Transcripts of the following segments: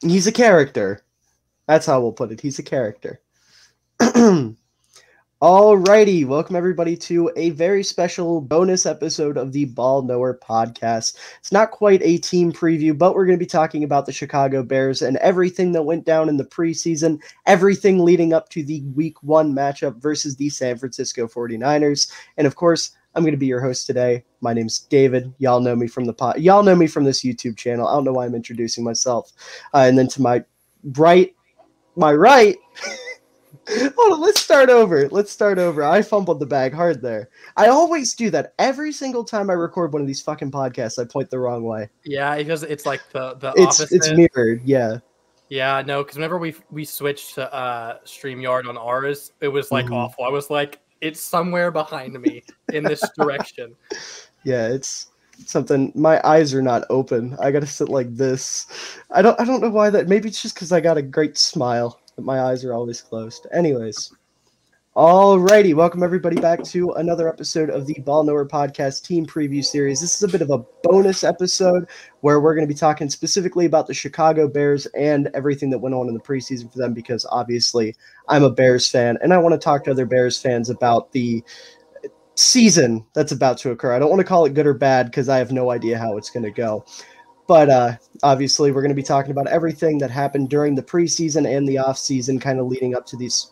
He's a character. That's how we'll put it. He's a character. Alrighty, welcome everybody to a very special bonus episode of the Ball Knower podcast. It's not quite a team preview, but we're going to be talking about the Chicago Bears and everything that went down in the preseason, everything leading up to the Week 1 matchup versus the San Francisco 49ers. And of course, I'm going to be your host today. My name's David. Y'all know me from Y'all know me from this YouTube channel. I don't know why I'm introducing myself. And then to my right. Hold on, let's start over. I fumbled the bag hard there. I always do that. Every single time I record one of these fucking podcasts, I point the wrong way. Yeah, because it's like the opposite. It's mirrored, yeah. Yeah, no, because whenever we switched to StreamYard on ours, it was like awful. I was like, it's somewhere behind me in this direction. Yeah, it's something. My eyes are not open. I gotta sit like this. I don't know why that. Maybe it's just because I got a great smile. My eyes are always closed. Anyways, alrighty, welcome everybody back to another episode of the Ball Knower podcast team preview series. This is a bit of a bonus episode where we're going to be talking specifically about the Chicago Bears and everything that went on in the preseason for them, because obviously I'm a Bears fan and I want to talk to other Bears fans about the season that's about to occur. I don't want to call it good or bad because I have no idea how it's going to go. But obviously, we're going to be talking about everything that happened during the preseason and the offseason, kind of leading up to this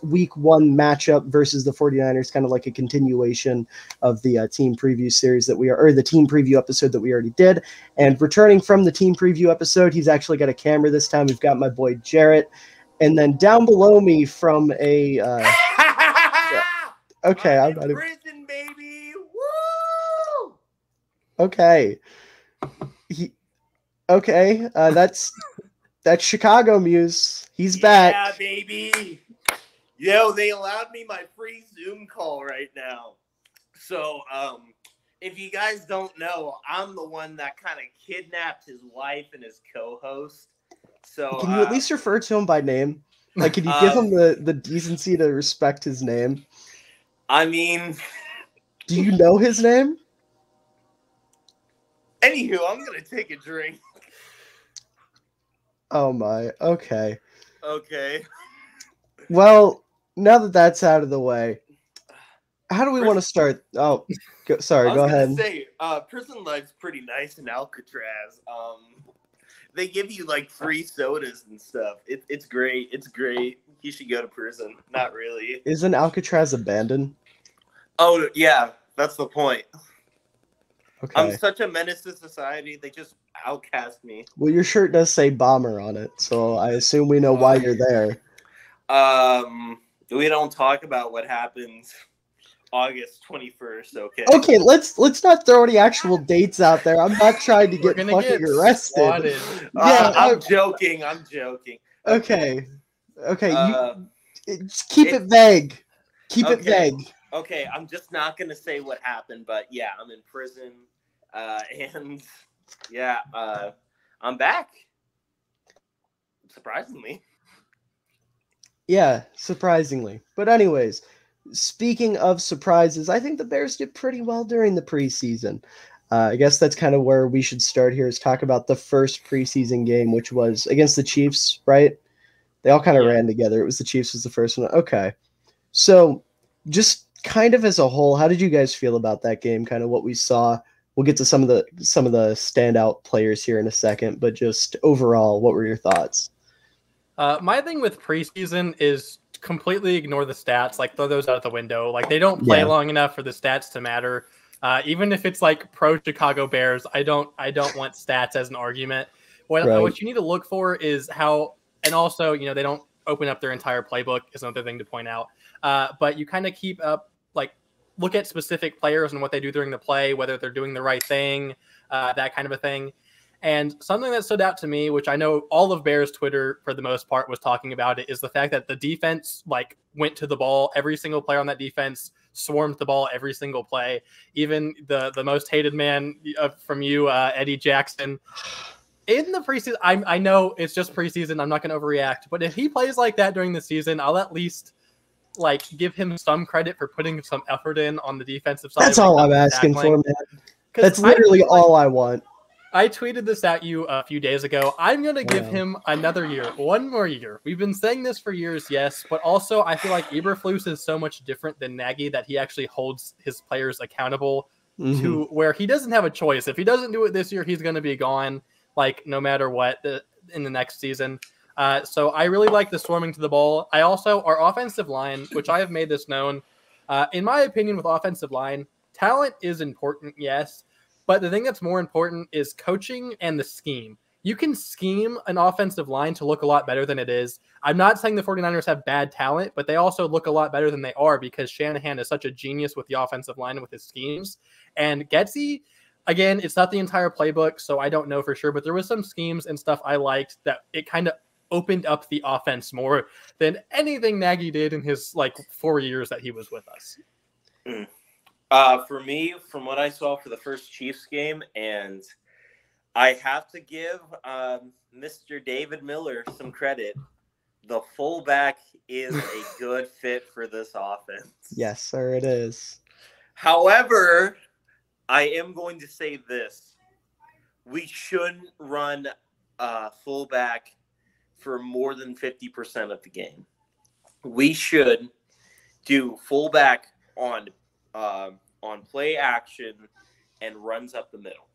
Week 1 matchup versus the 49ers, kind of like a continuation of the team preview series the team preview episode that we already did. And returning from the team preview episode, he's actually got a camera this time. We've got my boy Jarett. And then down below me from a... okay, I'm in prison, baby. Woo! Okay. That's ChicagoMuse. He's back. Yeah, baby. Yo, they allowed me my free Zoom call right now. So, if you guys don't know, I'm the one that kind of kidnapped his wife and his co-host. So, can you at least refer to him by name? Like, can you give him the decency to respect his name? I mean, do you know his name? Anywho, I'm going to take a drink. Oh, my. Okay. Okay. Well, now that that's out of the way, how do we want to start? Oh, go ahead. I was going to say, prison life's pretty nice in Alcatraz. They give you, like, free sodas and stuff. It's great. It's great. You should go to prison. Not really. Isn't Alcatraz abandoned? Oh, yeah. That's the point. Okay. I'm such a menace to society, they just outcast me. Well, your shirt does say bomber on it, so I assume we know why you're there. We don't talk about what happens August 21st, okay? Okay, let's not throw any actual dates out there. I'm not trying to get fucking arrested. Yeah, I'm joking. Okay. Just keep it vague. Keep it vague. Okay, I'm just not going to say what happened, but yeah, I'm in prison, and yeah, I'm back, surprisingly. Yeah, surprisingly. But anyways, speaking of surprises, I think the Bears did pretty well during the preseason. I guess that's kind of where we should start here, is talk about the first preseason game, which was against the Chiefs, right? They all kind of ran together. It was the Chiefs was the first one. Okay, so just kind of as a whole, how did you guys feel about that game? Kind of what we saw. We'll get to some of the standout players here in a second, but just overall, what were your thoughts? My thing with preseason is completely ignore the stats. Like, throw those out the window. Like, they don't play long enough for the stats to matter. Even if it's like pro Chicago Bears, I don't want stats as an argument. What you need to look for is how, and also, they don't open up their entire playbook is another thing to point out. But you kind of keep up, like, look at specific players and what they do during the play, whether they're doing the right thing, that kind of a thing. And something that stood out to me, which I know all of Bears Twitter for the most part was talking about it, is the fact that the defense went to the ball. Every single player on that defense swarmed the ball every single play. Even the most hated man from you, Eddie Jackson. In the preseason, I know it's just preseason. I'm not going to overreact. But if he plays like that during the season, I'll at least give him some credit for putting some effort in on the defensive side. That's all I'm asking for, man. That's literally all I want. I tweeted this at you a few days ago. I'm going to give him another year, one more year. We've been saying this for years, yes, but also I feel like Eberflus is so much different than Nagy that he actually holds his players accountable to where he doesn't have a choice. If he doesn't do it this year, he's going to be gone, like no matter what in the next season. So I really like the swarming to the ball. I also, our offensive line, which I have made this known, in my opinion, with offensive line, talent is important, yes. But the thing that's more important is coaching and the scheme. You can scheme an offensive line to look a lot better than it is. I'm not saying the 49ers have bad talent, but they also look a lot better than they are because Shanahan is such a genius with the offensive line and with his schemes. And Getsy, again, it's not the entire playbook, so I don't know for sure, but there was some schemes and stuff I liked that it kind of opened up the offense more than anything Nagy did in his 4 years that he was with us. For me, from what I saw for the first Chiefs game, and I have to give Mr. David Miller some credit, the fullback is a good fit for this offense. Yes, sir, it is. However, I am going to say this. We shouldn't run fullback for more than 50% of the game. We should do fullback on play action and runs up the middle.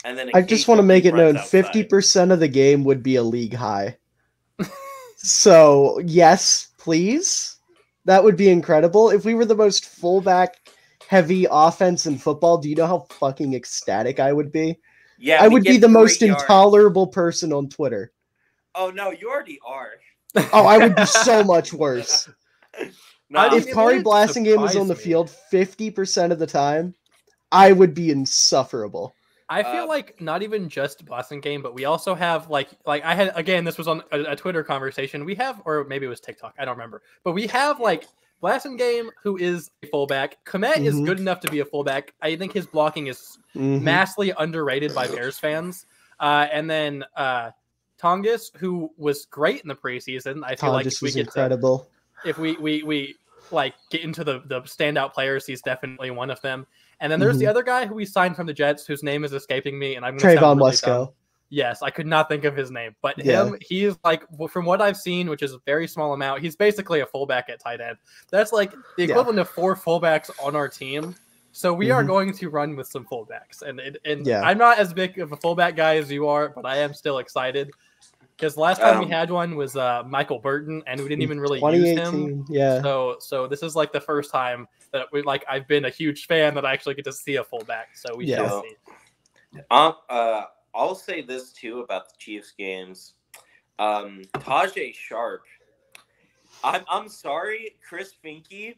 And then I just want to make it known 50% of the game would be a league high. So, yes, please. That would be incredible. If we were the most fullback heavy offense in football, do you know how fucking ecstatic I would be? Yeah, I would be the most intolerable person on Twitter. Oh, no, you already are. Oh, I would be so much worse. If Khari Blasingame was on the field 50% of the time, I would be insufferable. I feel like not even just Blasingame, but we also have like I had, again, this was on a Twitter conversation. We have, or maybe it was TikTok, I don't remember. But we have Blasingame, who is a fullback. Komet is good enough to be a fullback. I think his blocking is massively underrated by Bears fans. And then Tongus, who was great in the preseason. I feel Tongus was incredible. If we get into the standout players, he's definitely one of them. And then there's the other guy who we signed from the Jets, whose name is escaping me, and I'm going to sound really dumb. Yes, I could not think of his name, but he's from what I've seen, which is a very small amount, he's basically a fullback at tight end. That's the equivalent of 4 fullbacks on our team. So we are going to run with some fullbacks, and I'm not as big of a fullback guy as you are, but I am still excited. Because last time we had one was Michael Burton, and we didn't even really use him. Yeah. So this is the first time that I've been a huge fan that I actually get to see a fullback. So we shall see. I'll say this too about the Chiefs games. Tajay Sharp. I'm sorry, Chris Finke.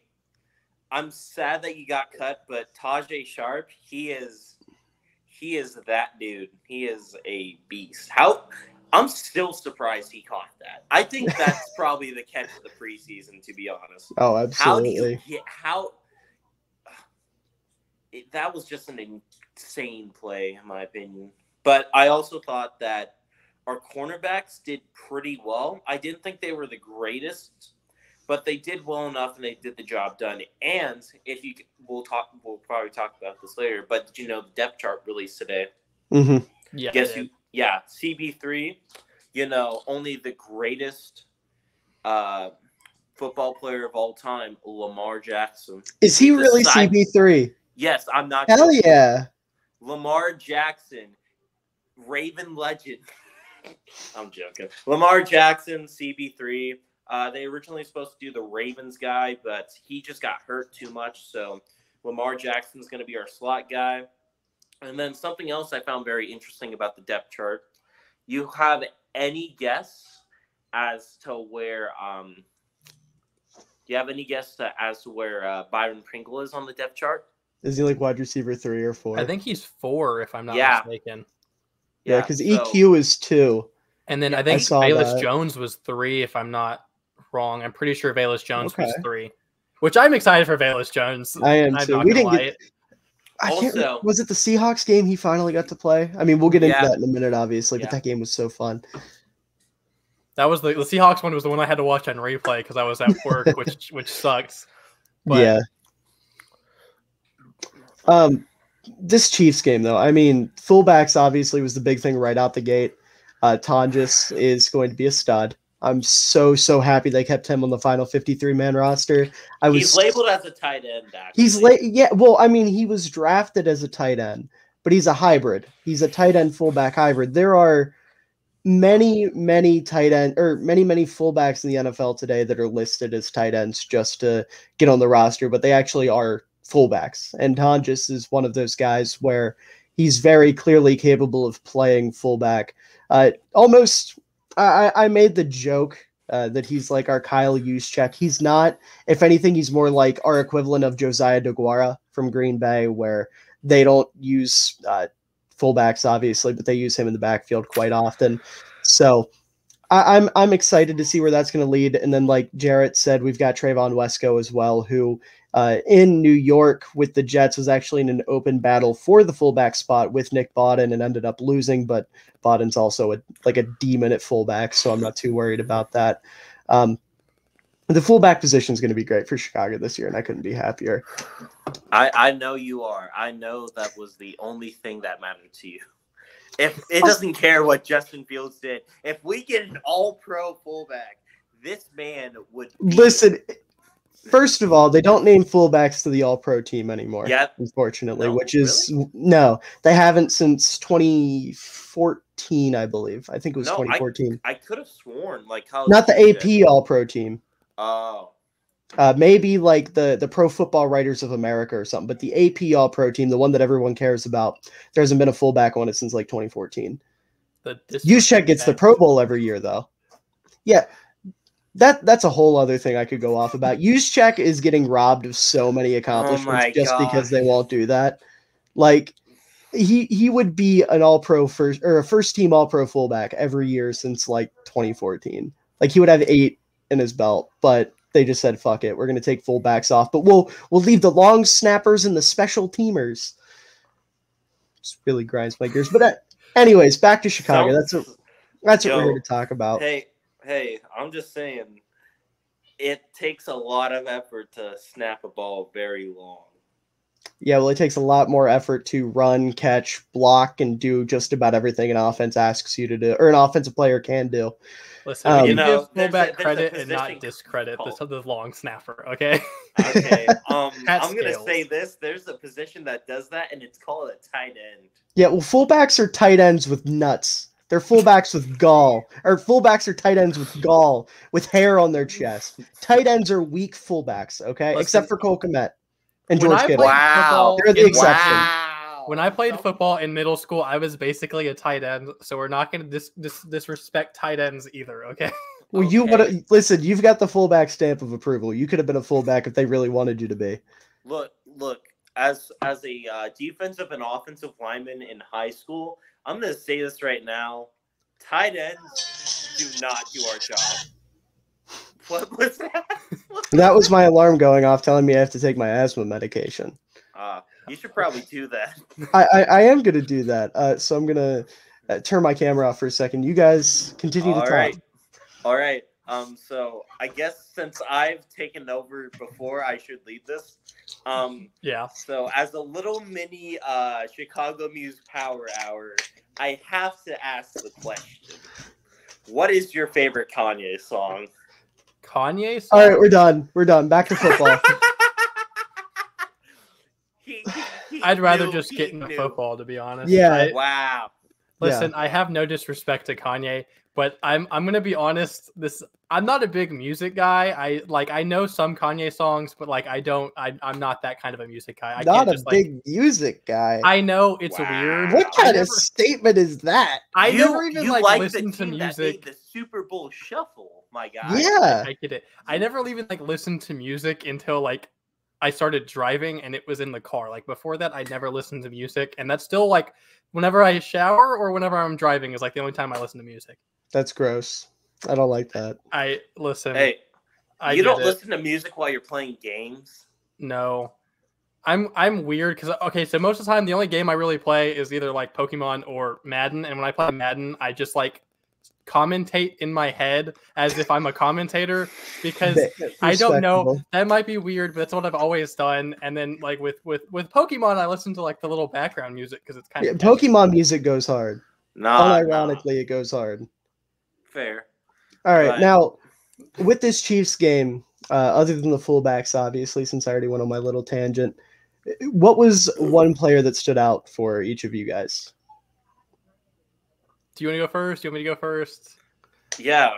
I'm sad that you got cut, but Tajay Sharp, he is that dude. He is a beast. I'm still surprised he caught that. I think that's probably the catch of the preseason, to be honest. Oh, absolutely. How do you get that was just an insane play, in my opinion. But I also thought that our cornerbacks did pretty well. I didn't think they were the greatest, but they did well enough, and they did the job done. And we'll probably talk about this later. But did you know the depth chart released today? Yeah. Yeah, CB3, only the greatest football player of all time, Lamar Jackson. Is he really CB3? Yes, I'm not. Hell yeah. Lamar Jackson, Raven legend. I'm joking. Lamar Jackson, CB3. They originally supposed to do the Ravens guy, but he just got hurt too much. So Lamar Jackson's going to be our slot guy. And then something else I found very interesting about the depth chart. You have any guess as to where Byron Pringle is on the depth chart? Is he wide receiver 3 or 4? I think he's 4, if I'm not mistaken. Yeah, because EQ is 2. And then I think Velus Jones was 3, if I'm not wrong. I'm pretty sure Velus Jones was 3, which I'm excited for Velus Jones. I am too. We didn't get. Was it the Seahawks game he finally got to play? I mean, we'll get into that in a minute, obviously, but that game was so fun. That was the Seahawks one was the one I had to watch on replay because I was at work, which sucks. But, This Chiefs game, though, I mean, fullbacks obviously was the big thing right out the gate. Tonjes is going to be a stud. I'm so happy they kept him on the final 53-man roster. He's labeled as a tight end, actually. He's yeah. Well, I mean, he was drafted as a tight end, but he's a hybrid. He's a tight end fullback hybrid. There are many tight end or many fullbacks in the NFL today that are listed as tight ends just to get on the roster, but they actually are fullbacks. And Tonjes is one of those guys where he's very clearly capable of playing fullback. Almost, I made the joke that he's like our Kyle Juszczyk. He's not. If anything, he's more like our equivalent of Josiah DeGuara from Green Bay, where they don't use fullbacks, obviously, but they use him in the backfield quite often. So I'm excited to see where that's going to lead. And then, like Jarett said, we've got Trayvon Wesco as well, who in New York with the Jets was actually in an open battle for the fullback spot with Nick Bawden and ended up losing. But Bawden's also like a demon at fullback, so I'm not too worried about that. The fullback position is going to be great for Chicago this year, and I couldn't be happier. I know you are. I know that was the only thing that mattered to you. If it doesn't care what Justin Fields did, if we get an all-pro fullback, this man would listen. First of all, they don't name fullbacks to the all-pro team anymore. Yeah, unfortunately, no, which is really? No, they haven't since 2014, I believe. I think it was 2014. I could have sworn not the AP all-pro team. Oh. Maybe like the Pro Football Writers of America or something, but the AP All-Pro team, the one that everyone cares about, there hasn't been a fullback on it since like 2014. Juszczyk gets the Pro Bowl every year, though. Yeah, that's a whole other thing I could go off about. Juszczyk is getting robbed of so many accomplishments because they won't do that. Like he would be an All-Pro first or a first-team All-Pro fullback every year since like 2014. Like he would have 8 in his belt, but they just said, fuck it, we're going to take fullbacks off, but we'll leave the long snappers and the special teamers. Just really grinds my gears. But anyways, back to Chicago. That's what we're here to talk about. Hey, I'm just saying, it takes a lot of effort to snap a ball very long. Yeah, well, it takes a lot more effort to run, catch, block, and do just about everything an offense asks you to do, or an offensive player can do. Listen, you give fullback credit and not discredit the long snapper, okay? Okay. I'm going to say this. There's a position that does that, and it's called a tight end. Yeah, well, fullbacks are tight ends with nuts. They're fullbacks with gall. Or fullbacks are tight ends with gall, with hair on their chest. Tight ends are weak fullbacks, okay? Listen, except for Cole Kmet and George Kittle. Wow. They're the exception. Wow. When I played football in middle school, I was basically a tight end, so we're not going to disrespect tight ends either, okay? Well, you would have listen. You've got the fullback stamp of approval. You could have been a fullback if they really wanted you to be. Look. As a defensive and offensive lineman in high school, I'm going to say this right now: tight ends do not do our job. What was that? That was my alarm going off, telling me I have to take my asthma medication. You should probably do that. I am going to do that. So I'm going to turn my camera off for a second. You guys continue to talk. All right. So I guess since I've taken over before, I should lead this. Yeah. So as a little mini ChicagoMuse Power Hour, I have to ask the question: what is your favorite Kanye song? Kanye song? All right, we're done. Back to football. I'd rather just get into football, to be honest. Yeah. Wow. Listen, I have no disrespect to Kanye, but I'm gonna be honest. I'm not a big music guy. I know some Kanye songs, but I'm not that kind of a music guy. Big music guy. I know it's weird. What kind of statement is that? I never even listened to music. The Super Bowl Shuffle, my guy. Yeah, I get it. I never even listened to music until I started driving and it was in the car. Before that, I never listened to music, and that's still whenever I shower or whenever I'm driving is the only time I listen to music. That's gross. I don't like that. Listen. Hey, you don't listen to music while you're playing games? No. I'm weird because so most of the time the only game I really play is either Pokemon or Madden, and when I play Madden, I just commentate in my head as if I'm a commentator, because I don't know, that might be weird, but that's what I've always done. And then like with Pokemon, I listen to like the little background music because it's kind of Pokemon music goes hard. Unironically, it goes hard. Fair. All right, now with this Chiefs game, other than the fullbacks, obviously, since I already went on my little tangent, what was one player that stood out for each of you guys? Do you want to go first? Do you want me to go first? Yeah,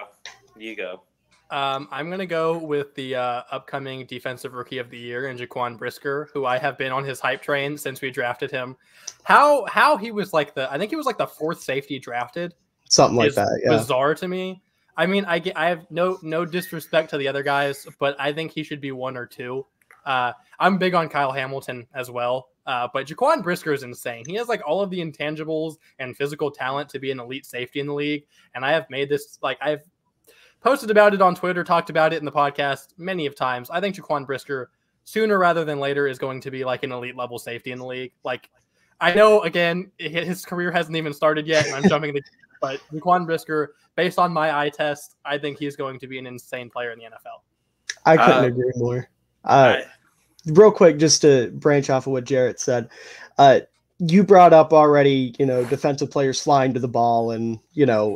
you go. I'm going to go with the upcoming Defensive Rookie of the Year in Jaquan Brisker, who I have been on his hype train since we drafted him. How he was like I think he was like the 4th safety drafted. Something like that, yeah. Bizarre to me. I mean, I have no disrespect to the other guys, but I think he should be 1 or 2. I'm big on Kyle Hamilton as well. But Jaquan Brisker is insane. He has like all of the intangibles and physical talent to be an elite safety in the league. And I have made this, like, I've posted about it on Twitter, talked about it in the podcast many of times. I think Jaquan Brisker, sooner rather than later, is going to be like an elite level safety in the league. Like, I know, again, his career hasn't even started yet, and I'm jumping but Jaquan Brisker, based on my eye test, I think he's going to be an insane player in the NFL. I couldn't agree more. Real quick, just to branch off of what Jarett said, you brought up already, defensive players flying to the ball and,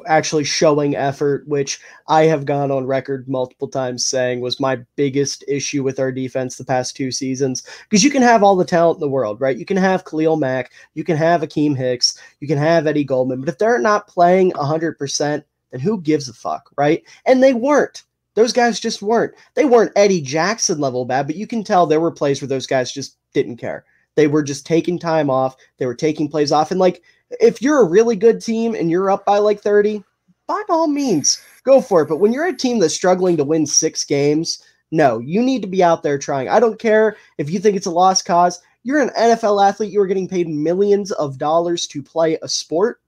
actually showing effort, which I have gone on record multiple times saying was my biggest issue with our defense the past 2 seasons. Because you can have all the talent in the world, right? You can have Khalil Mack, you can have Akeem Hicks, you can have Eddie Goldman, but if they're not playing 100%, then who gives a fuck, right? And they weren't. Those guys just weren't. They weren't Eddie Jackson level bad, but you can tell there were plays where those guys just didn't care. They were just taking time off. They were taking plays off. And like, if you're a really good team and you're up by like 30, by all means, go for it. But when you're a team that's struggling to win 6 games, no, you need to be out there trying. I don't care if you think it's a lost cause. You're an NFL athlete. You are getting paid millions of dollars to play a sport.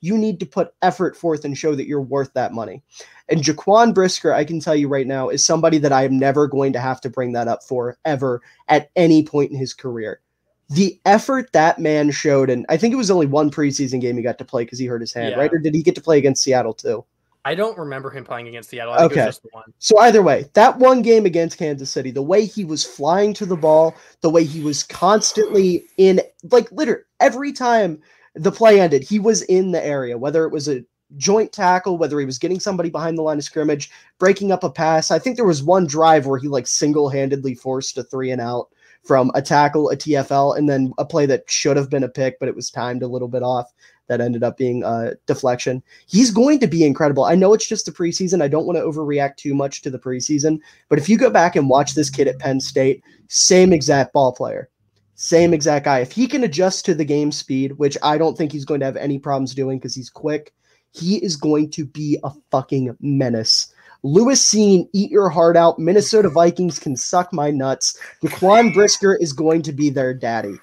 You need to put effort forth and show that you're worth that money. And Jaquan Brisker, I can tell you right now, is somebody that I am never going to have to bring that up for ever at any point in his career. The effort that man showed, and I think it was only one preseason game he got to play because he hurt his hand, right? Or did he get to play against Seattle too? I don't remember him playing against Seattle. I think it was just the one. So either way, that one game against Kansas City, the way he was flying to the ball, the way he was constantly in, like literally every time the play ended, he was in the area, whether it was a joint tackle, whether he was getting somebody behind the line of scrimmage, breaking up a pass. I think there was one drive where he like single-handedly forced a 3-and-out from a tackle, a TFL, and then a play that should have been a pick, but it was timed a little bit off. That ended up being a deflection. He's going to be incredible. I know it's just the preseason. I don't want to overreact too much to the preseason, but if you go back and watch this kid at Penn State, same exact ball player. Same exact guy. If he can adjust to the game speed, which I don't think he's going to have any problems doing because he's quick, he is going to be a fucking menace. Lewis Cine, eat your heart out. Minnesota Vikings can suck my nuts. Jaquan Brisker is going to be their daddy.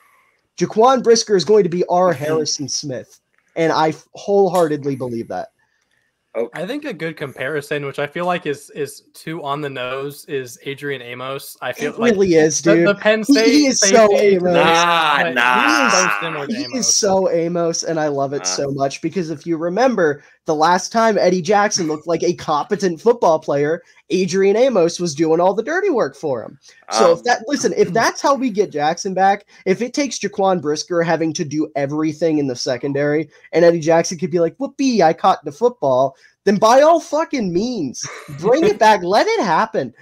Jaquan Brisker is going to be our Harrison Smith. And I wholeheartedly believe that. Okay. I think a good comparison, which I feel like is too on the nose, is Adrian Amos. I feel it really is, dude. The Penn State. He is so Amos. He is so Amos, and I love it so much because if you remember, the last time Eddie Jackson looked like a competent football player, Adrian Amos was doing all the dirty work for him. So if that's how we get Jackson back, if it takes Jaquan Brisker having to do everything in the secondary, and Eddie Jackson could be like, whoopee, I caught the football, then by all fucking means, bring it back. Let it happen.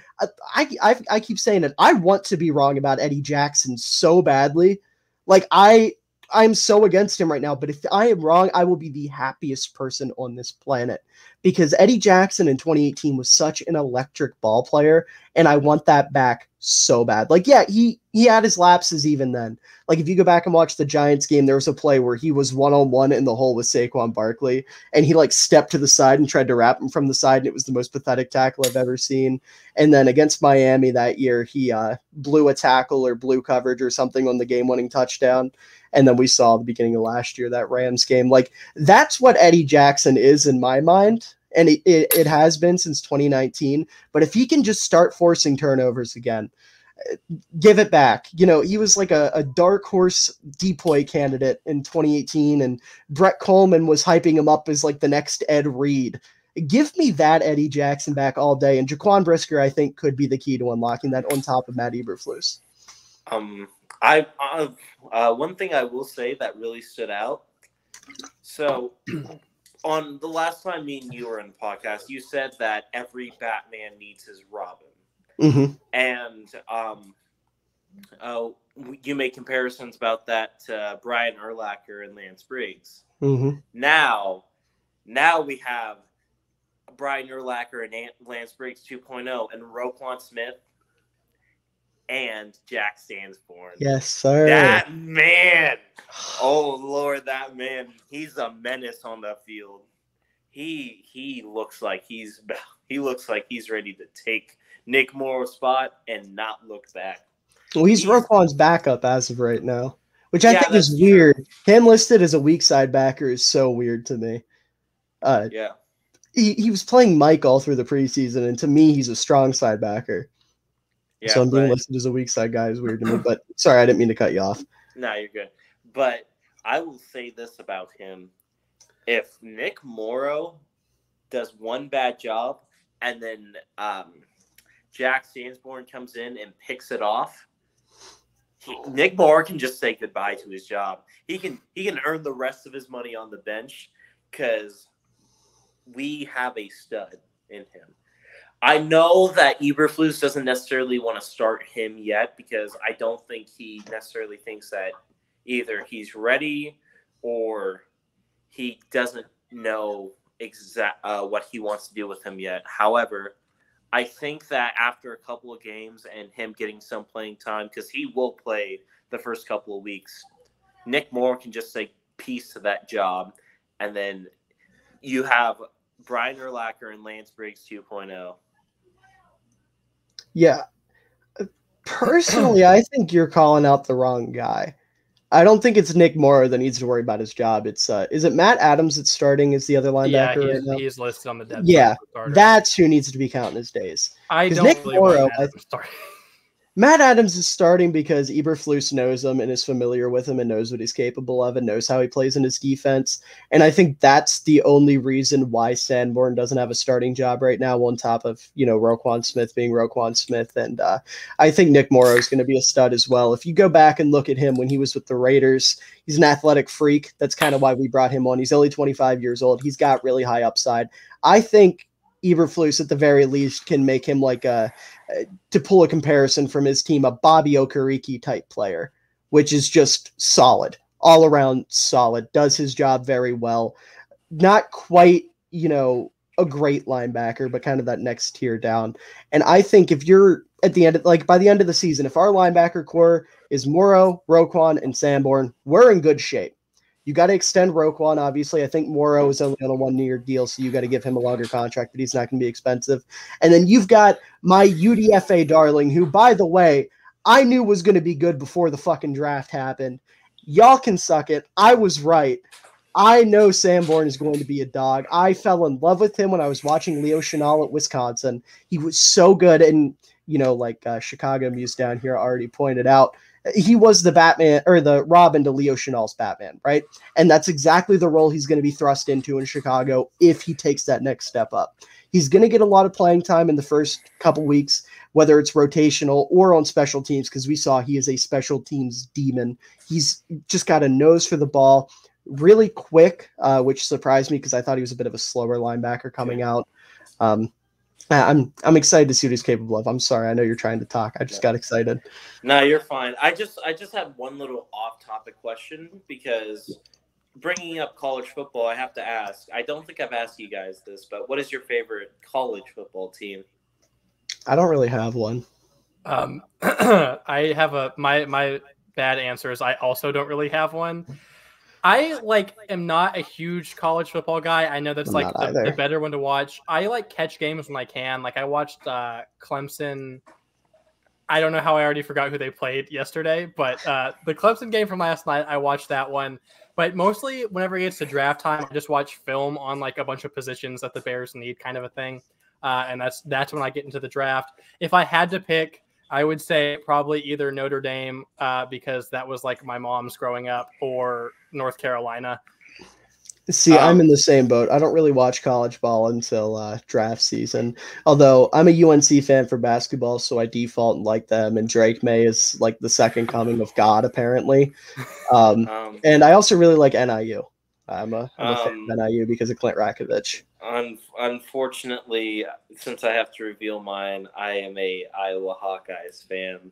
I keep saying it. I want to be wrong about Eddie Jackson so badly. Like, I'm so against him right now, but if I am wrong, I will be the happiest person on this planet because Eddie Jackson in 2018 was such an electric ball player, and I want that back so bad. Like, yeah, he had his lapses even then. Like, if you go back and watch the Giants game, there was a play where he was one-on-one in the hole with Saquon Barkley, and he, like, stepped to the side and tried to wrap him from the side, and it was the most pathetic tackle I've ever seen. And then against Miami that year, he blew a tackle or blew coverage or something on the game-winning touchdown. And then we saw the beginning of last year, that Rams game. Like, that's what Eddie Jackson is in my mind. And it has been since 2019. But if he can just start forcing turnovers again, give it back. You know, he was like a dark horse decoy candidate in 2018, and Brett Coleman was hyping him up as like the next Ed Reed. Give me that Eddie Jackson back all day, and Jaquan Brisker, I think, could be the key to unlocking that on top of Matt Eberflus. One thing I will say that really stood out. So, on the last time me and you were in the podcast, you said that every Batman needs his Robin. Mm-hmm. And you make comparisons about that to Brian Urlacher and Lance Briggs. Mm-hmm. Now we have Brian Urlacher and Lance Briggs 2.0 and Roquan Smith and Jack Sandsborn. Yes, sir. That man. Oh, Lord, that man. He's a menace on the field. He looks like he's ready to take Nick Morrow's spot and not look back. Well, he's Roquan's backup as of right now, which I think is weird. True. Him listed as a weak side backer is so weird to me. Yeah. He was playing Mike all through the preseason, and to me, he's a strong side backer. Yeah, so I'm being listed as a weak side guy is weird to me. But sorry, I didn't mean to cut you off. No, you're good. But I will say this about him. If Nick Morrow does one bad job and then Jack Sandsborn comes in and picks it off, Nick Morrow can just say goodbye to his job. He can earn the rest of his money on the bench because we have a stud in him. I know that Eberflus doesn't necessarily want to start him yet because I don't think he necessarily thinks that either he's ready or he doesn't know what he wants to do with him yet. However, I think that after a couple of games and him getting some playing time, because he will play the first couple of weeks, Nick Moore can just say peace to that job. And then you have Brian Urlacher and Lance Briggs 2.0. Yeah. Personally, I think you're calling out the wrong guy. I don't think it's Nick Morrow that needs to worry about his job. It's is it Matt Adams that's starting as the other linebacker? Yeah, he's listed on the depth. Yeah, that's who needs to be counting his days. I don't Nick really Morrow, want Adams starting. Matt Adams is starting because Eberflus knows him and is familiar with him and knows what he's capable of and knows how he plays in his defense. And I think that's the only reason why Sanborn doesn't have a starting job right now, on top of, Roquan Smith being Roquan Smith. And I think Nick Morrow is going to be a stud as well. If you go back and look at him when he was with the Raiders, he's an athletic freak. That's kind of why we brought him on. He's only 25 years old. He's got really high upside. I think Eberflus, at the very least, can make him like to pull a comparison from his team, a Bobby Okereke type player, which is just solid, all around solid, does his job very well. Not quite, a great linebacker, but kind of that next tier down. And I think if you're at the end, by the end of the season, if our linebacker core is Morrow, Roquan, and Sanborn, we're in good shape. You got to extend Roquan, obviously. I think Morrow is only on a 1-year deal, so you got to give him a longer contract, but he's not going to be expensive. And then you've got my UDFA darling, who, by the way, I knew was going to be good before the fucking draft happened. Y'all can suck it. I was right. I know Sanborn is going to be a dog. I fell in love with him when I was watching Leo Chenal at Wisconsin. He was so good. And, like ChicagoMuse down here already pointed out, he was the Batman or the Robin to Leo Chenal's Batman, right? And that's exactly the role he's going to be thrust into in Chicago if he takes that next step up. He's going to get a lot of playing time in the first couple weeks, whether it's rotational or on special teams, because we saw he is a special teams demon. He's just got a nose for the ball, really quick, which surprised me because I thought he was a bit of a slower linebacker coming out. I'm excited to see what he's capable of. I'm sorry. I know you're trying to talk. I just got excited. No, you're fine. I just had one little off-topic question because bringing up college football, I have to ask. I don't think I've asked you guys this, but what is your favorite college football team? I don't really have one. I have my bad answer is I also don't really have one. I am not a huge college football guy. I know that's the better one to watch. I catch games when I can. I watched Clemson. I don't know how I already forgot who they played yesterday, but the Clemson game from last night, I watched that one. But mostly whenever it gets to draft time, I just watch film on a bunch of positions that the Bears need, kind of a thing. And that's when I get into the draft. If I had to pick, I would say probably either Notre Dame because that was like my mom's growing up, or North Carolina. See, I'm in the same boat. I don't really watch college ball until draft season. Although I'm a UNC fan for basketball, so I default and like them. And Drake May is like the second coming of God, apparently. And I also really like NIU. I'm a fan of NIU because of Clint Rakovich. Unfortunately, since I have to reveal mine, I am a Iowa Hawkeyes fan.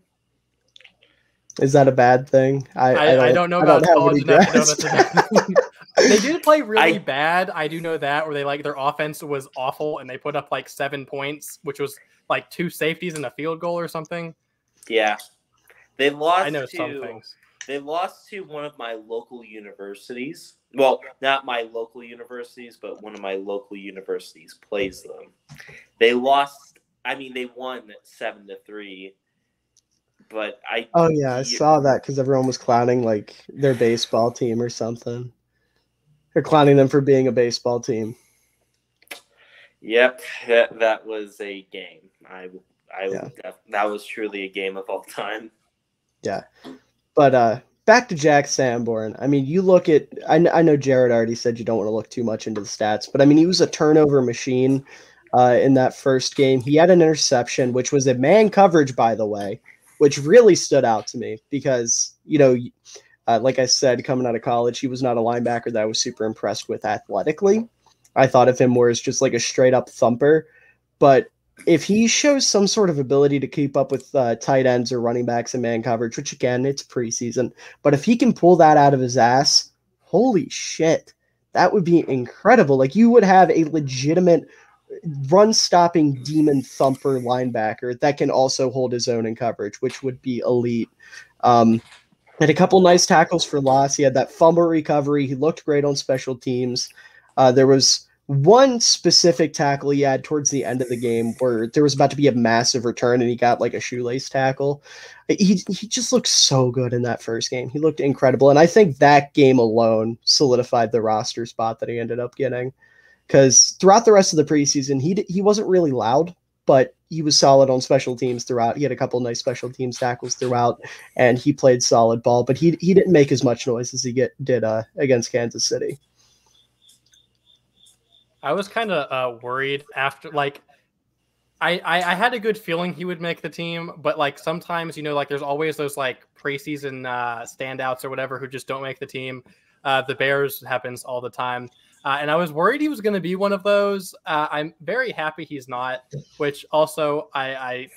Is that a bad thing? I don't know about college enough to know that's a bad thing. They did play really bad. I do know that, where their offense was awful and they put up like 7 points, which was like 2 safeties and a field goal or something. Yeah. They lost I know some things. They lost to one of my local universities. Well, not my local universities, but one of my local universities plays them. They lost. I mean, they won 7-3. But I saw that because everyone was clowning like their baseball team or something. They're clowning them for being a baseball team. Yep, that was a game. That was truly a game of all time. Yeah, but back to Jack Sanborn. I mean, you look at. I know Jarett already said you don't want to look too much into the stats, but I mean, he was a turnover machine in that first game. He had an interception, which was a man coverage, by the way, which really stood out to me because, like I said, coming out of college, he was not a linebacker that I was super impressed with athletically. I thought of him more as just like a straight up thumper. But if he shows some sort of ability to keep up with tight ends or running backs in man coverage, which again, it's preseason, but if he can pull that out of his ass, holy shit, that would be incredible. Like, you would have a legitimate run-stopping demon thumper linebacker that can also hold his own in coverage, which would be elite. Had a couple nice tackles for loss. He had that fumble recovery. He looked great on special teams. There was one specific tackle he had towards the end of the game where there was about to be a massive return and he got like a shoelace tackle. He just looked so good in that first game. He looked incredible. And I think that game alone solidified the roster spot that he ended up getting. Because throughout the rest of the preseason, he wasn't really loud, but he was solid on special teams throughout. He had a couple nice special teams tackles throughout, and he played solid ball. But he didn't make as much noise as he did against Kansas City. I was kind of worried after, like, I had a good feeling he would make the team, but like sometimes, there's always those like preseason standouts or whatever who just don't make the team. The Bears happens all the time. And I was worried he was going to be one of those. I'm very happy he's not, which also I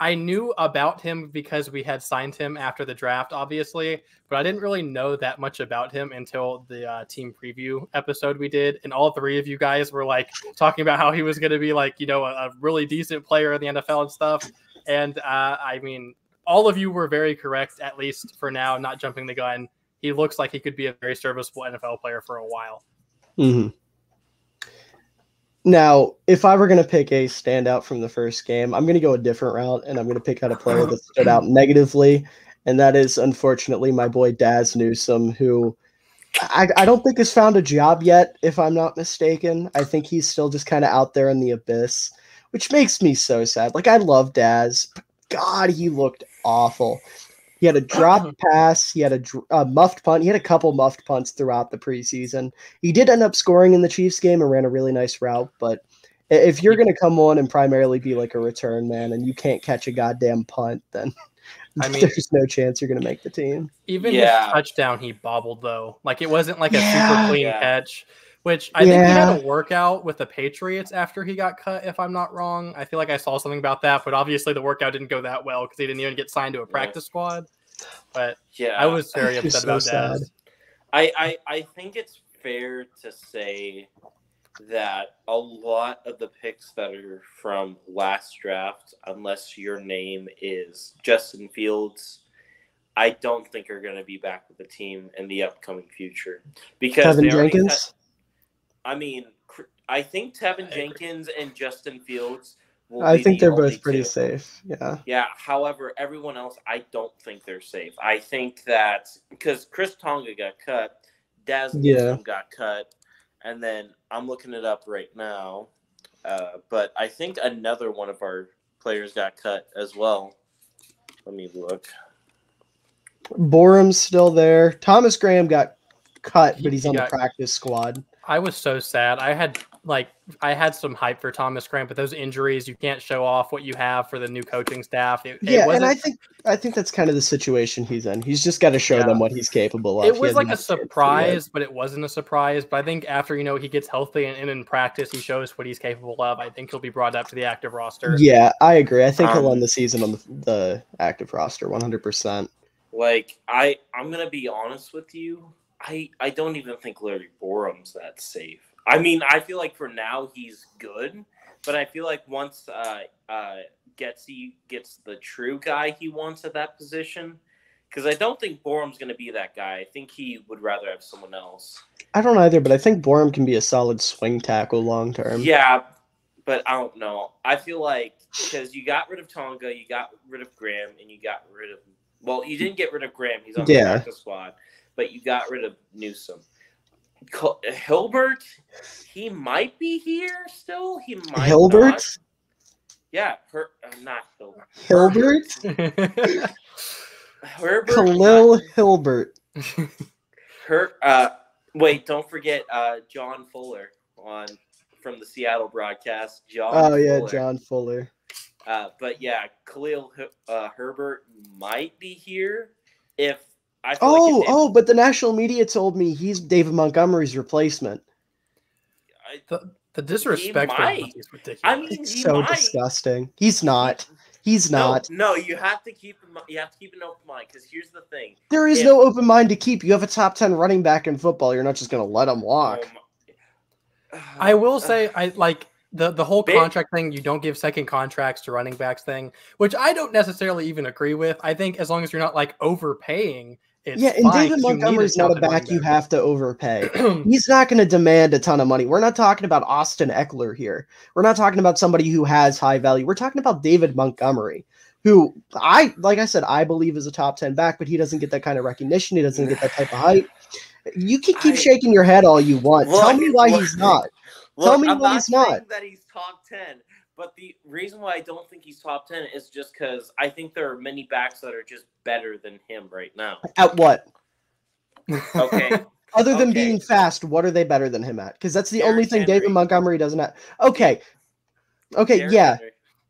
knew about him because we had signed him after the draft, obviously, but I didn't really know that much about him until the team preview episode we did. And all 3 of you guys were like talking about how he was going to be like, a really decent player in the NFL and stuff. And I mean, all of you were very correct, at least for now, not jumping the gun. He looks like he could be a very serviceable NFL player for a while. Mm-hmm. Now, if I were going to pick a standout from the first game, I'm going to go a different route, and I'm going to pick out a player that stood out negatively, and that is, unfortunately, my boy Daz Newsome, who I don't think has found a job yet, if I'm not mistaken. I think he's still just kind of out there in the abyss, which makes me so sad. Like, I love Daz, but God, he looked awful. He had a drop pass. He had a muffed punt. He had a couple muffed punts throughout the preseason. He did end up scoring in the Chiefs game and ran a really nice route. But if you're going to come on and primarily be like a return man and you can't catch a goddamn punt, then there's no chance you're going to make the team. Even his touchdown, he bobbled, though. Like, it wasn't like a super clean catch, which I think he had a workout with the Patriots after he got cut, if I'm not wrong. I feel like I saw something about that, but obviously the workout didn't go that well because he didn't even get signed to a practice squad. But I was very upset about that. I think it's fair to say that a lot of the picks that are from last draft, unless your name is Justin Fields, I don't think are going to be back with the team in the upcoming future. Because Tevin Jenkins? I think Tevin Jenkins and Justin Fields will I think they're both pretty safe. Yeah. Yeah. However, everyone else, I don't think they're safe. I think that because Chris Tonga got cut, Daz Newsome got cut, and then I'm looking it up right now. But I think another one of our players got cut as well. Let me look. Borum's still there. Thomas Graham got cut, but he's on the practice squad. I was so sad. I had some hype for Thomas Graham, but those injuries, you can't show off what you have for the new coaching staff. And I think that's kind of the situation he's in. He's just got to show them what he's capable of. It was like a surprise, but it wasn't a surprise. But I think after he gets healthy and in practice, he shows what he's capable of. I think he'll be brought up to the active roster. Yeah, I agree. I think he'll end the season on the active roster, 100%. Like I'm gonna be honest with you. I don't even think Larry Borum's that safe. I mean, I feel like for now he's good, but I feel like once Getsy gets the true guy he wants at that position, because I don't think Borum's going to be that guy. I think he would rather have someone else. I don't either, but I think Borum can be a solid swing tackle long term. Yeah, but I don't know. I feel like because you got rid of Tonga, you got rid of Graham, and you got rid of you didn't get rid of Graham. He's on the practice squad. But you got rid of Newsom. Hilbert, he might be here still. He might Hilbert? Not. Yeah, not Hilbert. Hilbert? Herbert. Khalil Hilbert. Wait, don't forget John Fuller from the Seattle broadcast. John Fuller. But yeah, Khalil Herbert might be here if. But the national media told me he's David Montgomery's replacement. The disrespect for him is ridiculous. I mean, it's so disgusting. He's not. He's not. No, you have to keep an open mind because here's the thing. There is no open mind to keep. You have a top 10 running back in football. You're not just going to let him walk. I will say I like the whole contract thing. You don't give second contracts to running backs thing, which I don't necessarily even agree with. I think as long as you're not like overpaying. And David Montgomery's not a back you have to overpay. He's not going to demand a ton of money. We're not talking about Austin Eckler here. We're not talking about somebody who has high value. We're talking about David Montgomery, who I believe is a top 10 back, but he doesn't get that kind of recognition. He doesn't get that type of hype. You can keep shaking your head all you want. Tell me why he's not. Tell me why he's not. That he's top 10. But the reason why I don't think he's top 10 is just because I think there are many backs that are just better than him right now. At what? Okay. Other than being fast, what are they better than him at? Because that's the only thing David Montgomery doesn't have. Okay.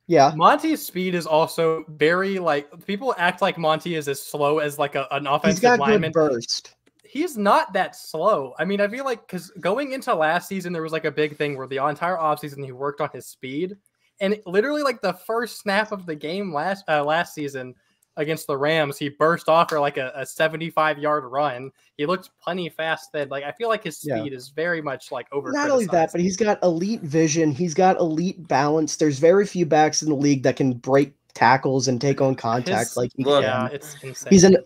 Yeah. Monty's speed is also very people act like Monty is as slow as an offensive lineman. He's got good burst. He's not that slow. I mean, I feel like because going into last season, there was a big thing where the entire offseason he worked on his speed. And literally, the first snap of the game last season against the Rams, he burst off for a 75-yard run. He looked plenty fast then. I feel like his speed is very much over. Not only that, but he's got elite vision. He's got elite balance. There's very few backs in the league that can break tackles and take on contact like he can. Yeah, it's insane. He's an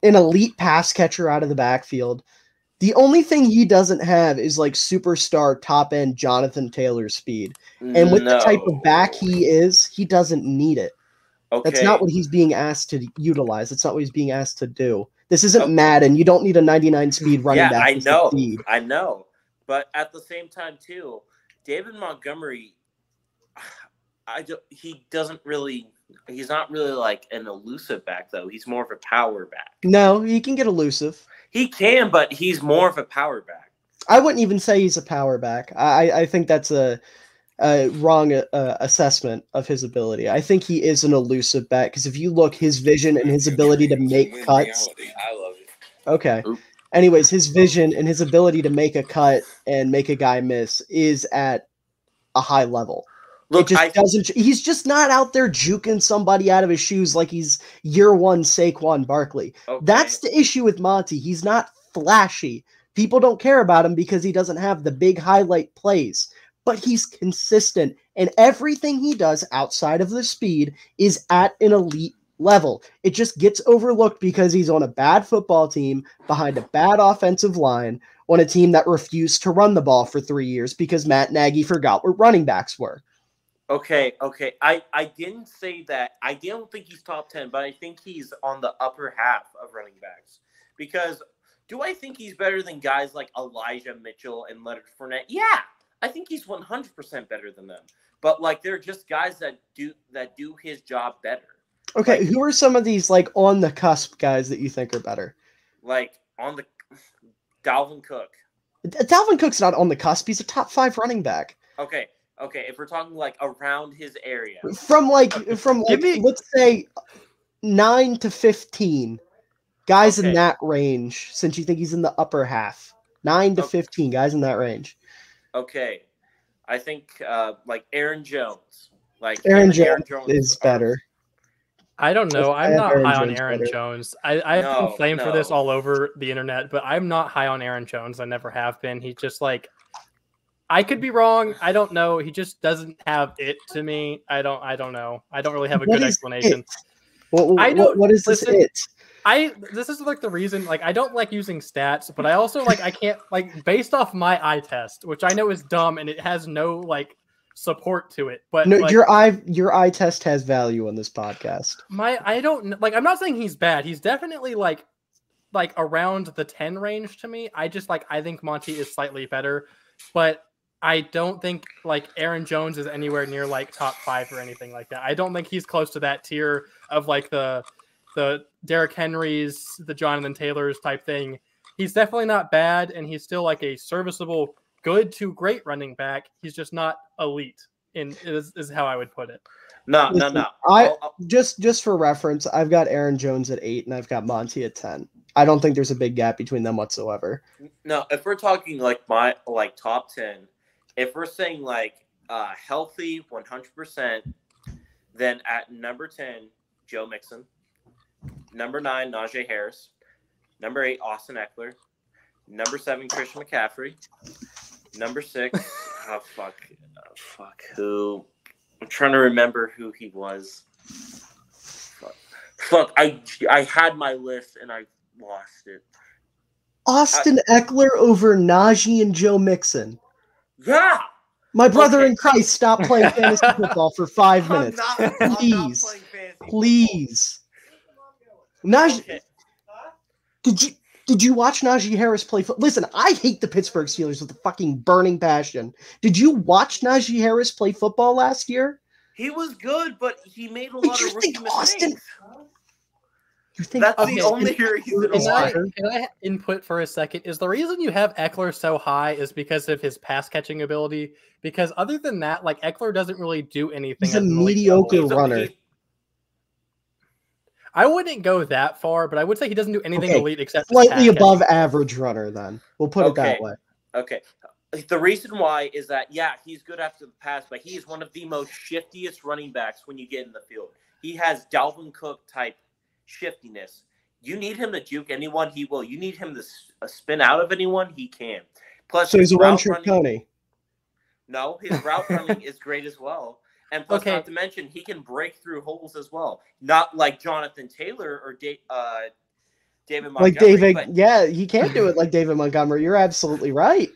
elite pass catcher out of the backfield. The only thing he doesn't have is superstar top end Jonathan Taylor speed. And with the type of back he is, he doesn't need it. Okay. That's not what he's being asked to utilize. That's not what he's being asked to do. This isn't Madden. You don't need a 99 speed running back. I know. But at the same time too, David Montgomery, he's not really an elusive back though. He's more of a power back. No, he can get elusive. He can, but he's more of a power back. I wouldn't even say he's a power back. I think that's a wrong assessment of his ability. I think he is an elusive back because if you look, his vision and his ability to make cuts. I love it. Okay. Anyways, his vision and his ability to make a cut and make a guy miss is at a high level. Look, he's just not out there juking somebody out of his shoes like he's year one Saquon Barkley. Okay. That's the issue with Monty. He's not flashy. People don't care about him because he doesn't have the big highlight plays, but he's consistent, and everything he does outside of the speed is at an elite level. It just gets overlooked because he's on a bad football team behind a bad offensive line on a team that refused to run the ball for 3 years because Matt Nagy forgot what running backs were. Okay. I didn't say that. I don't think he's top 10, but I think he's on the upper half of running backs. Because do I think he's better than guys like Elijah Mitchell and Leonard Fournette? Yeah, I think he's 100% better than them. But like, they're just guys that do his job better. Okay, like, who are some of these like on the cusp guys that you think are better? Like on the Dalvin Cook. Dalvin Cook's not on the cusp. He's a top 5 running back. Okay. If we're talking like around his area, From let's say 9 to 15 guys in that range. Since you think he's in the upper half, 9 to 15 guys in that range. Okay, I think like Aaron Jones. Like Aaron Jones is better. I don't know. I'm not high on Aaron Jones. I've been flamed for this all over the internet, but I'm not high on Aaron Jones. I never have been. He's just like, I could be wrong. I don't know. He just doesn't have it to me. I don't know. I don't really have a good explanation. What is this it? This is like the reason, like, I don't like using stats, but I also like, I can't, like, based off my eye test, which I know is dumb and it has no like support to it, but no, like, your eye test has value on this podcast. I'm not saying he's bad. He's definitely like around the 10 range to me. I think Monty is slightly better, but I don't think like Aaron Jones is anywhere near like top 5 or anything like that. I don't think he's close to that tier of like the Derrick Henrys, the Jonathan Taylors type thing. He's definitely not bad, and he's still like a serviceable, good to great running back. He's just not elite, is how I would put it. No. Just for reference, I've got Aaron Jones at 8, and I've got Monty at 10. I don't think there's a big gap between them whatsoever. No, if we're talking like my top 10, if we're saying like healthy 100%, then at number 10, Joe Mixon. Number 9, Najee Harris. Number 8, Austin Eckler. Number 7, Christian McCaffrey. Number 6, who? I'm trying to remember who he was. Fuck, I had my list and I lost it. Austin Eckler over Najee and Joe Mixon. Yeah! My brother in Christ, stop playing fantasy football for 5 minutes. Please. Najee, did you watch Najee Harris play football? Listen, I hate the Pittsburgh Steelers with a fucking burning passion. Did you watch Najee Harris play football last year? He was good, but he made a lot of rookie mistakes. That's the only reason. Can I input for a second? Is the reason you have Eckler so high is because of his pass catching ability? Because other than that, like, Eckler doesn't really do anything. He's a mediocre runner. I wouldn't go that far, but I would say he doesn't do anything elite except slightly above average runner. Then we'll put it that way. Okay. The reason why is that he's good after the pass, but he is one of the most shiftiest running backs when you get in the field. He has Dalvin Cook type shiftiness. You need him to juke anyone, he will. You need him to spin out of anyone, he can. Plus, so he's a one-trick pony. No, his route running is great as well. And plus, not to mention, he can break through holes as well. Not like Jonathan Taylor or David Montgomery. He can't do it like David Montgomery. You're absolutely right.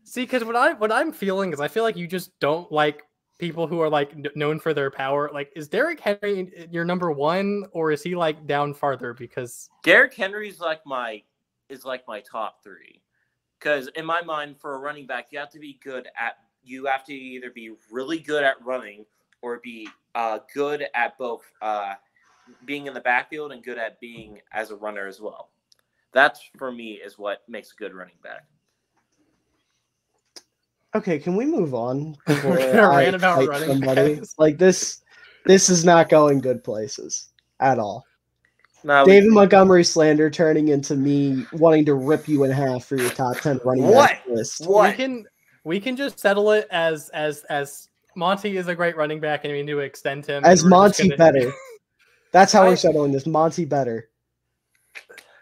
See, because what I'm feeling is I feel like you just don't like people who are like known for their power. Like, is Derrick Henry your number 1, or is he like down farther? Because Derrick Henry is like my top 3. Because in my mind, for a running back, you have to either be really good at running or be good at both being in the backfield and good at being as a runner as well. That's, for me, is what makes a good running back. Okay, can we move on? Rant about running backs. Like, this is not going good places at all. No, David Montgomery slander turning into me wanting to rip you in half for your top 10 running back list. What? We can just settle it as Monty is a great running back and we need to extend him. As Monty better. That's how we're settling this. Monty better.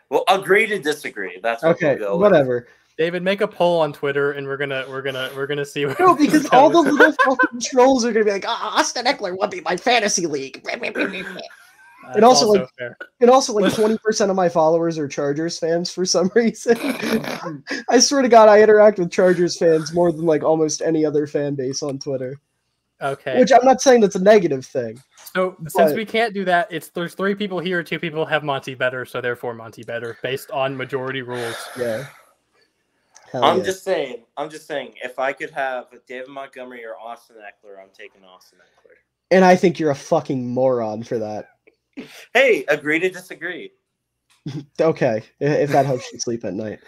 Well, agree to disagree. That's what okay. We'll go whatever. With. David, make a poll on Twitter, and we're gonna see. No, because all the little fucking trolls are gonna be like, Austin Eckler won't be my fantasy league. And also, like 20% of my followers are Chargers fans for some reason. I swear to God, I interact with Chargers fans more than like almost any other fan base on Twitter. Okay. Which I'm not saying that's a negative thing. So since we can't do that, there's 3 people here, 2 people have Monty better, so therefore Monty better based on majority rules. Yeah. Hell I'm yeah. just saying. If I could have David Montgomery or Austin Eckler, I'm taking Austin Eckler. And I think you're a fucking moron for that. Hey, agree to disagree. Okay, if that helps you sleep at night.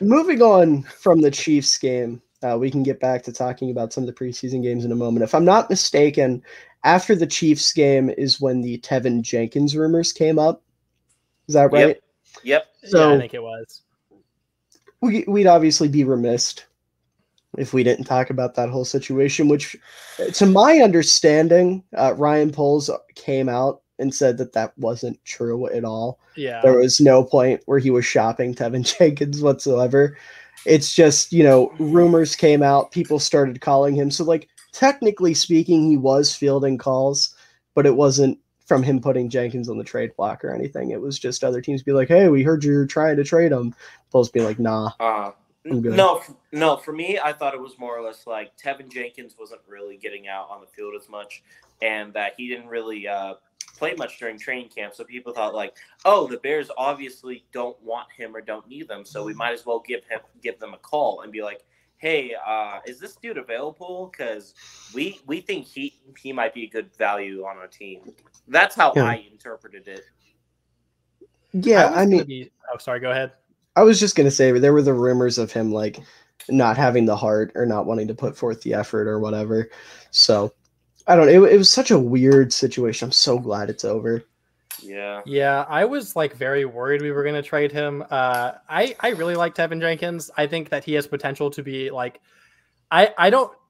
Moving on from the Chiefs game, we can get back to talking about some of the preseason games in a moment. If I'm not mistaken, after the Chiefs game is when the Tevin Jenkins rumors came up. Is that right? Yep. So yeah, I think it was. We'd obviously be remiss if we didn't talk about that whole situation, which, to my understanding, Ryan Poles came out and said that wasn't true at all. Yeah. There was no point where he was shopping Tevin Jenkins whatsoever. It's just, rumors came out, people started calling him. So, technically speaking, he was fielding calls, but it wasn't from him putting Jenkins on the trade block or anything. It was just other teams be like, hey, we heard you're trying to trade him. Poles be like, nah. I'm good. No. For me, I thought it was more or less like Tevin Jenkins wasn't really getting out on the field as much, and that he didn't really play much during training camp. So people thought the Bears obviously don't want him or don't need them, so we might as well give them a call and be like, hey, is this dude available? Because we think he might be a good value on our team. That's how I interpreted it. Yeah, Oh, sorry. Go ahead. I was just going to say, there were the rumors of him not having the heart or not wanting to put forth the effort or whatever. So I don't know. It was such a weird situation. I'm so glad it's over. Yeah. Yeah, I was very worried we were going to trade him. I really like Tevin Jenkins. I think that he has potential to be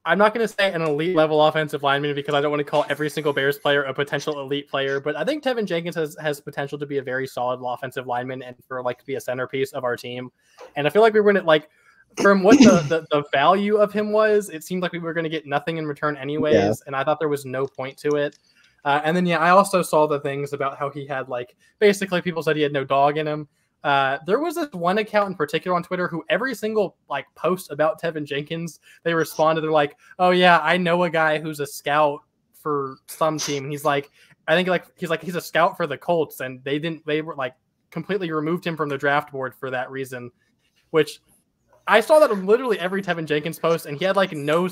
I'm not going to say an elite level offensive lineman because I don't want to call every single Bears player a potential elite player, but I think Tevin Jenkins has potential to be a very solid offensive lineman and for to be a centerpiece of our team. And I feel like we were going to from what the value of him was, it seemed like we were going to get nothing in return anyways. Yeah. And I thought there was no point to it. And then, I also saw the things about how he had basically people said he had no dog in him. There was this one account in particular on Twitter who every single post about Tevin Jenkins, they responded. They're like, oh yeah, I know a guy who's a scout for some team. And he's he's a scout for the Colts. And they were completely removed him from the draft board for that reason, which I saw that on literally every Tevin Jenkins post. And he had no,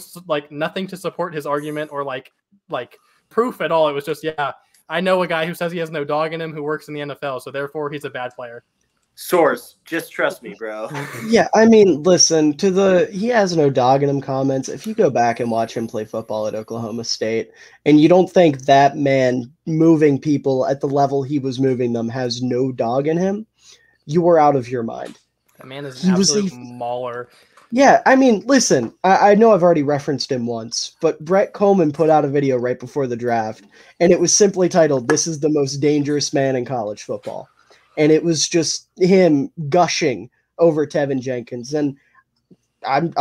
nothing to support his argument or proof at all. It was just, yeah, I know a guy who says he has no dog in him who works in the NFL. So therefore he's a bad player. Source, just trust me, bro. Yeah, I mean, listen, he has no dog in him comments. If you go back and watch him play football at Oklahoma State, and you don't think that man moving people at the level he was moving them has no dog in him, you were out of your mind. That man is an absolute mauler. Yeah, I mean, listen, I know I've already referenced him once, but Brett Coleman put out a video right before the draft, and it was simply titled, "This is the most dangerous man in college football." And it was just him gushing over Tevin Jenkins. And I'm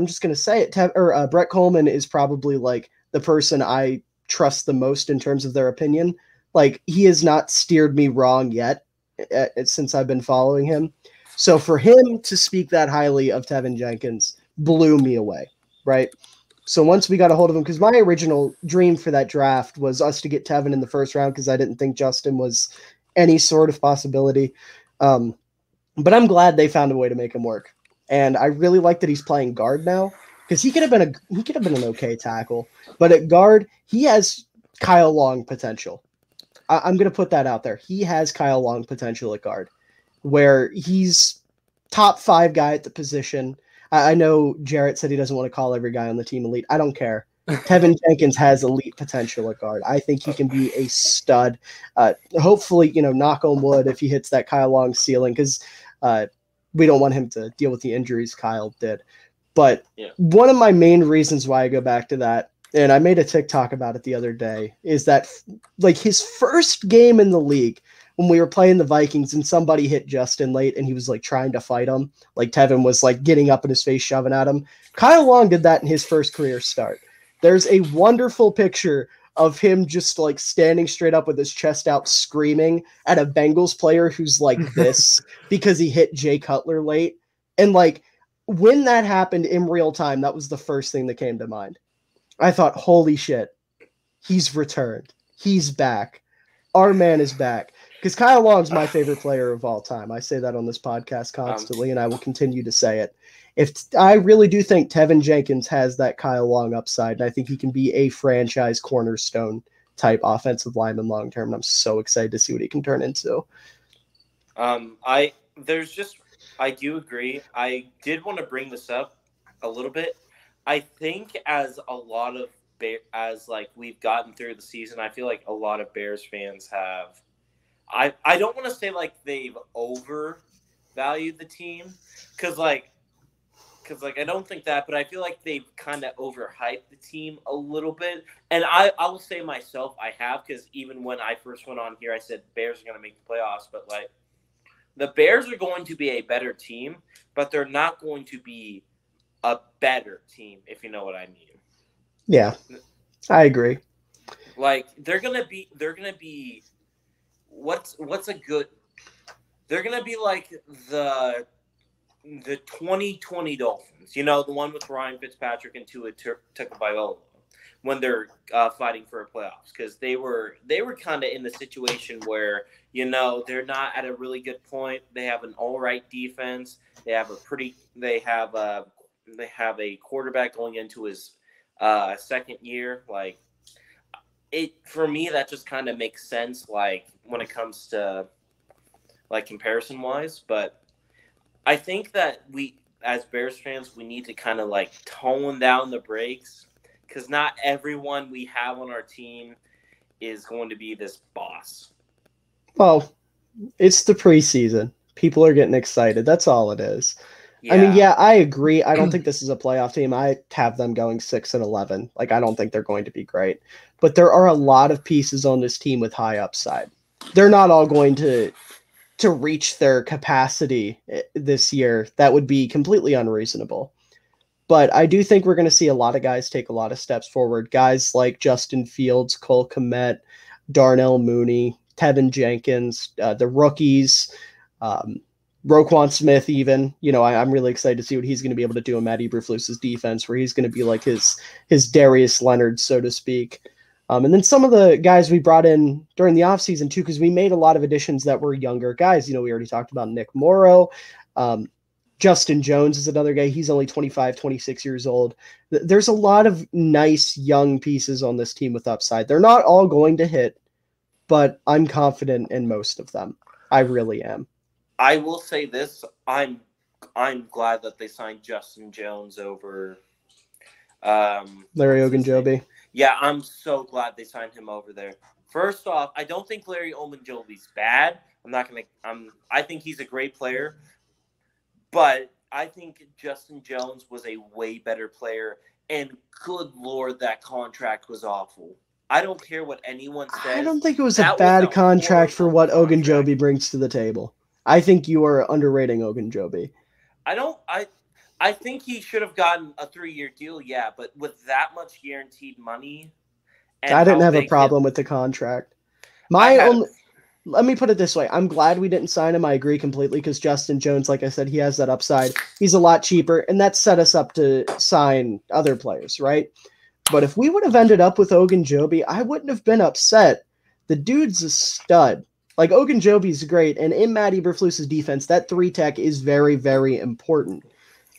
just going to say it. Brett Coleman is probably the person I trust the most in terms of their opinion. He has not steered me wrong yet since I've been following him. So for him to speak that highly of Tevin Jenkins blew me away, right? So once we got a hold of him, because my original dream for that draft was us to get Tevin in the first round because I didn't think Justin was any sort of possibility. But I'm glad they found a way to make him work. And I really like that he's playing guard now because he could have been an okay tackle. But at guard, he has Kyle Long potential. I'm going to put that out there. He has Kyle Long potential at guard where he's top 5 guy at the position. I know Jarett said he doesn't want to call every guy on the team elite. I don't care. Tevin Jenkins has elite potential at guard. I think he can be a stud. Hopefully, knock on wood if he hits that Kyle Long ceiling because we don't want him to deal with the injuries Kyle did. But one of my main reasons why I go back to that, and I made a TikTok about it the other day, is that his first game in the league when we were playing the Vikings and somebody hit Justin late and he was trying to fight him, Tevin was getting up in his face, shoving at him. Kyle Long did that in his first career start. There's a wonderful picture of him just standing straight up with his chest out screaming at a Bengals player who's this because he hit Jay Cutler late. And when that happened in real time, that was the first thing that came to mind. I thought, holy shit, he's returned. He's back. Our man is back. Because Kyle Long's my favorite player of all time. I say that on this podcast constantly, and I will continue to say it. I really do think Tevin Jenkins has that Kyle Long upside, and I think he can be a franchise cornerstone type offensive lineman long term. And I'm so excited to see what he can turn into. I do agree. I did want to bring this up a little bit. I think as we've gotten through the season, I feel like a lot of Bears fans have. I don't want to say like they've overvalued the team because I don't think that, but I feel like they've kind of overhyped the team a little bit. And I will say myself, I have, because even when I first went on here, I said Bears are going to make the playoffs, but like the Bears are going to be a better team, but they're not going to be a better team, if you know what I mean. Yeah, I agree. Like they're gonna be what's a good? They're gonna be like the 2020 Dolphins, the one with Ryan Fitzpatrick and Tua Tagovailoa, when they're fighting for a playoffs, because they were kind of in the situation where they're not at a really good point. They have an all right defense. They have a quarterback going into his second year. Like for me, that just kind of makes sense. Like when it comes to like comparison wise, but I think that we, as Bears fans, we need to kind of like tone down the brakes, because not everyone we have on our team is going to be this boss. Well, it's the preseason. People are getting excited. That's all it is. Yeah. I mean, yeah, I agree. I don't think this is a playoff team. I have them going 6-11. Like, I don't think they're going to be great. But there are a lot of pieces on this team with high upside. They're not all going to reach their capacity this year. That would be completely unreasonable. But I do think we're going to see a lot of guys take a lot of steps forward. Guys like Justin Fields, Cole Kmet, Darnell Mooney, Tevin Jenkins, the rookies, Roquan Smith even. I'm really excited to see what he's going to be able to do in Matt Eberflus's defense, where he's going to be like his Darius Leonard, so to speak. And then some of the guys we brought in during the offseason, too, because we made a lot of additions that were younger guys. We already talked about Nick Morrow. Justin Jones is another guy. He's only 25, 26 years old. There's a lot of nice young pieces on this team with upside. They're not all going to hit, but I'm confident in most of them. I really am. I will say this. I'm glad that they signed Justin Jones over Larry Ogunjobi. Yeah, I'm so glad they signed him over there. First off, I don't think Larry Ogunjobi's bad. I think he's a great player, but I think Justin Jones was a way better player, and good Lord, that contract was awful. I don't care what anyone says. I don't think it was a bad contract for what Ogunjobi brings to the table. I think you are underrating Ogunjobi. I think he should have gotten a 3-year deal, yeah, but with that much guaranteed money. I didn't have a problem with the contract. Let me put it this way. I'm glad we didn't sign him. I agree completely, because Justin Jones, like I said, he has that upside. He's a lot cheaper, and that set us up to sign other players, right? But if we would have ended up with Ogunjobi, I wouldn't have been upset. The dude's a stud. Like, Ogunjobi's great, and in Matt Eberflus's defense, that 3-tech is very, very important.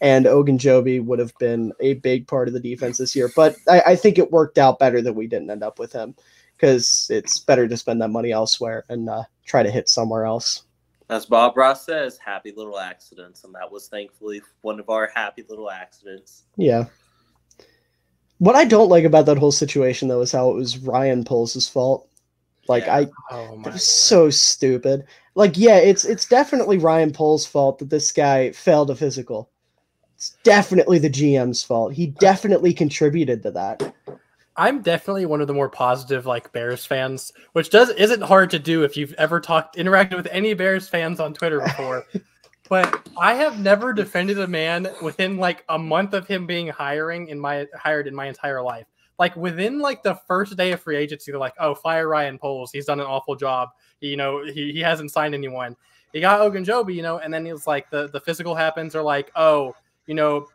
And Ogunjobi would have been a big part of the defense this year. But I think it worked out better that we didn't end up with him, because it's better to spend that money elsewhere and try to hit somewhere else. As Bob Ross says, happy little accidents. And that was thankfully one of our happy little accidents. Yeah. What I don't like about that whole situation, though, is how it was Ryan Poles' fault. Like, yeah. That was so stupid. Like, yeah, it's definitely Ryan Poles' fault that this guy failed a physical. It's definitely the GM's fault. He definitely contributed to that. I'm definitely one of the more positive Bears fans, which isn't hard to do if you've ever interacted with any Bears fans on Twitter before. But I have never defended a man within a month of him being hired in my entire life. Within the first day of free agency, they're like, "Oh, fire Ryan Poles. He's done an awful job. He hasn't signed anyone. He got Ogunjobi, and then it's the physical happens. They're like, oh, the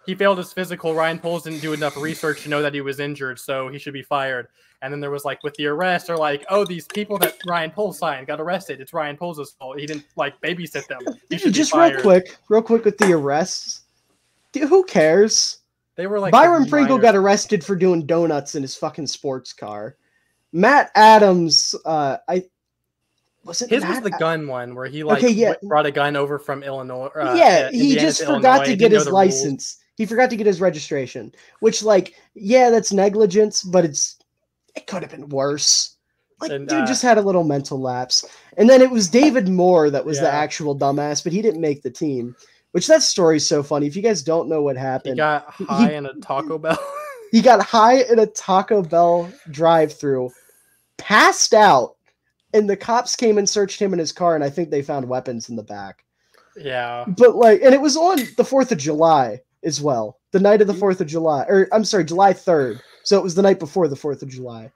he failed his physical. Ryan Poles didn't do enough research to know that he was injured, so he should be fired. And then there was like with the arrest, or like, oh, these people that Ryan Poles signed got arrested. It's Ryan Poles' fault. He didn't like babysit them. He should just be fired. real quick with the arrests. Dude, who cares? They were like Byron Pringle got arrested for doing donuts in his fucking sports car. Matt Adams, was the gun one where he brought a gun over from Illinois. He just forgot to get his license. He forgot to get his registration, which that's negligence, but it could have been worse. Dude just had a little mental lapse. And then it was David Moore that was the actual dumbass, but he didn't make the team. Which that story's so funny. If you guys don't know what happened, he got high in a Taco Bell. He got high in a Taco Bell drive-thru, passed out, and the cops came and searched him in his car, and I think they found weapons in the back. Yeah. But and it was on the 4th of July as well. The night of the 4th of July. Or I'm sorry, July 3rd. So it was the night before the 4th of July.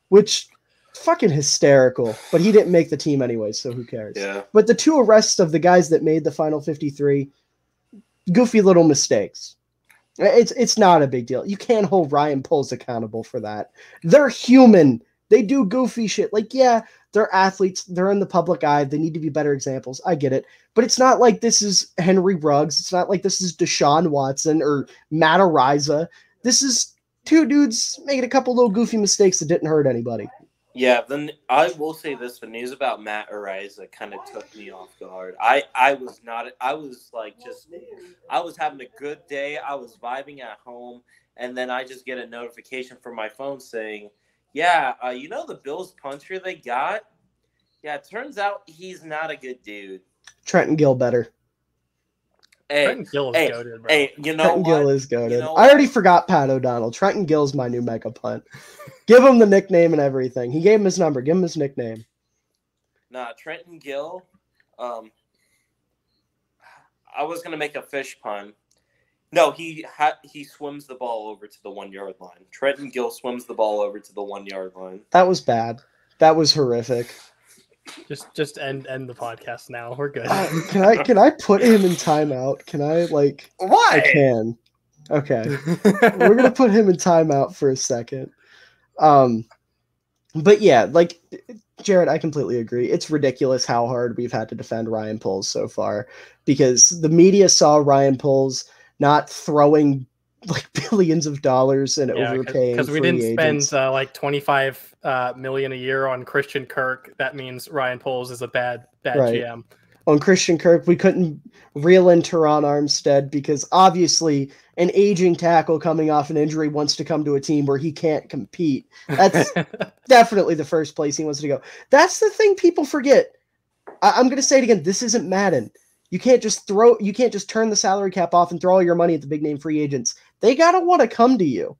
Which fucking hysterical. But he didn't make the team anyway, so who cares? Yeah. But the 2 arrests of the guys that made the final 53, goofy little mistakes. It's not a big deal. You can't hold Ryan Poles accountable for that. They're human. They do goofy shit. They're athletes. They're in the public eye. They need to be better examples. I get it. But it's not like this is Henry Ruggs. It's not like this is Deshaun Watson or Matt Ariza. This is 2 dudes making a couple little goofy mistakes that didn't hurt anybody. Yeah, then I will say this: the news about Matt Ariza kind of took me off guard. I was having a good day. I was vibing at home, and then I just get a notification from my phone saying, "Yeah, the Bills puncher they got? Yeah, it turns out he's not a good dude." Trenton Gill better. Trenton Gill is goated, bro. Hey, Trenton Gill is goated. I already forgot Pat O'Donnell. Trenton Gill's my new mega punt. Give him the nickname and everything. He gave him his number. Give him his nickname. Nah, Trenton Gill. I was gonna make a fish pun. No, he swims the ball over to the 1-yard line. Trenton Gill swims the ball over to the 1-yard line. That was bad. That was horrific. Just end the podcast now. We're good. Can I put him in timeout? Can I Why? I can. Okay. We're gonna put him in timeout for a second. But yeah, Jarett, I completely agree. It's ridiculous how hard we've had to defend Ryan Poles so far because the media saw Ryan Poles not throwing billions of dollars and overpaying because we didn't spend 25 million a year on Christian Kirk. That means Ryan Poles is a bad right. GM. On Christian Kirk, we couldn't reel in Teron Armstead because obviously an aging tackle coming off an injury wants to come to a team where he can't compete. That's definitely the first place he wants to go. That's the thing people forget. I'm going to say it again. This isn't Madden. You can't just turn the salary cap off and throw all your money at the big name free agents. They got to want to come to you.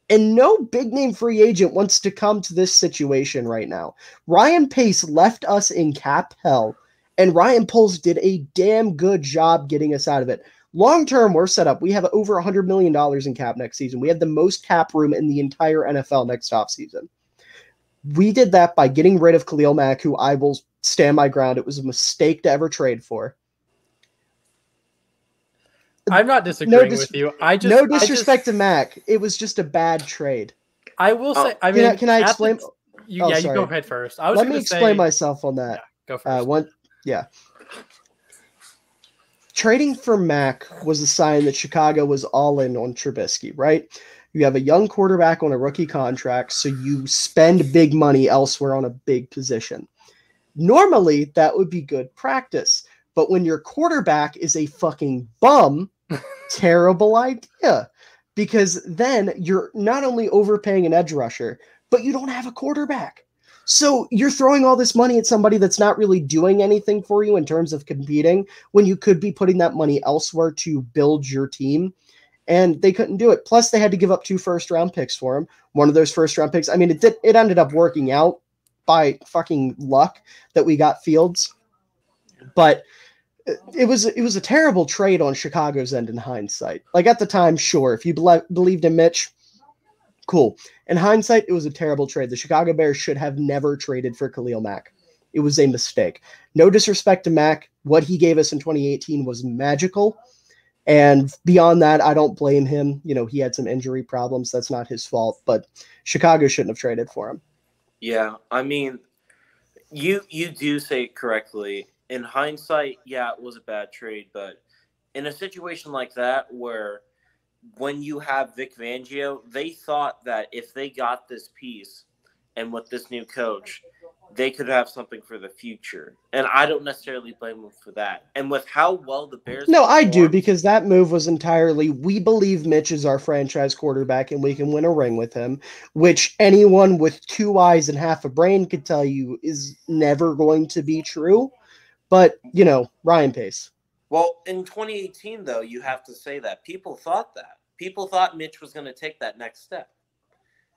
And no big name free agent wants to come to this situation right now. Ryan Pace left us in cap hell. And Ryan Poles did a damn good job getting us out of it. Long term, we're set up. We have over $100 million in cap next season. We have the most cap room in the entire NFL next offseason. We did that by getting rid of Khalil Mack, who I will stand my ground. It was a mistake to ever trade for. I'm not disagreeing with you. No disrespect to Mack. It was just a bad trade. I will say. Can I explain? You go ahead first. Let me explain myself on that. Yeah, go first. Trading for Mack was a sign that Chicago was all in on Trubisky, right? You have a young quarterback on a rookie contract, so you spend big money elsewhere on a big position. Normally, that would be good practice. But when your quarterback is a fucking bum, terrible idea. Because then you're not only overpaying an edge rusher, but you don't have a quarterback. So you're throwing all this money at somebody that's not really doing anything for you in terms of competing when you could be putting that money elsewhere to build your team. And they couldn't do it. Plus, they had to give up 2 first-round picks for him. One of those first-round picks, it ended up working out by fucking luck that we got Fields. But it was a terrible trade on Chicago's end in hindsight. At the time, sure, if you believed in Mitch, cool. In hindsight, it was a terrible trade. The Chicago Bears should have never traded for Khalil Mack. It was a mistake. No disrespect to Mack. What he gave us in 2018 was magical. And beyond that, I don't blame him. You know, he had some injury problems. That's not his fault, but Chicago shouldn't have traded for him. Yeah, I mean, you do say it correctly. In hindsight, yeah, it was a bad trade, but in a situation like that where when you have Vic Fangio, they thought that if they got this piece and with this new coach, they could have something for the future. And I don't necessarily blame them for that. And with how well the Bears No, I do, performed, because that move was entirely, we believe Mitch is our franchise quarterback and we can win a ring with him, which anyone with 2 eyes and half a brain could tell you is never going to be true. But, you know, Ryan Pace. well, in 2018, though, you have to say that. People thought that. People thought Mitch was going to take that next step.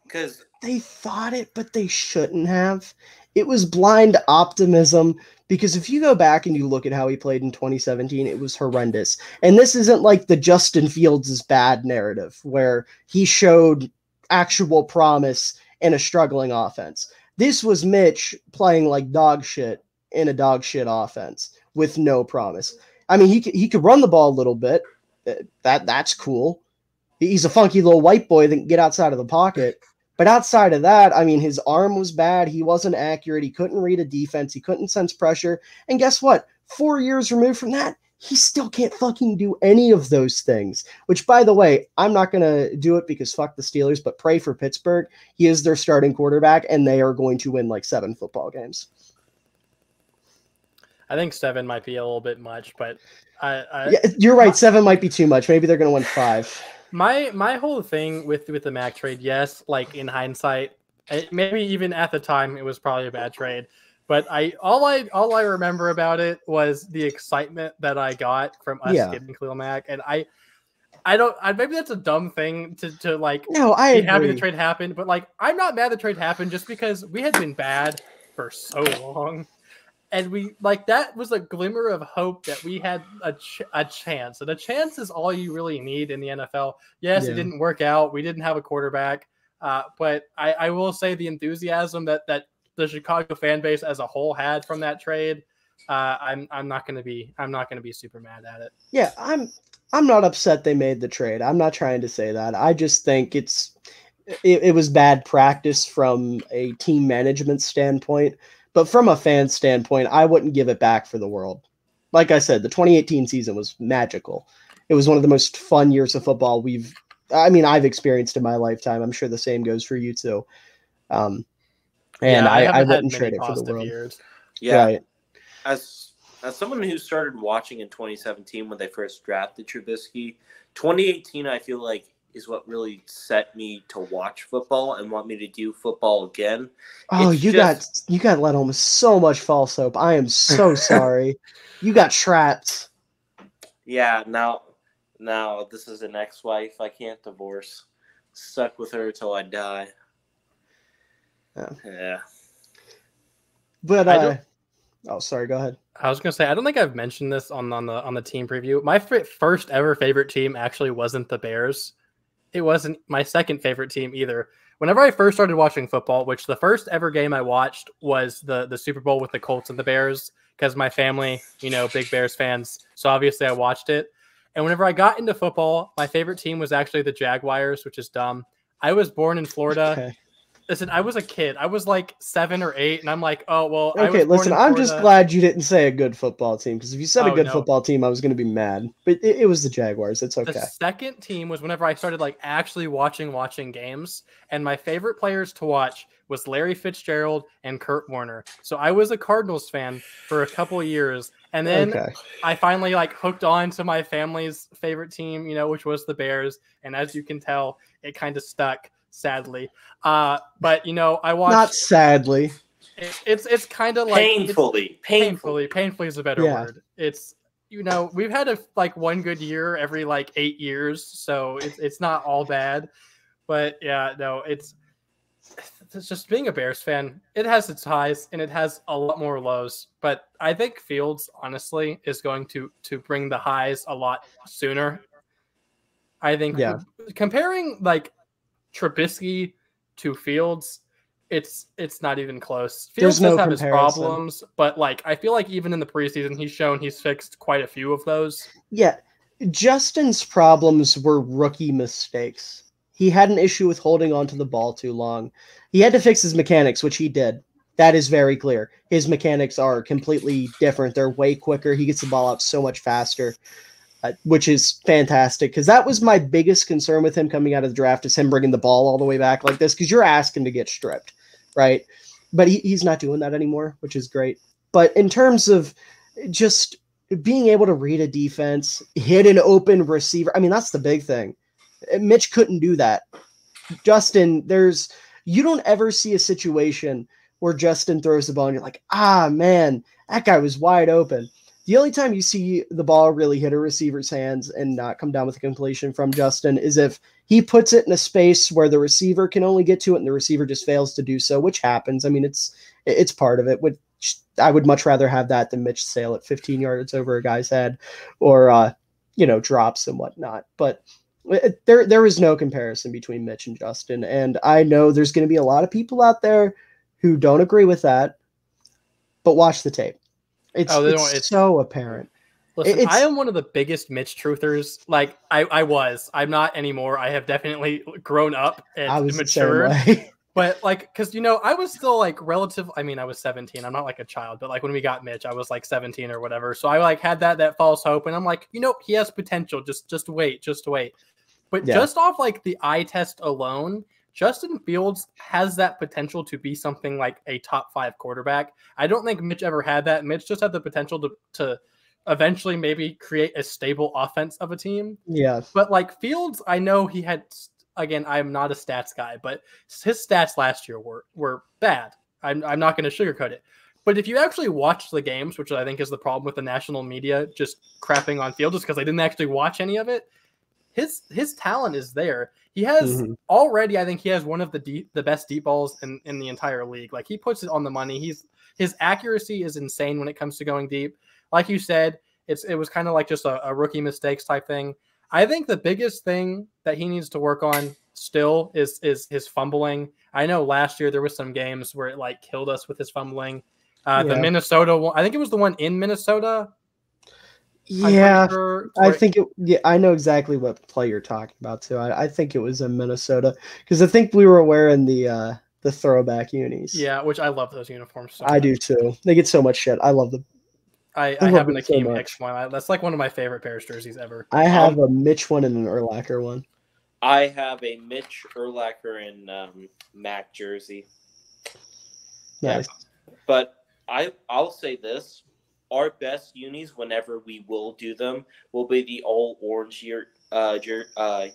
Because They thought it, but they shouldn't have. It was blind optimism, because if you go back and you look at how he played in 2017, it was horrendous. And this isn't like the Justin Fields is bad narrative, where he showed actual promise in a struggling offense. This was Mitch playing like dog shit in a dog shit offense with no promise. I mean, he could run the ball a little bit. That's cool. He's a funky little white boy that can get outside of the pocket. But outside of that, I mean, his arm was bad. He wasn't accurate. He couldn't read a defense. He couldn't sense pressure. And guess what? 4 years removed from that, he still can't fucking do any of those things. Which, by the way, I'm not going to do it because fuck the Steelers, but pray for Pittsburgh. He is their starting quarterback, and they are going to win like 7 football games. I think 7 might be a little bit much, but yeah, you're right. 7 might be too much. Maybe they're going to win 5. My whole thing with the Mac trade, yes, like in hindsight, maybe even at the time, it was probably a bad trade. But all I remember about it was the excitement that I got from us getting Khalil Mack, and maybe that's a dumb thing to like. No, I be agree. happy the trade happened, but like I'm not mad the trade happened just because we had been bad for so long. And we like that was a glimmer of hope that we had a chance. And a chance is all you really need in the NFL. Yes, it didn't work out. We didn't have a quarterback. But I will say the enthusiasm that the Chicago fan base as a whole had from that trade, I'm not gonna be super mad at it. Yeah, I'm not upset they made the trade. I'm not trying to say that. I just think it was bad practice from a team management standpoint. But from a fan standpoint, I wouldn't give it back for the world. Like I said, the 2018 season was magical. It was one of the most fun years of football I've experienced in my lifetime. I'm sure the same goes for you too. I wouldn't trade it for the world. Years. Yeah. Right. As someone who started watching in 2017 when they first drafted Trubisky, 2018 I feel like is what really set me to watch football and want me to do football again. Oh, you got let home so much false hope. I am so sorry. You got trapped. Yeah, now this is an ex-wife I can't divorce. Stuck with her till I die. Yeah. But sorry, go ahead. I was gonna say I don't think I've mentioned this on the team preview. My first ever favorite team actually wasn't the Bears. It wasn't my second favorite team either. Whenever I first started watching football, which the first ever game I watched was the Super Bowl with the Colts and the Bears, because my family, big Bears fans. So obviously I watched it. And whenever I got into football, my favorite team was actually the Jaguars, which is dumb. I was born in Florida. Okay. Listen, I was a kid. I was like 7 or 8, and I'm like, oh, well. Okay, listen, I'm just glad you didn't say a good football team, because if you said a good football team, I was going to be mad. But it was the Jaguars. It's okay. The second team was whenever I started like actually watching games, and my favorite players to watch was Larry Fitzgerald and Kurt Warner. So I was a Cardinals fan for a couple of years, and then I finally like hooked on to my family's favorite team, which was the Bears. And as you can tell, it kind of stuck. Sadly, but I watched. Not sadly. It's kind of like painfully is a better word. It's we've had one good year every 8 years, so it's not all bad. But yeah, no, it's just being a Bears fan. It has its highs and it has a lot more lows. But I think Fields honestly is going to bring the highs a lot sooner. I think comparing Trubisky to Fields, it's not even close. Fields does have his problems, but I feel like even in the preseason, he's shown he's fixed quite a few of those. Yeah, Justin's problems were rookie mistakes. He had an issue with holding on to the ball too long. He had to fix his mechanics, which he did. That is very clear. His mechanics are completely different. They're way quicker. He gets the ball out so much faster, which is fantastic, because that was my biggest concern with him coming out of the draft, is him bringing the ball all the way back like this, because you're asking to get stripped, right? But he's not doing that anymore, which is great. But in terms of just being able to read a defense, hit an open receiver, I mean, that's the big thing. Mitch couldn't do that. Justin, you don't ever see a situation where Justin throws the ball and you're like, man, that guy was wide open. The only time you see the ball really hit a receiver's hands and not come down with a completion from Justin is if he puts it in a space where the receiver can only get to it and the receiver just fails to do so, which happens. I mean, it's part of it. I would much rather have that than Mitch sail at 15 yards over a guy's head or, drops and whatnot. But there is no comparison between Mitch and Justin. And I know there's going to be a lot of people out there who don't agree with that, but watch the tape. It's so apparent. Listen, I am one of the biggest Mitch truthers. Like I'm not anymore. I have definitely grown up and matured. But because I was still relative. I mean, I was 17. I'm not like a child, but when we got Mitch, I was 17 or whatever. So I had that false hope, and I'm like, he has potential. Just wait. But just off the eye test alone, Justin Fields has that potential to be something like a top 5 quarterback. I don't think Mitch ever had that. Mitch just had the potential to eventually maybe create a stable offense of a team. Yeah. But Fields, I know he had, again, I'm not a stats guy, but his stats last year were bad. I'm not going to sugarcoat it. But if you actually watch the games, which I think is the problem with the national media just crapping on Fields, because they didn't actually watch any of it, his talent is there. He has already, I think he has one of the best deep balls in the entire league. He puts it on the money. His accuracy is insane when it comes to going deep. Like you said, it was kind of just a rookie mistakes type thing. I think the biggest thing that he needs to work on still is his fumbling. I know last year there was some games where it killed us with his fumbling. The Minnesota one, I think it was the one in Minnesota. Yeah, sure I think I know exactly what play you're talking about too. I think it was in Minnesota, because I think we were wearing the throwback unis. Yeah, which I love those uniforms so much. I do too. They get so much shit. I love them. I have an Akeem Hicks one. That's one of my favorite Bears jerseys ever. I have a Mitch one and an Urlacher one. I have a Mitch, Urlacher, and Mac jersey. Nice. Yeah. But I'll say this. Our best unis, whenever we will do them, will be the all orange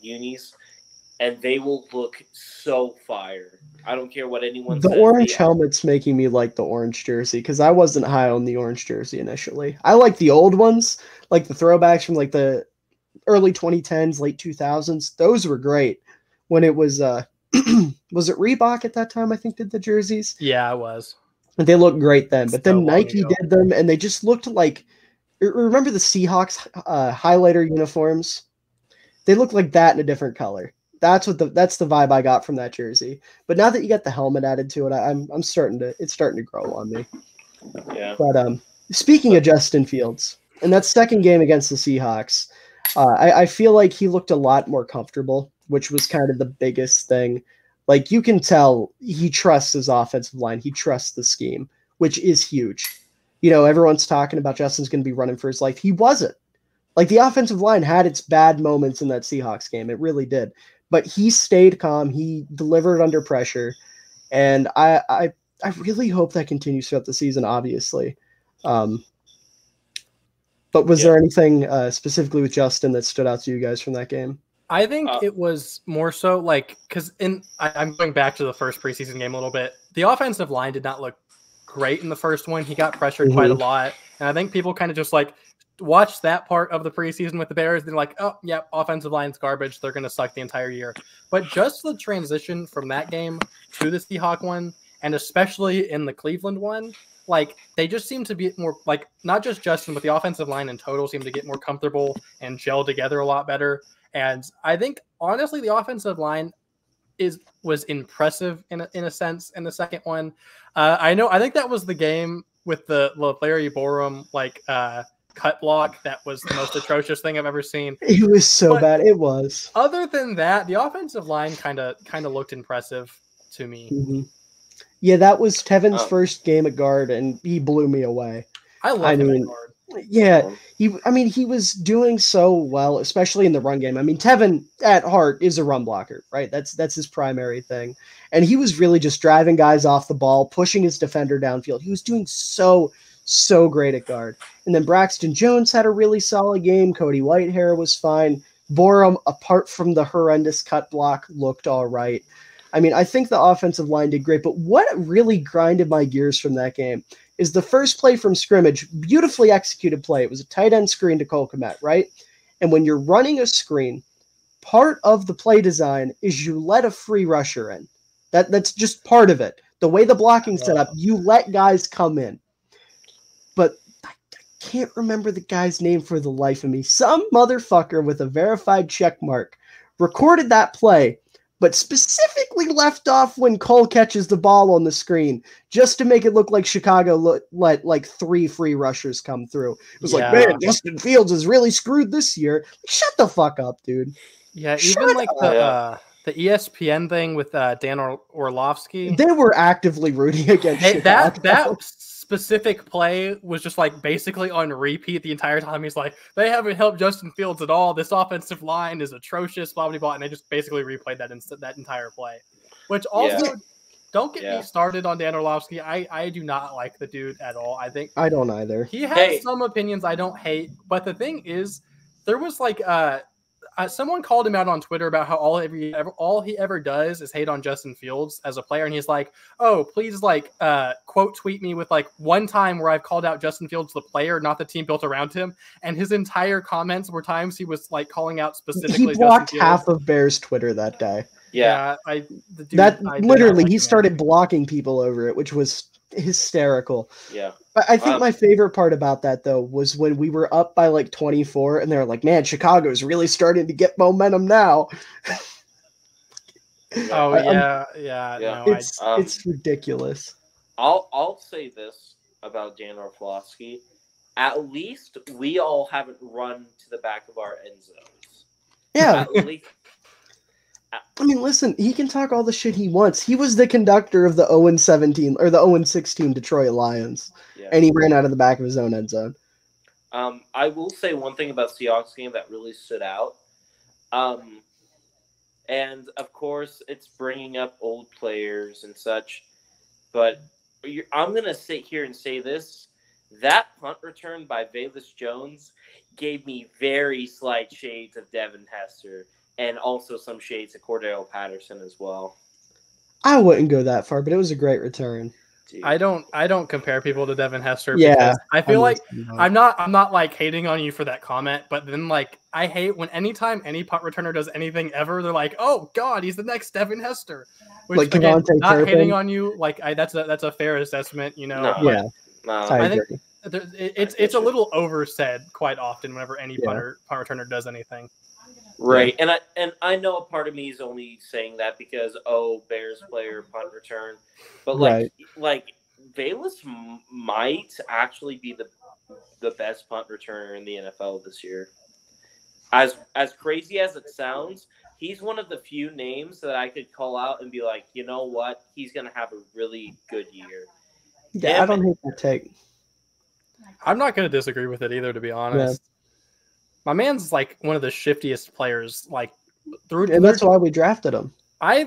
unis, and they will look so fire. I don't care what anyone says. The orange helmet's making me like the orange jersey, because I wasn't high on the orange jersey initially. I like the old ones, like the throwbacks from the early 2010s, late 2000s. Those were great. When it was was it Reebok at that time, I think, did the jerseys? Yeah, it was. And they looked great then, but then Nike did them, and they just looked like. Remember the Seahawks highlighter uniforms? They look like that in a different color. That's the vibe I got from that jersey. But now that you got the helmet added to it, it's starting to grow on me. Yeah. But speaking of Justin Fields, in that second game against the Seahawks, I feel like he looked a lot more comfortable, which was kind of the biggest thing. You can tell he trusts his offensive line. He trusts the scheme, which is huge. Everyone's talking about Justin's going to be running for his life. He wasn't. The offensive line had its bad moments in that Seahawks game. It really did. But he stayed calm. He delivered under pressure. And I really hope that continues throughout the season, obviously. But was there anything specifically with Justin that stood out to you guys from that game? I think it was more so because I'm going back to the first preseason game a little bit. The offensive line did not look great in the first one. He got pressured quite a lot. And I think people kind of just watch that part of the preseason with the Bears. They're like, oh, yeah, offensive line's garbage. They're going to suck the entire year. But just the transition from that game to the Seahawk one, and especially in the Cleveland one, they just seem to be more not just Justin, but the offensive line in total seem to get more comfortable and gel together a lot better. And I think, honestly, the offensive line was impressive in a sense in the second one. I think that was the game with the Larry Borum cut block that was the most atrocious thing I've ever seen. It was so bad. It was. Other than that, the offensive line kind of looked impressive to me. Mm-hmm. Yeah, that was Tevin's first game at guard, and he blew me away. I love him at guard. Yeah, he was doing so well, especially in the run game. I mean, Tevin at heart is a run blocker, right? That's his primary thing. And he was really just driving guys off the ball, pushing his defender downfield. He was doing so great at guard. And then Braxton Jones had a really solid game. Cody Whitehair was fine. Borum, apart from the horrendous cut block, looked all right. I mean, I think the offensive line did great, but what really grinded my gears from that game is the first play from scrimmage, beautifully executed play. It was a tight end screen to Cole Kmet, right? And when you're running a screen, part of the play design is you let a free rusher in. That's just part of it. The way the blocking's set up, you let guys come in. But I can't remember the guy's name for the life of me. Some motherfucker with a verified check mark recorded that play, but specifically left off when Cole catches the ball on the screen just to make it look like Chicago let like 3 free rushers come through. It was like, man, Justin Fields is really screwed this year. Shut the fuck up, dude. Yeah, even like the ESPN thing with Dan Orlovsky. They were actively rooting against Chicago. That specific play was just like basically on repeat the entire time. He's like, they haven't helped Justin Fields at all. This offensive line is atrocious, blah, blah, blah. And they just basically replayed that entire play. Which also, don't get me started on Dan Orlovsky. I do not like the dude at all. I don't either. He has some opinions I don't hate. But the thing is, there was like someone called him out on Twitter about how all he ever does is hate on Justin Fields as a player, and he's like, "Oh, please, like, quote tweet me with like one time where I've called out Justin Fields the player, not the team built around him." And his entire comments were times he was like calling out specifically. He blocked half of Bears Twitter that day. Yeah, he started blocking people over it, which was hysterical. Yeah. But I think my favorite part about that, though, was when we were up by like 24 and they're like, man, Chicago's really starting to get momentum now. No, it's ridiculous. I'll say this about Dan Orlovsky. At least we all haven't run to the back of our end zones. Yeah. I mean, listen, he can talk all the shit he wants. He was the conductor of the 0-17 or the 0-16 Detroit Lions, and he ran out of the back of his own end zone. I will say one thing about Seahawks game that really stood out. And, of course, it's bringing up old players and such. But I'm going to sit here and say this. That punt return by Velus Jones gave me very slight shades of Devin Hester. And also some shades of Cordell Patterson as well. I wouldn't go that far, but it was a great return. Dude. I don't compare people to Devin Hester. Yeah, I feel like I'm not like hating on you for that comment, but then like I hate when anytime any punt returner does anything ever, they're like, oh God, he's the next Devin Hester. Which, like again, not hating on you, like that's a fair assessment, you know. I think it's a little oversaid quite often whenever any punt returner does anything. Right, and I know a part of me is only saying that because Bears player punt return, but like Velus might actually be the best punt returner in the NFL this year. As crazy as it sounds, he's one of the few names that I could call out and be like, you know what, he's gonna have a really good year. Yeah, I don't hate that take. I'm not gonna disagree with it either, to be honest. My man's like one of the shiftiest players, like and that's why we drafted him. I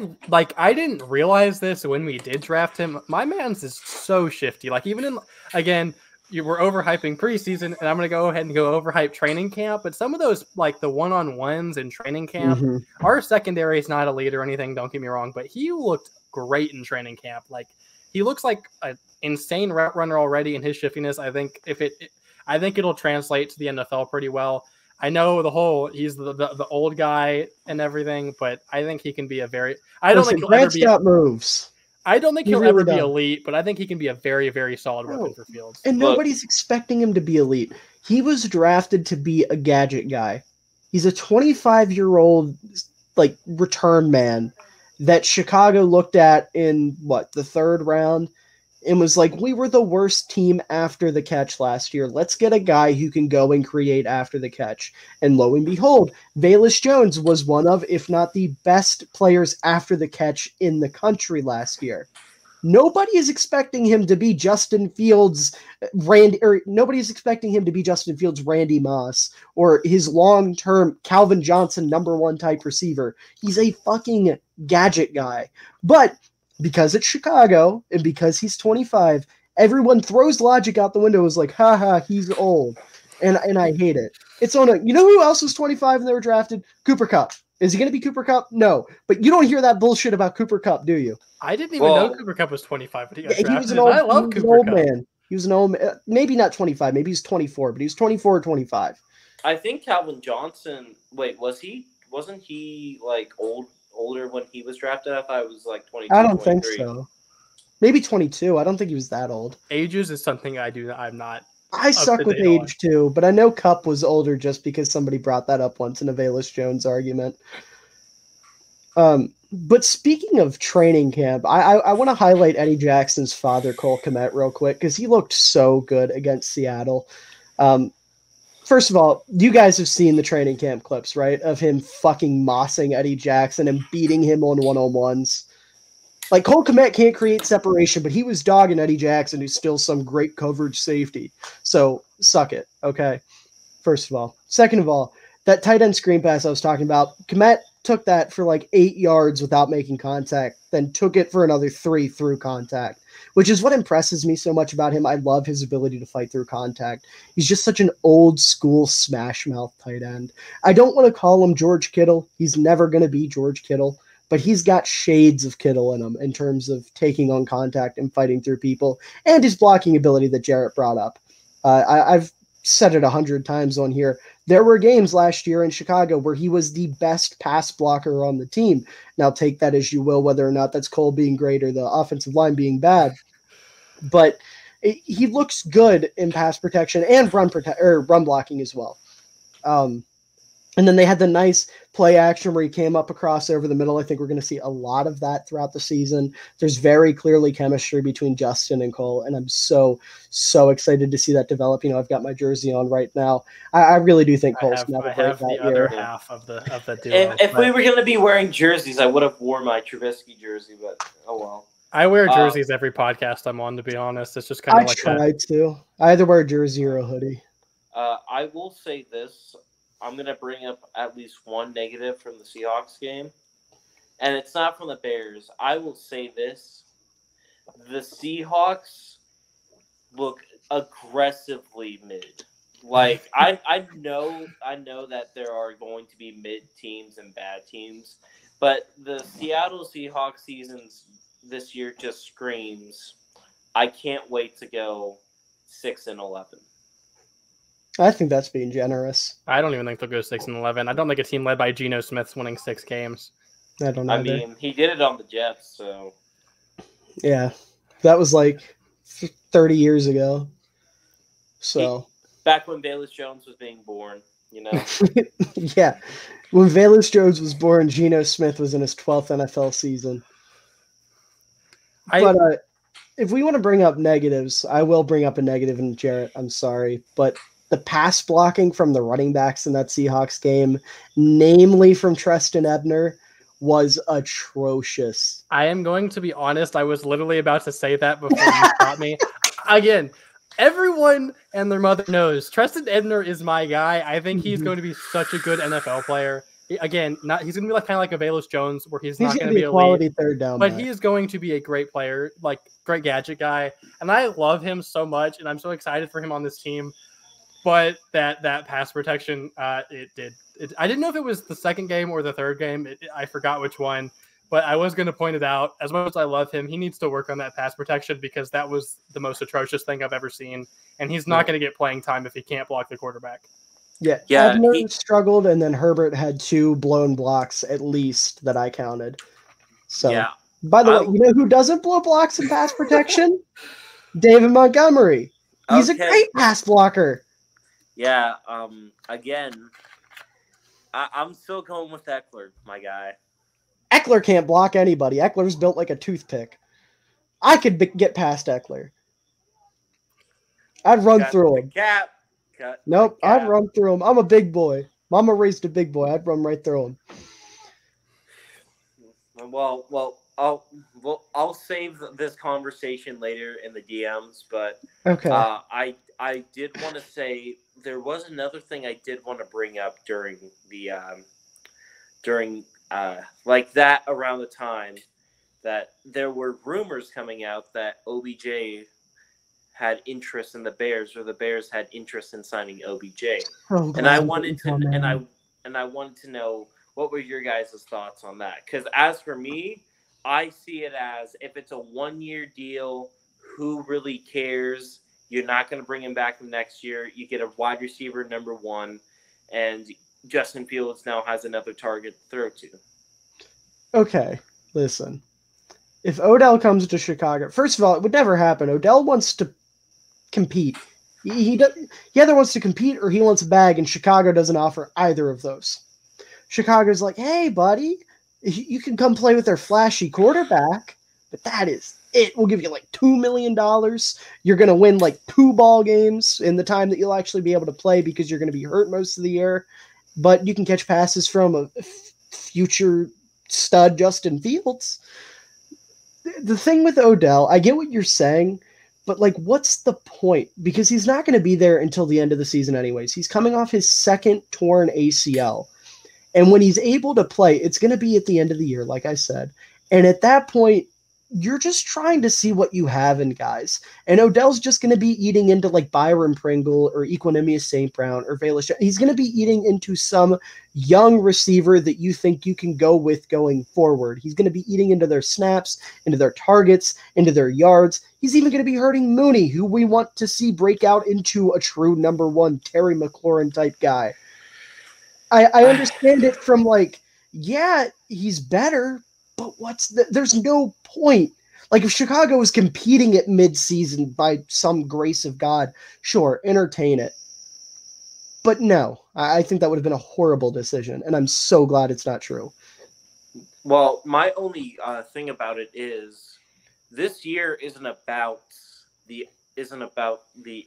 didn't realize this when we did draft him. My man's is so shifty. Like even in we're overhyping preseason, and I'm gonna go ahead and go overhype training camp. But some of those like the one-on-ones in training camp, our secondary is not elite or anything. Don't get me wrong, but he looked great in training camp. Like he looks like an insane route runner already in his shiftiness. I think I think it'll translate to the NFL pretty well. I know he's the old guy and everything, but I think he can be a very. I don't think he'll ever be moves. I don't think he'll ever be elite, but I think he can be a very, very solid weapon for Fields. And nobody's expecting him to be elite. He was drafted to be a gadget guy. He's a 25-year-old like return man that Chicago looked at in the 3rd round. and was like, we were the worst team after the catch last year. Let's get a guy who can go and create after the catch. And lo and behold, Velus Jones was one of, if not the best players after the catch in the country last year. Nobody is expecting him to be Justin Fields, nobody's expecting him to be Justin Fields, Randy Moss, or his long-term Calvin Johnson #1 type receiver. He's a fucking gadget guy. But because it's Chicago and because he's 25, everyone throws logic out the window. Is like, haha, he's old, and I hate it. It's on a. You know who else was 25 and they were drafted? Cooper Kupp. Is he going to be Cooper Kupp? No, but you don't hear that bullshit about Cooper Kupp, do you? I didn't even know Cooper Kupp was 25, but he got drafted. He was an old man. He was an old man. Maybe not 25. Maybe he's 24, but he was 24 or 25. I think Calvin Johnson. Wait, wasn't he like older when he was drafted? I thought it was like 22. I don't think so. Maybe 22. I don't think he was that old. Ages is something I'm not. I suck with age too, but I know Kupp was older just because somebody brought that up once in a Velus Jones argument. But speaking of training camp, I want to highlight Eddie Jackson's father, Cole Kmet, real quick, because he looked so good against Seattle. First of all, you guys have seen the training camp clips, right? Of him fucking mossing Eddie Jackson and beating him on one-on-ones. Like, Cole Kmet can't create separation, but he was dogging Eddie Jackson, who's still some great coverage safety. So, suck it, okay? First of all. Second of all, that tight end screen pass I was talking about, Kmet took that for like 8 yards without making contact, then took it for another 3 through contact, which is what impresses me so much about him. I love his ability to fight through contact. He's just such an old school smash mouth tight end. I don't want to call him George Kittle. He's never going to be George Kittle, but he's got shades of Kittle in him in terms of taking on contact and fighting through people, and his blocking ability that Jarett brought up. I've said it 100 times on here. There were games last year in Chicago where he was the best pass blocker on the team. Now take that as you will, whether or not that's Cole being great or the offensive line being bad. But he looks good in pass protection and run blocking as well. And then they had the nice play action where he came up across over the middle. I think we're going to see a lot of that throughout the season. There's very clearly chemistry between Justin and Cole, and I'm so excited to see that develop. You know, I've got my jersey on right now. I really do think Cole's going to have a great that year. Other half of the duo. If we were going to be wearing jerseys, I would have worn my Trubisky jersey, but oh well. I wear jerseys every podcast I'm on, to be honest. It's just kind of like that. I try to. I either wear a jersey or a hoodie. I will say this. I'm going to bring up at least one negative from the Seahawks game, and it's not from the Bears. I will say this. The Seahawks look aggressively mid. Like, I know that there are going to be mid teams and bad teams, but the Seattle Seahawks seasons this year just screams, I can't wait to go 6-11. I think that's being generous. I don't even think they'll go 6-11. I don't think a team led by Geno Smith's winning 6 games. I don't know. I mean, he did it on the Jets, so. Yeah, that was like 30 years ago. So. Back when Velus Jones was being born, you know. Yeah, when Velus Jones was born, Geno Smith was in his 12th NFL season. But if we want to bring up negatives, I will bring up a negative in Jarett. I'm sorry, but the pass blocking from the running backs in that Seahawks game, namely from Treston Ebner, was atrocious. I am going to be honest. I was literally about to say that before you stopped me. Again, everyone and their mother knows Treston Ebner is my guy. I think he's going to be such a good NFL player. Again, he's going to be like kind of like a Velus Jones, where he's not going to be a quality third down, but he is going to be a great player, like great gadget guy, and I love him so much, and I'm so excited for him on this team. But that pass protection, I didn't know if it was the second game or the third game. I forgot which one, but I was going to point it out. As much as I love him, he needs to work on that pass protection, because that was the most atrocious thing I've ever seen, and he's not going to get playing time if he can't block the quarterback. Yeah, Ebner struggled, and then Herbert had 2 blown blocks at least that I counted. So, yeah. By the way, you know who doesn't blow blocks in pass protection? David Montgomery. He's a great pass blocker. Yeah. Again, I'm still going with Eckler, my guy. Eckler can't block anybody. Eckler's built like a toothpick. I could get past Eckler. I'd run through him. Nope, I'd run through him. I'm a big boy. Mama raised a big boy. I'd run right through him. Well, I'll save this conversation later in the DMs, but okay. I did want to say there was another thing I did want to bring up during the like that around the time that there were rumors coming out that OBJ had interest in the Bears, or the Bears had interest in signing OBJ. Oh, and I wanted to know what were your guys' thoughts on that? Because as for me, I see it as if it's a 1-year deal, who really cares? You're not going to bring him back next year. You get a wide receiver number 1, and Justin Fields now has another target to throw to. Okay, listen. If Odell comes to Chicago, first of all, it would never happen. Odell wants to compete. He either wants to compete or he wants a bag, and Chicago doesn't offer either of those. Chicago's like, hey, buddy, you can come play with their flashy quarterback, but that is it. We'll give you like $2 million. You're going to win like 2 ball games in the time that you'll actually be able to play because you're going to be hurt most of the year, but you can catch passes from a future stud Justin Fields. The thing with Odell, I get what you're saying, but like, what's the point? Because he's not going to be there until the end of the season anyways. He's coming off his 2nd torn ACL. And when he's able to play, it's going to be at the end of the year, like I said. And at that point, you're just trying to see what you have in guys. And Odell's just going to be eating into like Byron Pringle or Equanimous St. Brown or Velus. He's going to be eating into some young receiver that you think you can go with going forward. He's going to be eating into their snaps, into their targets, into their yards. He's even going to be hurting Mooney, who we want to see break out into a true number 1 Terry McLaurin type guy. I understand it from like, yeah, he's better, but there's no point. Like if Chicago was competing at midseason by some grace of God, sure, entertain it. But no, I think that would have been a horrible decision, and I'm so glad it's not true. Well, my only thing about it is this year isn't about the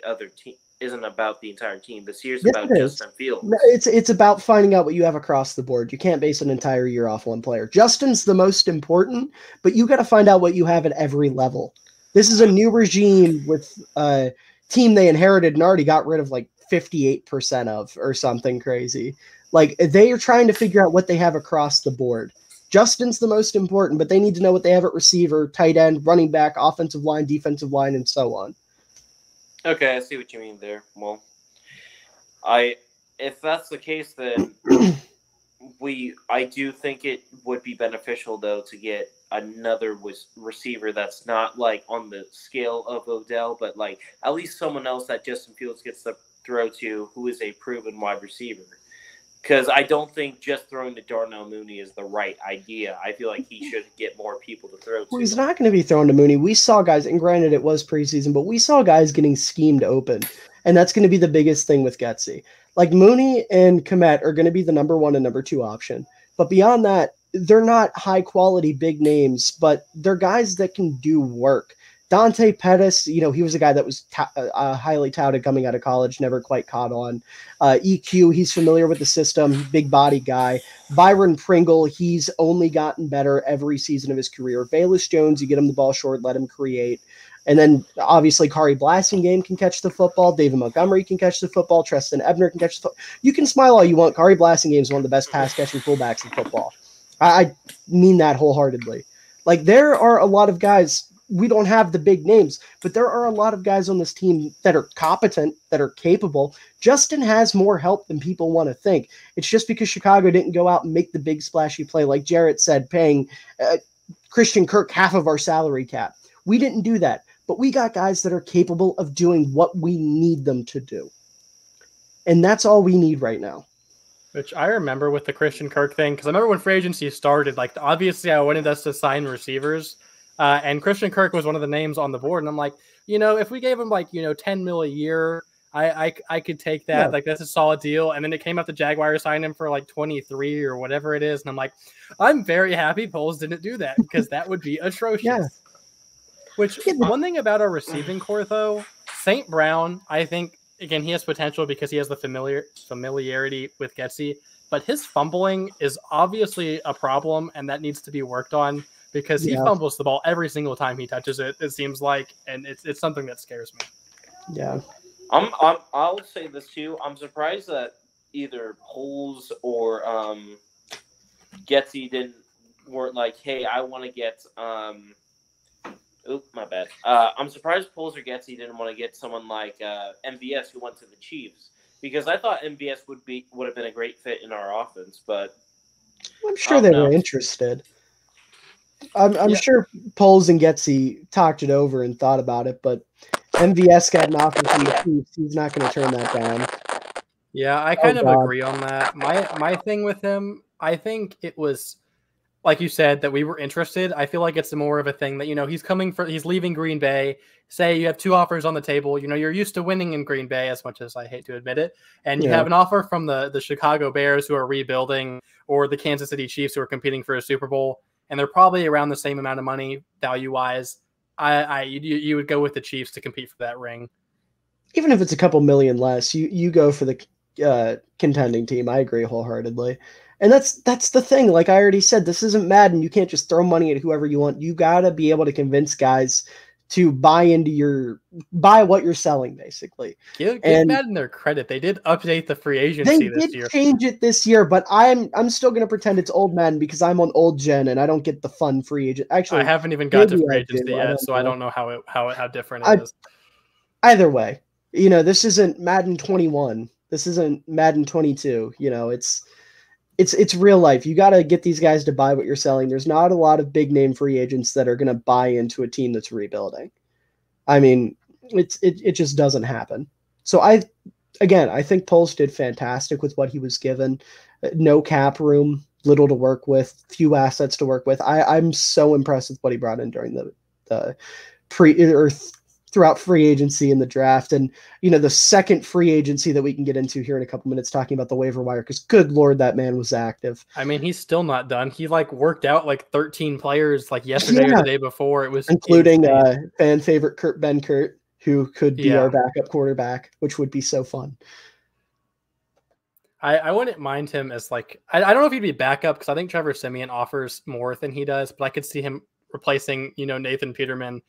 other team. Isn't about the entire team. This year's about Justin Fields. It's about finding out what you have across the board. You can't base an entire year off one player. Justin's the most important, but you got to find out what you have at every level. This is a new regime with a team they inherited and already got rid of like 58% of or something crazy. Like they are trying to figure out what they have across the board. Justin's the most important, but they need to know what they have at receiver, tight end, running back, offensive line, defensive line, and so on. Okay, I see what you mean there. Well, if that's the case, then I do think it would be beneficial though to get another receiver that's not like on the scale of Odell, but like at least someone else that Justin Fields gets to throw to, who is a proven wide receiver. Because I don't think just throwing to Darnell Mooney is the right idea. I feel like he should get more people to throw to. Well, he's not going to be thrown to Mooney. We saw guys, and granted it was preseason, but we saw guys getting schemed open. And that's going to be the biggest thing with Getsy. Like Mooney and Kmet are going to be the number 1 and number 2 option. But beyond that, they're not high-quality big names, but they're guys that can do work. Dante Pettis, he was a guy that was highly touted coming out of college, never quite caught on. EQ, he's familiar with the system, big body guy. Byron Pringle, he's only gotten better every season of his career. Velus Jones, you get him the ball short, let him create. And then obviously Khari Blasingame can catch the football. David Montgomery can catch the football. Treston Ebner can catch the football. You can smile all you want. Khari Blasingame is one of the best pass-catching fullbacks in football. I mean that wholeheartedly. Like there are a lot of guys. We don't have the big names, but there are a lot of guys on this team that are competent, that are capable. Justin has more help than people want to think. It's just because Chicago didn't go out and make the big splashy play, like Jarett said, paying Christian Kirk half of our salary cap. We didn't do that, but we got guys that are capable of doing what we need them to do. And that's all we need right now. Which I remember with the Christian Kirk thing, because I remember when free agency started, like obviously I wanted us to sign receivers. And Christian Kirk was one of the names on the board. And I'm like, if we gave him like, 10 mil a year, I could take that. Yeah. Like that's a solid deal. And then it came out the Jaguars signed him for like 23 or whatever it is. And I'm like, I'm very happy Poles didn't do that because that would be atrocious. Yeah. Which one thing about our receiving core, though, St. Brown, I think, again, he has potential because he has the familiarity with Getsy, but his fumbling is obviously a problem, and that needs to be worked on because he fumbles the ball every single time he touches it, it seems like, and it's something that scares me. Yeah. I'll say this too. I'm surprised that either Poles or Getsy weren't like, hey, I want to get my bad. I'm surprised Poles or Getsy didn't want to get someone like MVS who went to the Chiefs, because I thought MVS would have been a great fit in our offense, but I'm sure they were interested. I'm sure Poles and Getsy talked it over and thought about it, but MVS got an offer from the Chiefs. He's not going to turn that down. Yeah, I kind of agree on that. My thing with him, I think it was, like you said, that we were interested. I feel like it's more of a thing that, he's leaving Green Bay. Say you have 2 offers on the table. You're used to winning in Green Bay, as much as I hate to admit it. And you have an offer from the Chicago Bears, who are rebuilding, or the Kansas City Chiefs, who are competing for a Super Bowl. And they're probably around the same amount of money value-wise. You would go with the Chiefs to compete for that ring. Even if it's a couple million less, you go for the contending team. I agree wholeheartedly. And that's the thing. Like I already said, this isn't Madden. You can't just throw money at whoever you want. You got to be able to convince guys to buy what you're selling, basically. Give Madden their credit. They did update the free agency this year. They did change it this year, but I'm still going to pretend it's old Madden because I'm on old gen and I don't get the fun free agent. Actually, I haven't even got to free agency yet, so I don't know how different it is. Either way, this isn't Madden 21. This isn't Madden 22. It's real life. You got to get these guys to buy what you're selling. There's not a lot of big name free agents that are going to buy into a team that's rebuilding. I mean, it just doesn't happen. So I think Poles did fantastic with what he was given. No cap room, little to work with, few assets to work with. I'm so impressed with what he brought in during the throughout free agency and the draft, and the second free agency that we can get into here in a couple minutes, talking about the waiver wire, because good Lord, that man was active. I mean, he's still not done. He worked out 13 players yesterday or the day before. It was including fan favorite Ben Kurt, who could be our backup quarterback, which would be so fun. I wouldn't mind him as I don't know if he'd be backup, because I think Trevor Siemian offers more than he does, but I could see him replacing Nathan Peterman.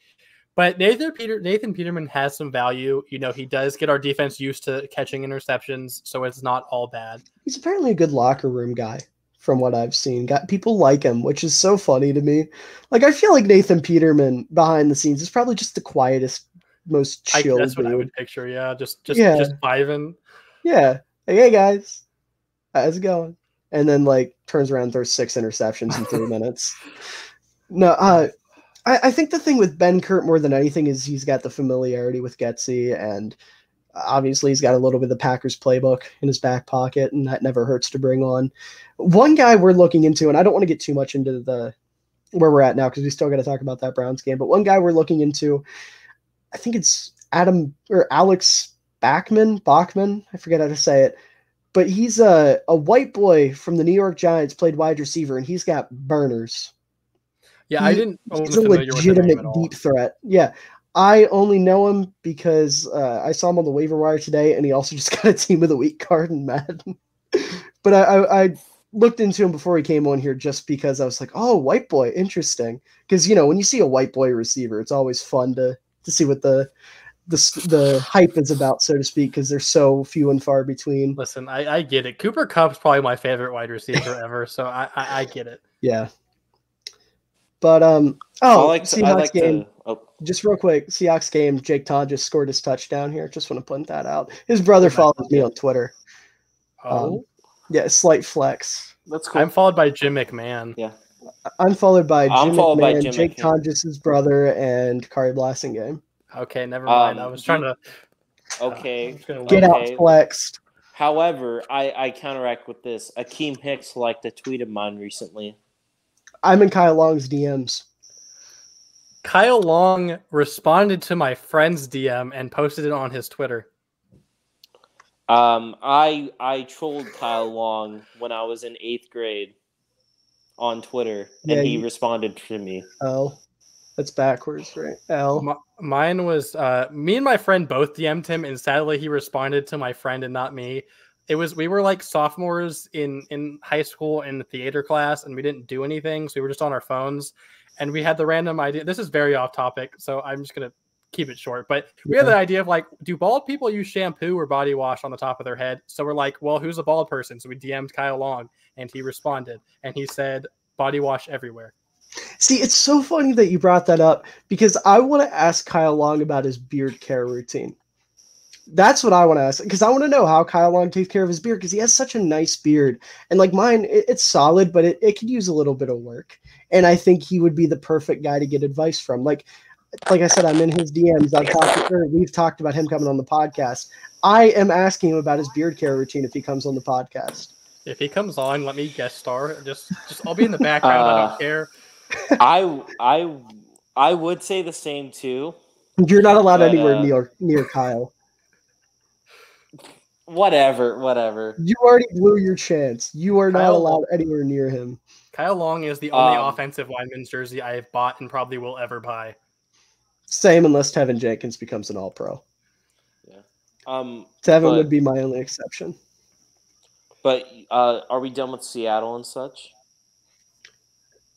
But Nathan Peterman has some value. He does get our defense used to catching interceptions, so it's not all bad. He's apparently a good locker room guy, from what I've seen. People like him, which is so funny to me. I feel like Nathan Peterman behind the scenes is probably just the quietest, most chill. That's what I would picture. Yeah, just vibing. Yeah. Hey guys, how's it going? And then turns around and throws 6 interceptions in 3 minutes. No, I think the thing with Ben Kurt more than anything is he's got the familiarity with Getsy, and obviously he's got a little bit of the Packers playbook in his back pocket, and that never hurts to bring on. One guy we're looking into, and I don't want to get too much into where we're at now because we still got to talk about that Browns game, but one guy we're looking into, I think it's Alex Bachman, I forget how to say it, but he's a white boy from the New York Giants, played wide receiver, and he's got burners. Yeah, he's a legitimate deep threat. Yeah, I only know him because I saw him on the waiver wire today, and he also just got a Team of the Week card in Madden. But I looked into him before he came on here just because I was like, oh, white boy, interesting. Because, when you see a white boy receiver, it's always fun to see what the hype is about, so to speak, because they're so few and far between. Listen, I get it. Cooper Kupp's probably my favorite wide receiver ever, so I get it. Yeah. But Seahawks game. Just real quick, Seahawks game. Jake Todd just scored his touchdown here. Just want to point that out. His brother follows me on Twitter. Slight flex. That's cool. I'm followed by Jim McMahon. Yeah, I'm followed by Jim McMahon, Jake Todd, his brother, and Khari Blasingame. Okay, never mind. I was trying to. Okay, get out flexed. However, I counteract with this. Akeem Hicks liked a tweet of mine recently. I'm in Kyle Long's DMs. Kyle Long responded to my friend's DM and posted it on his Twitter. I trolled Kyle Long when I was in 8th grade on Twitter, and he responded to me. Oh. That's backwards, right? L. Mine was me and my friend both DM'd him, and sadly he responded to my friend and not me. We were like sophomores in high school in the theater class, and we didn't do anything, so we were just on our phones, and we had the random idea. This is very off topic, so I'm just gonna keep it short. But we had the idea of like, do bald people use shampoo or body wash on the top of their head? So we're like, well, who's a bald person? So we DM'd Kyle Long, and he responded, and he said, body wash everywhere. See, it's so funny that you brought that up because I want to ask Kyle Long about his beard care routine. That's what I want to ask because I want to know how Kyle Long takes care of his beard because he has such a nice beard. And like mine, it's solid, but it could use a little bit of work. And I think he would be the perfect guy to get advice from. Like I said, I'm in his DMs. We've talked about him coming on the podcast. I am asking him about his beard care routine if he comes on the podcast. If he comes on, let me guest star. Just I'll be in the background. I don't care. I would say the same too. You're not allowed anywhere near Kyle. Whatever. You already blew your chance. You are not allowed anywhere near him. Kyle Long is the only offensive lineman's jersey I have bought and probably will ever buy. Same unless Tevin Jenkins becomes an All-Pro. Yeah. Tevin would be my only exception. But are we done with Seattle and such?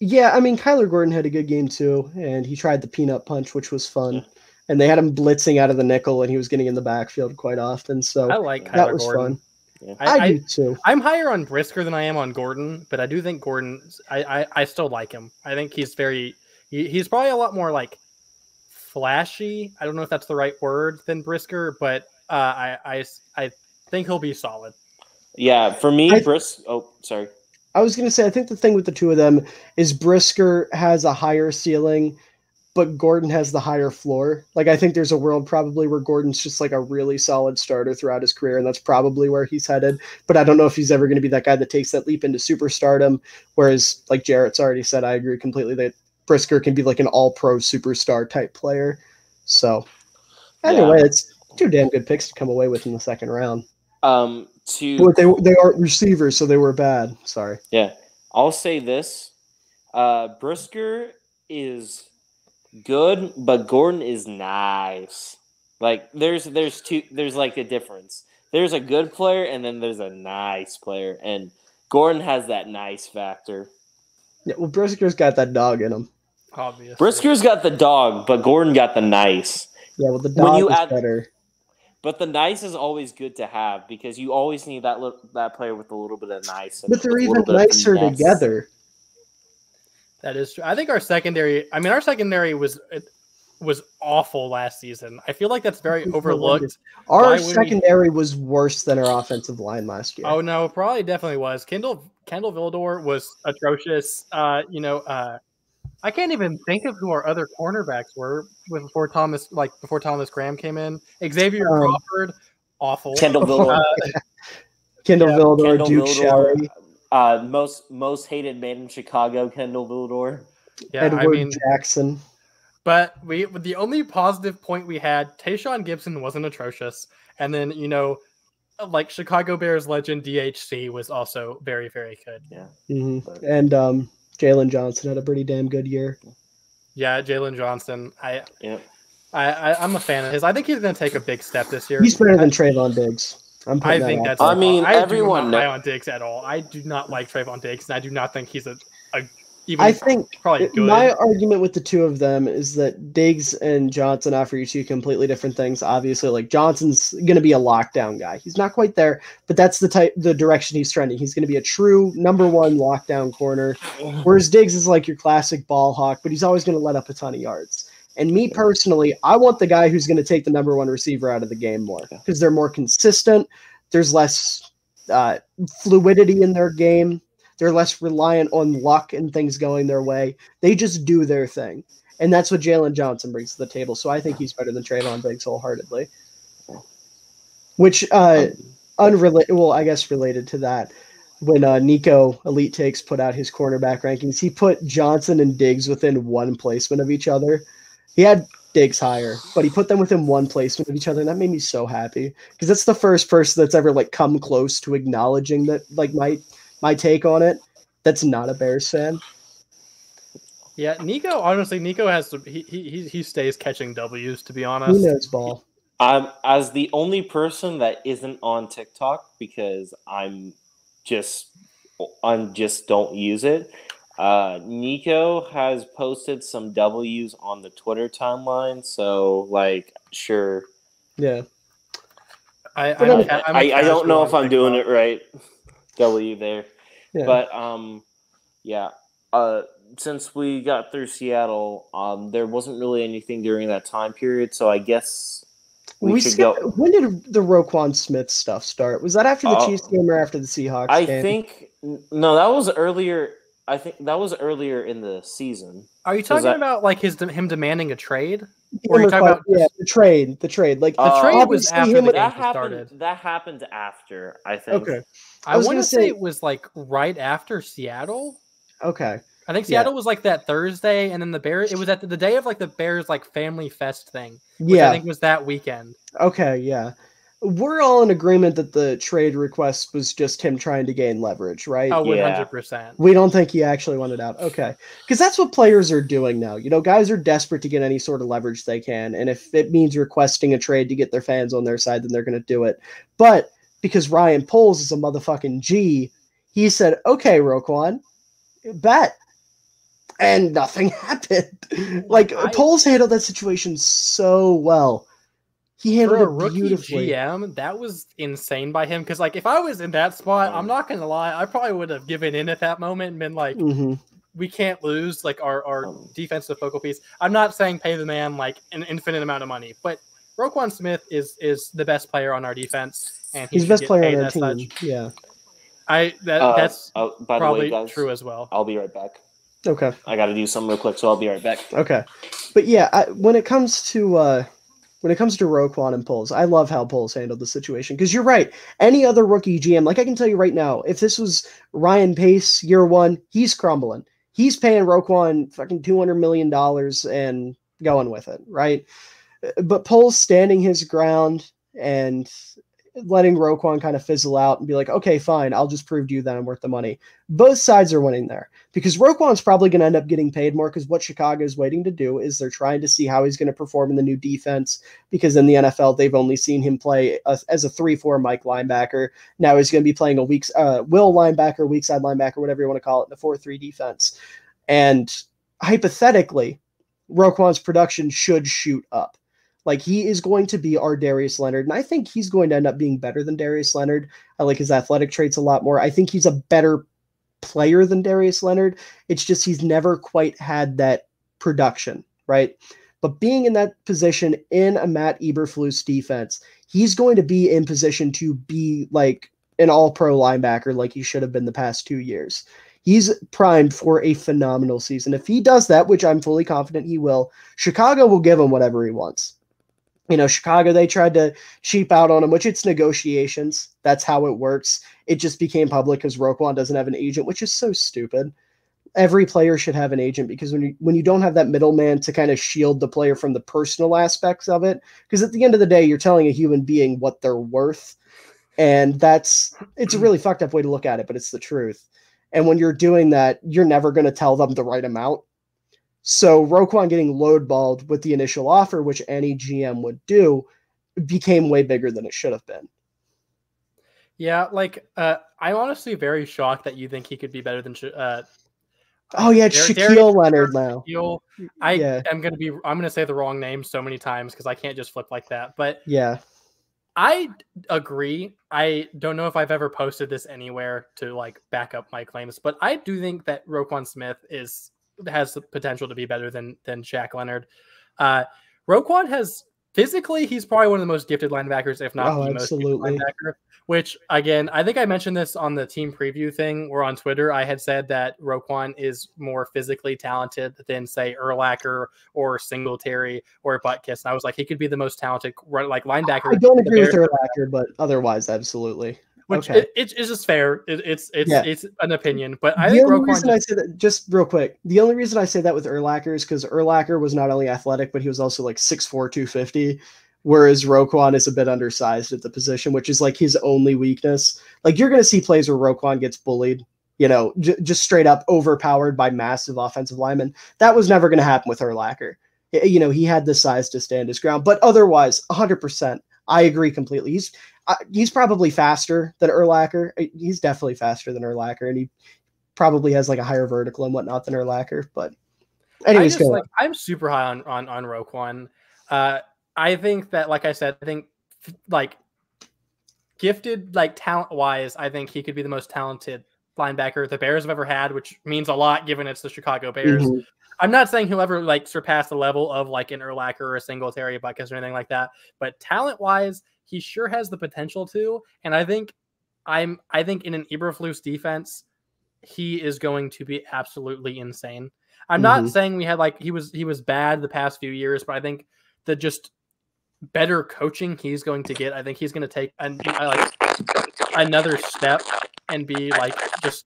Yeah, I mean, Kyler Gordon had a good game too, and he tried the peanut punch, which was fun. Yeah. And they had him blitzing out of the nickel, and he was getting in the backfield quite often. So I like Kyler that was Gordon. Fun. Yeah. I do too. I'm higher on Brisker than I am on Gordon, but I do think Gordon. I still like him. I think he's he's probably a lot more like flashy. I don't know if that's the right word than Brisker, but I think he'll be solid. Yeah, for me, sorry. I was going to say, I think the thing with the two of them is Brisker has a higher ceiling, but Gordon has the higher floor. Like, I think there's a world probably where Gordon's just like a really solid starter throughout his career, and that's probably where he's headed. But I don't know if he's ever going to be that guy that takes that leap into superstardom, whereas, like Jarett's already said, I agree completely that Brisker can be like an all-pro superstar type player. So, anyway, it's two damn good picks to come away with in the second round. They aren't receivers, so they were bad. Sorry. Yeah, I'll say this: Brisker is good, but Gordon is nice. Like there's like a difference. There's a good player, and then there's a nice player, and Gordon has that nice factor. Yeah, well, Brisker's got that dog in him. Obviously, Brisker's got the dog, but Gordon got the nice. Yeah, well, the dog is better. But the nice is always good to have because you always need that player with a little bit of nice. But they're even nicer together. That is true. I think our secondary was awful last season. I feel like that's very overlooked. Our secondary was worse than our offensive line last year. Oh no, probably definitely was. Kendall Vildor was atrocious. I can't even think of who our other cornerbacks were before Thomas Graham came in. Xavier Crawford, awful. Kendall Vildor. Vildor, Duke Shelley. Most hated man in Chicago, Kendall Vildor. Yeah, Edward Jackson. But the only positive point we had, Tayshaun Gibson wasn't atrocious. And then, like Chicago Bears legend DHC was also very, very good. Yeah. Mm-hmm. And Jalen Johnson had a pretty damn good year. Yeah, Jalen Johnson. I'm a fan of his. I think he's going to take a big step this year. He's better than Trayvon Diggs. Everyone not high on Diggs at all. I do not like Trayvon Diggs, and I do not think he's probably good. My argument with the two of them is that Diggs and Johnson offer you two completely different things. Obviously, like Johnson's going to be a lockdown guy. He's not quite there, but that's the direction he's trending. He's going to be a true number one lockdown corner, whereas Diggs is like your classic ball hawk, but he's always going to let up a ton of yards. And me personally, I want the guy who's going to take the number one receiver out of the game more because they're more consistent. There's less fluidity in their game. They're less reliant on luck and things going their way. They just do their thing. And that's what Jalen Johnson brings to the table. So I think he's better than Trayvon Diggs wholeheartedly. Which, related to that, when Nico Elite Takes put out his cornerback rankings, he put Johnson and Diggs within one placement of each other. He had Diggs higher, but he put them within one placement of each other, and that made me so happy. Because that's the first person that's ever like come close to acknowledging that like my take on it, that's not a Bears fan. Yeah, Nico. Honestly, Nico has to. He stays catching W's. To be He honest, knows ball. As the only person that isn't on TikTok because I'm just don't use it. Nico has posted some W's on the Twitter timeline, so like sure. Yeah. I don't know if I'm doing it right. W there. Yeah. But yeah. Since we got through Seattle, there wasn't really anything during that time period, so I guess we should go. When did the Roquan Smith stuff start? Was that after the Chiefs game or after the Seahawks game? I think no, that was earlier. I think that was earlier in the season. Are you talking about like him demanding a trade? Or are you talking about the trade? The trade, like the trade was after the game started. That happened after, I think. Okay, I want to say it was like right after Seattle. Okay, I think Seattle was like that Thursday, and then the Bears. It was at the day of like the Bears like family fest thing. Which I think was that weekend. Okay, yeah. We're all in agreement that the trade request was just him trying to gain leverage, right? Oh, 100%. We don't think he actually wanted out. Okay. Because that's what players are doing now. You know, guys are desperate to get any sort of leverage they can. And if it means requesting a trade to get their fans on their side, then they're going to do it. But because Ryan Poles is a motherfucking G, he said, okay, Roquan, bet. And nothing happened. Poles handled that situation so well. He handled a rookie beautifully. GM, that was insane by him. Because, like, if I was in that spot, I'm not going to lie, I probably would have given in at that moment and been like, we can't lose, like, our defensive focal piece. I'm not saying pay the man, like, an infinite amount of money. But Roquan Smith is the best player on our defense. And he's the best player on our team. Such. Yeah. That's by probably the way, guys, true as well. I'll be right back. Okay. I got to do something real quick, so I'll be right back. Okay. But, yeah, when it comes to Roquan and Poles, I love how Poles handled the situation. Because you're right. Any other rookie GM, like I can tell you right now, if this was Ryan Pace year one, he's crumbling. He's paying Roquan fucking $200 million and going with it, right? But Poles standing his ground and letting Roquan kind of fizzle out and be like, okay, fine, I'll just prove to you that I'm worth the money. Both sides are winning there because Roquan's probably going to end up getting paid more because what Chicago is waiting to do is they're trying to see how he's going to perform in the new defense because in the NFL, they've only seen him play as a 3-4 Mike linebacker. Now he's going to be playing a will linebacker, weak side linebacker, whatever you want to call it, in a 4-3 defense. And hypothetically, Roquan's production should shoot up. Like, he is going to be our Darius Leonard, and I think he's going to end up being better than Darius Leonard. I like his athletic traits a lot more. I think he's a better player than Darius Leonard. It's just he's never quite had that production, right? But being in that position in a Matt Eberflus defense, he's going to be in position to be like an all-pro linebacker like he should have been the past 2 years. He's primed for a phenomenal season. If he does that, which I'm fully confident he will, Chicago will give him whatever he wants. You know, Chicago, they tried to cheap out on him, which it's negotiations. That's how it works. It just became public because Roquan doesn't have an agent, which is so stupid. Every player should have an agent because when you don't have that middleman to kind of shield the player from the personal aspects of it, because at the end of the day, you're telling a human being what they're worth. And it's a really fucked up way to look at it, but it's the truth. And when you're doing that, you're never going to tell them the right amount. So Roquan getting lowballed with the initial offer, which any GM would do, became way bigger than it should have been. Yeah, like I'm honestly very shocked that you think he could be better than. Shaquille Leonard now. I'm gonna say the wrong name so many times because I can't just flip like that. But yeah, I agree. I don't know if I've ever posted this anywhere to like back up my claims, but I do think that Roquan Smith has the potential to be better than Shaq Leonard. Roquan has physically, he's probably one of the most gifted linebackers, if not the most gifted linebacker. Which again, I think I mentioned this on the team preview thing or on Twitter. I had said that Roquan is more physically talented than say Urlacher or Singletary or Butkus. And I was like, he could be the most talented like linebacker. I don't agree with Urlacher, but otherwise, absolutely. Which it's just fair. It's an opinion, but I think Roquan. I say that just real quick. The only reason I say that with Urlacher is because Urlacher was not only athletic, but he was also like 6'4", 250. Whereas Roquan is a bit undersized at the position, which is like his only weakness. Like you're going to see plays where Roquan gets bullied. just straight up overpowered by massive offensive linemen. That was never going to happen with Urlacher. He had the size to stand his ground, but otherwise, 100%, I agree completely. He's probably faster than Urlacher. He's definitely faster than Urlacher, and he probably has like a higher vertical and whatnot than Urlacher. But anyways, I'm super high on Roquan. I think that, like I said, like gifted, like talent wise, I think he could be the most talented linebacker the Bears have ever had, which means a lot given it's the Chicago Bears. Mm-hmm. I'm not saying he'll ever like surpass the level of like an Urlacher or a Singletary, Buckus or anything like that, but talent wise, he sure has the potential to. And I think in an Eberflus defense, he is going to be absolutely insane. I'm not saying we had like he was bad the past few years, but I think the just better coaching he's going to get, I think he's going to take another step and be like just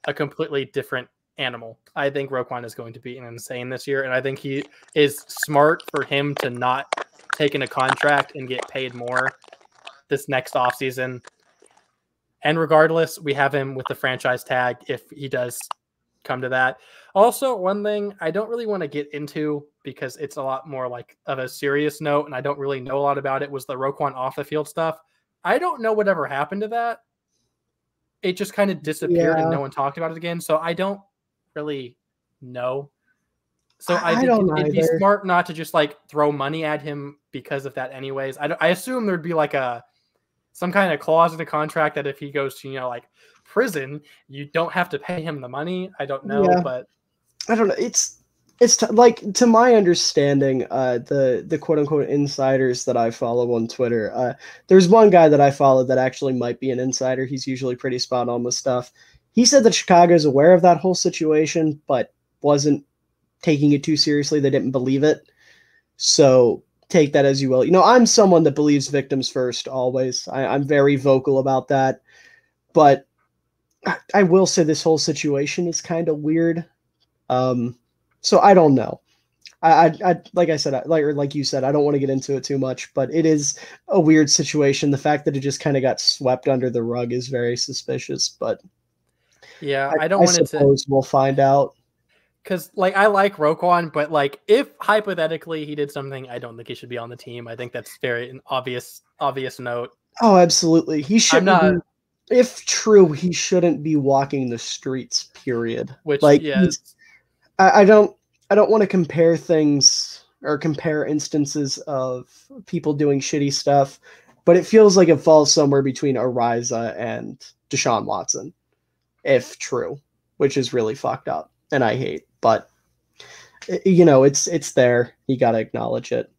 a completely different animal. I think Roquan is going to be insane this year, and I think he is smart for him to not take in a contract and get paid more this next offseason. And regardless, we have him with the franchise tag if he does come to that. Also, one thing I don't really want to get into because it's a lot more like of a serious note, and I don't really know a lot about it, was the Roquan off the field stuff. I don't know whatever happened to that. It just kind of disappeared and no one talked about it again. So I don't really know. So I think it'd be smart not to just like throw money at him because of that anyways. I assume there'd be like some kind of clause in the contract that if he goes to, like prison, you don't have to pay him the money. I don't know, but I don't know. It's like, to my understanding, the quote unquote insiders that I follow on Twitter, there's one guy that I follow that actually might be an insider. He's usually pretty spot on with stuff. He said that Chicago is aware of that whole situation, but wasn't taking it too seriously. They didn't believe it. So take that as you will. I'm someone that believes victims first, always. I'm very vocal about that. But I will say this whole situation is kind of weird. So I don't know. I like I said, like you said, I don't want to get into it too much, but it is a weird situation. The fact that it just kind of got swept under the rug is very suspicious. But yeah, I suppose we'll find out. Because I like Roquan, but if hypothetically he did something, I don't think he should be on the team. I think that's an obvious note. Oh, absolutely. He shouldn't. If true, he shouldn't be walking the streets. Period. Which I don't want to compare things or compare instances of people doing shitty stuff, but it feels like it falls somewhere between Ariza and Deshaun Watson, if true, which is really fucked up and I hate. But it's there. You got to acknowledge it.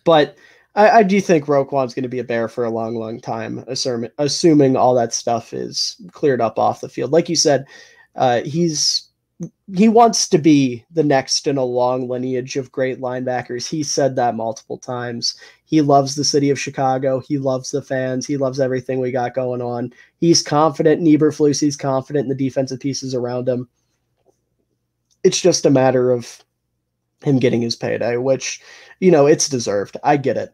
But I do think Roquan's going to be a Bear for a long, long time, assuming all that stuff is cleared up off the field. Like you said, he wants to be the next in a long lineage of great linebackers. He said that multiple times. He loves the city of Chicago. He loves the fans. He loves everything we got going on. He's confident in Eberflus. He's confident in the defensive pieces around him. It's just a matter of him getting his payday, which, it's deserved. I get it.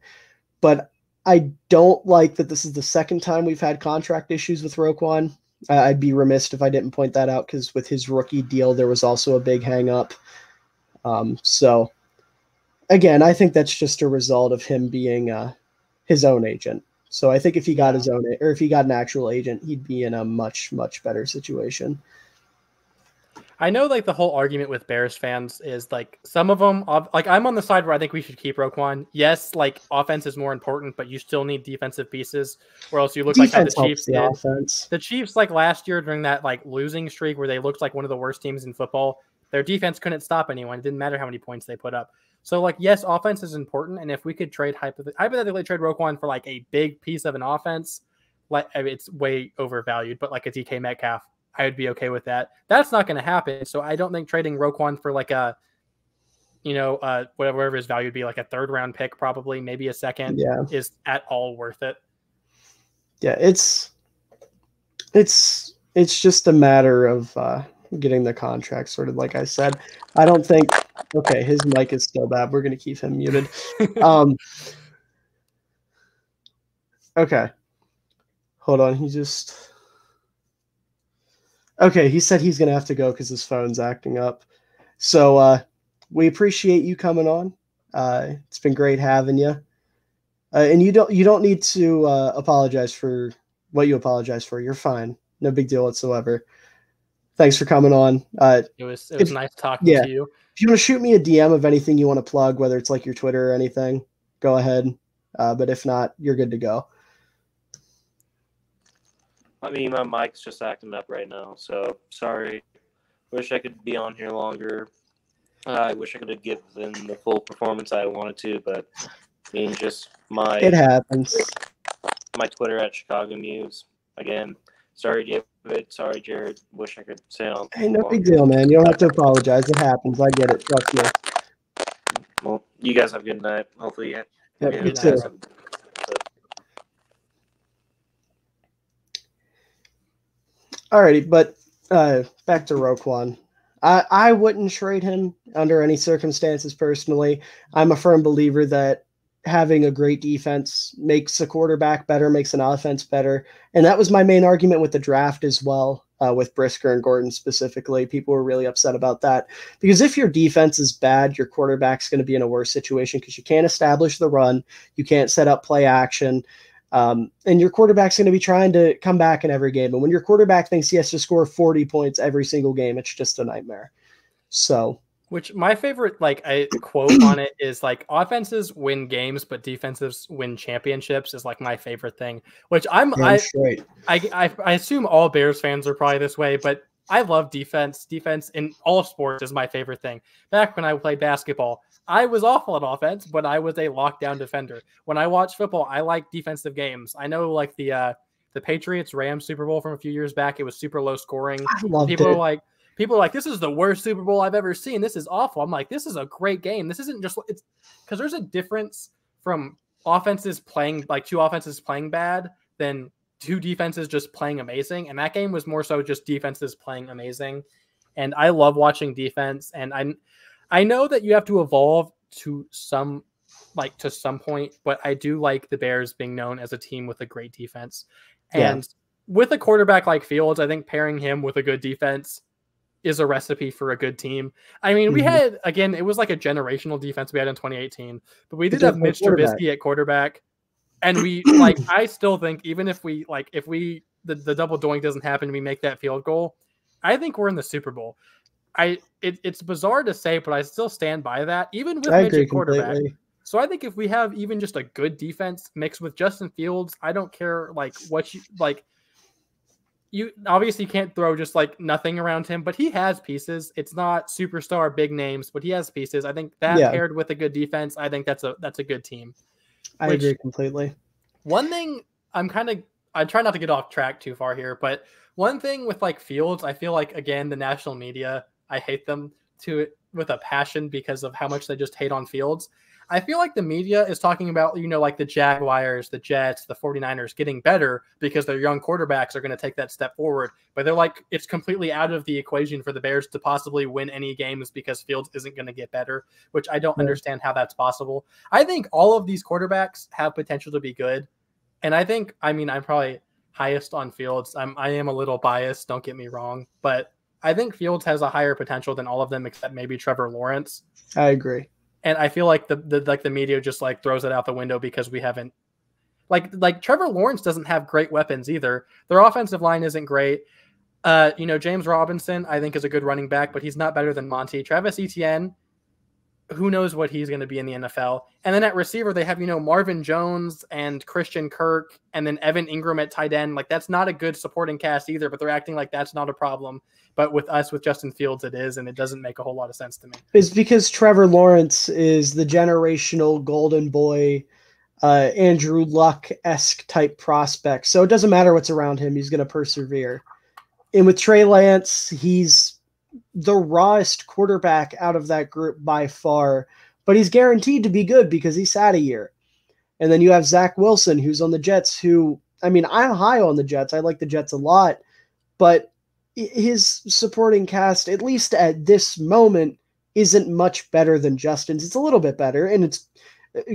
But I don't like that this is the second time we've had contract issues with Roquan. I'd be remiss if I didn't point that out, because with his rookie deal, there was also a big hang up. So, again, I think that's just a result of him being his own agent. So I think if he got his own, or if he got an actual agent, he'd be in a much, much better situation. I know the whole argument with Bears fans is some of them, I'm on the side where I think we should keep Roquan. Yes, offense is more important, but you still need defensive pieces, or else you look like how the Chiefs did. Offense. The Chiefs last year during that losing streak where they looked like one of the worst teams in football, their defense couldn't stop anyone. It didn't matter how many points they put up. So yes, offense is important, and if we could hypothetically trade Roquan for a big piece of an offense, it's way overvalued, but a DK Metcalf, I would be okay with that. That's not going to happen. So I don't think trading Roquan for whatever his value would be, a third round pick, probably maybe a second, is at all worth it. Yeah, it's just a matter of getting the contract sorted. Like I said, I don't think. Okay, his mic is still bad. We're going to keep him muted. Okay, hold on. Okay, he said he's gonna have to go because his phone's acting up. So we appreciate you coming on. It's been great having you. And you don't need to apologize for what you apologize for. You're fine. No big deal whatsoever. Thanks for coming on. It was nice talking to you. If you want to shoot me a DM of anything you want to plug, whether it's like your Twitter or anything, go ahead. But if not, you're good to go. I mean, my mic's just acting up right now, so sorry. Wish I could be on here longer. I wish I could have given the full performance I wanted to, but I mean, just it happens. My Twitter at ChicagoMuse. Again, sorry, David. Sorry, Jarett. Wish I could say on. Hey, no big deal, man. You don't have to apologize. It happens. I get it. Trust me. Well, you guys have a good night. Hopefully, you too. Alrighty, but back to Roquan. I wouldn't trade him under any circumstances personally. I'm a firm believer that having a great defense makes a quarterback better, makes an offense better. And that was my main argument with the draft as well, with Brisker and Gordon specifically. People were really upset about that. Because if your defense is bad, your quarterback's going to be in a worse situation because you can't establish the run, you can't set up play action, and your quarterback's going to be trying to come back in every game. And when your quarterback thinks he has to score 40 points every single game, it's just a nightmare. So, which my favorite quote on it is like, offenses win games, but defenses win championships is like my favorite thing. Which I assume all Bears fans are probably this way, but I love defense. Defense in all sports is my favorite thing. Back when I played basketball, I was awful at offense, but I was a lockdown defender. When I watch football, I like defensive games. I know like the Patriots-Rams Super Bowl from a few years back, it was super low scoring. People are like, this is the worst Super Bowl I've ever seen. This is awful. I'm like, this is a great game. This isn't just, it's because there's a difference from offenses playing, like two offenses playing bad than two defenses just playing amazing. And that game was more so just defenses playing amazing. And I love watching defense. And I know that you have to evolve to some point, but I do like the Bears being known as a team with a great defense. And with a quarterback like Fields, I think pairing him with a good defense is a recipe for a good team. I mean, we had, again, it was like a generational defense we had in 2018, but we did have Mitch Trubisky at quarterback. And we I still think even if the double doink doesn't happen and we make that field goal, I think we're in the Super Bowl. It's bizarre to say, but I still stand by that, even with Mitch at quarterback. Completely. So I think if we have even just a good defense mixed with Justin Fields, I don't care what you obviously can't throw just nothing around him, but he has pieces. It's not superstar big names, but he has pieces. I think that paired with a good defense, I think that's a good team. I agree completely. One thing I try not to get off track too far here, but one thing with Fields, I feel like, again, the national media, I hate them with a passion because of how much they just hate on Fields. I feel like the media is talking about, the Jaguars, the Jets, the 49ers getting better because their young quarterbacks are going to take that step forward. But they're like, it's completely out of the equation for the Bears to possibly win any games because Fields isn't going to get better, which I don't understand how that's possible. I think all of these quarterbacks have potential to be good. And I'm probably highest on Fields. I am a little biased, don't get me wrong, but I think Fields has a higher potential than all of them except maybe Trevor Lawrence. I agree. And I feel like the media just throws it out the window because we haven't Trevor Lawrence doesn't have great weapons either. Their offensive line isn't great. James Robinson, I think, is a good running back, but he's not better than Monty. Travis Etienne, who knows what he's going to be in the NFL. And then at receiver, they have, Marvin Jones and Christian Kirk and then Evan Ingram at tight end. That's not a good supporting cast either, but they're acting like that's not a problem. But with Justin Fields, it is, and it doesn't make a whole lot of sense to me. It's because Trevor Lawrence is the generational golden boy, Andrew Luck-esque type prospect. So it doesn't matter what's around him. He's going to persevere. And with Trey Lance, he's the rawest quarterback out of that group by far, but he's guaranteed to be good because he sat a year. And then you have Zach Wilson, who's on the Jets, I'm high on the Jets. I like the Jets a lot, but his supporting cast, at least at this moment, isn't much better than Justin's. It's a little bit better, and it's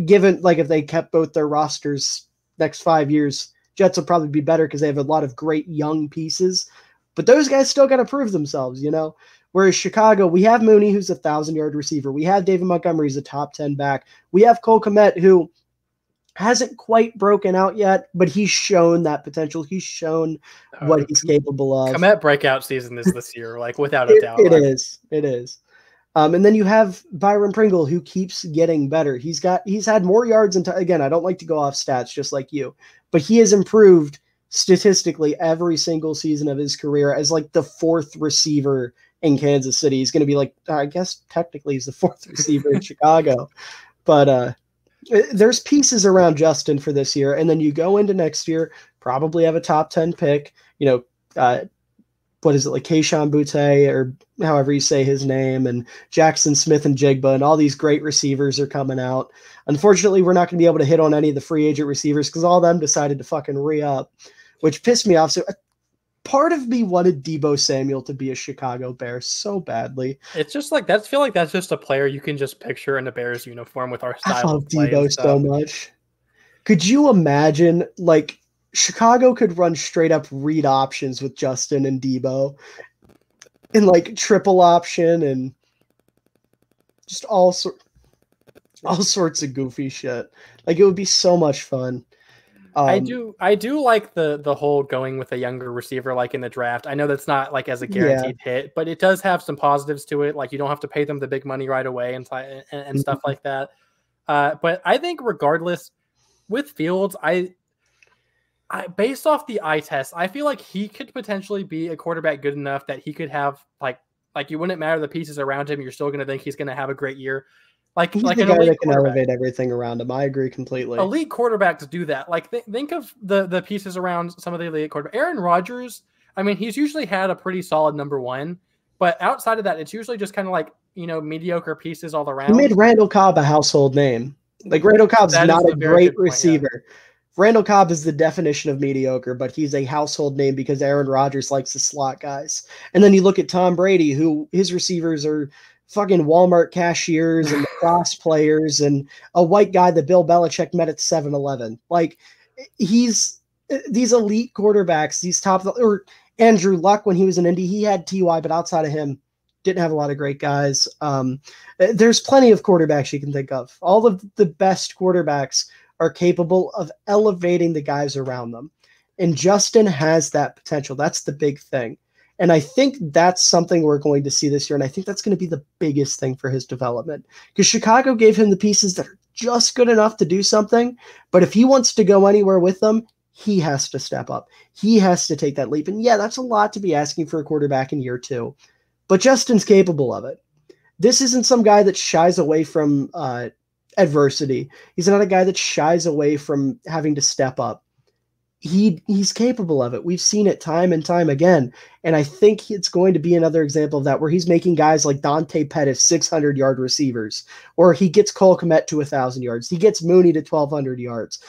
given, if they kept both their rosters next 5 years, Jets will probably be better because they have a lot of great young pieces. But those guys still got to prove themselves, you know? Whereas Chicago, we have Mooney, who's a 1,000-yard receiver. We have David Montgomery, who's a top 10 back. We have Cole Kmet, who hasn't quite broken out yet, but he's shown that potential. He's shown what he's capable of. Kmet breakout season is this year, like without a doubt. It is. And then you have Byron Pringle, who keeps getting better. He's had more yards. And again, I don't like to go off stats just like you, but he has improved statistically every single season of his career as like the 4th receiver in Kansas City. He's going to be like, I guess technically he's the 4th receiver in Chicago, but there's pieces around Justin for this year. And then you go into next year, probably have a top 10 pick, you know, what is it, like Keyshawn Butte or however you say his name, and Jackson Smith and Jigba, and all these great receivers are coming out. Unfortunately, we're not going to be able to hit on any of the free agent receivers because all of them decided to fucking re-up, which pissed me off. So part of me wanted Deebo Samuel to be a Chicago Bear so badly. It's just like feel like that's just a player you can just picture in a Bears uniform with our style. I love Deebo so much. Could you imagine, like, Chicago could run straight up read options with Justin and Deebo, and like triple option and just all sorts of goofy shit. Like, it would be so much fun. I do like the whole going with a younger receiver, like in the draft. I know that's not like as a guaranteed hit, but it does have some positives to it. Like, you don't have to pay them the big money right away and stuff like that. But I think regardless with Fields, I based off the eye test, I feel like he could potentially be a quarterback good enough that he could have like you wouldn't matter the pieces around him. You're still going to think he's going to have a great year. Like he's an the guy that can elevate everything around him. I agree completely. Elite quarterbacks do that. Like think of the pieces around some of the elite quarterbacks. Aaron Rodgers, I mean, he's usually had a pretty solid number 1, but outside of that, it's usually just kind of like, you know, mediocre pieces all around. He made Randall Cobb a household name. Like, Randall Cobb's not a great receiver. Point, yeah. Randall Cobb is the definition of mediocre, but he's a household name because Aaron Rodgers likes the slot guys. And then you look at Tom Brady, who his receivers are fucking Walmart cashiers and lacrosse players and a white guy that Bill Belichick met at 7-Eleven. Like, he's these elite quarterbacks, these top, or Andrew Luck when he was in Indy, he had T.Y., but outside of him, didn't have a lot of great guys. There's plenty of quarterbacks you can think of. All of the best quarterbacks are capable of elevating the guys around them. And Justin has that potential. That's the big thing. And I think that's something we're going to see this year. And I think that's going to be the biggest thing for his development, because Chicago gave him the pieces that are just good enough to do something. But if he wants to go anywhere with them, he has to step up. He has to take that leap. And yeah, that's a lot to be asking for a quarterback in year 2, but Justin's capable of it. This isn't some guy that shies away from adversity. He's not a guy that shies away from having to step up. He's capable of it. We've seen it time and time again. And I think it's going to be another example of that, where he's making guys like Dante Pettis 600-yard receivers, or he gets Cole Kmet to 1,000 yards. He gets Mooney to 1,200 yards.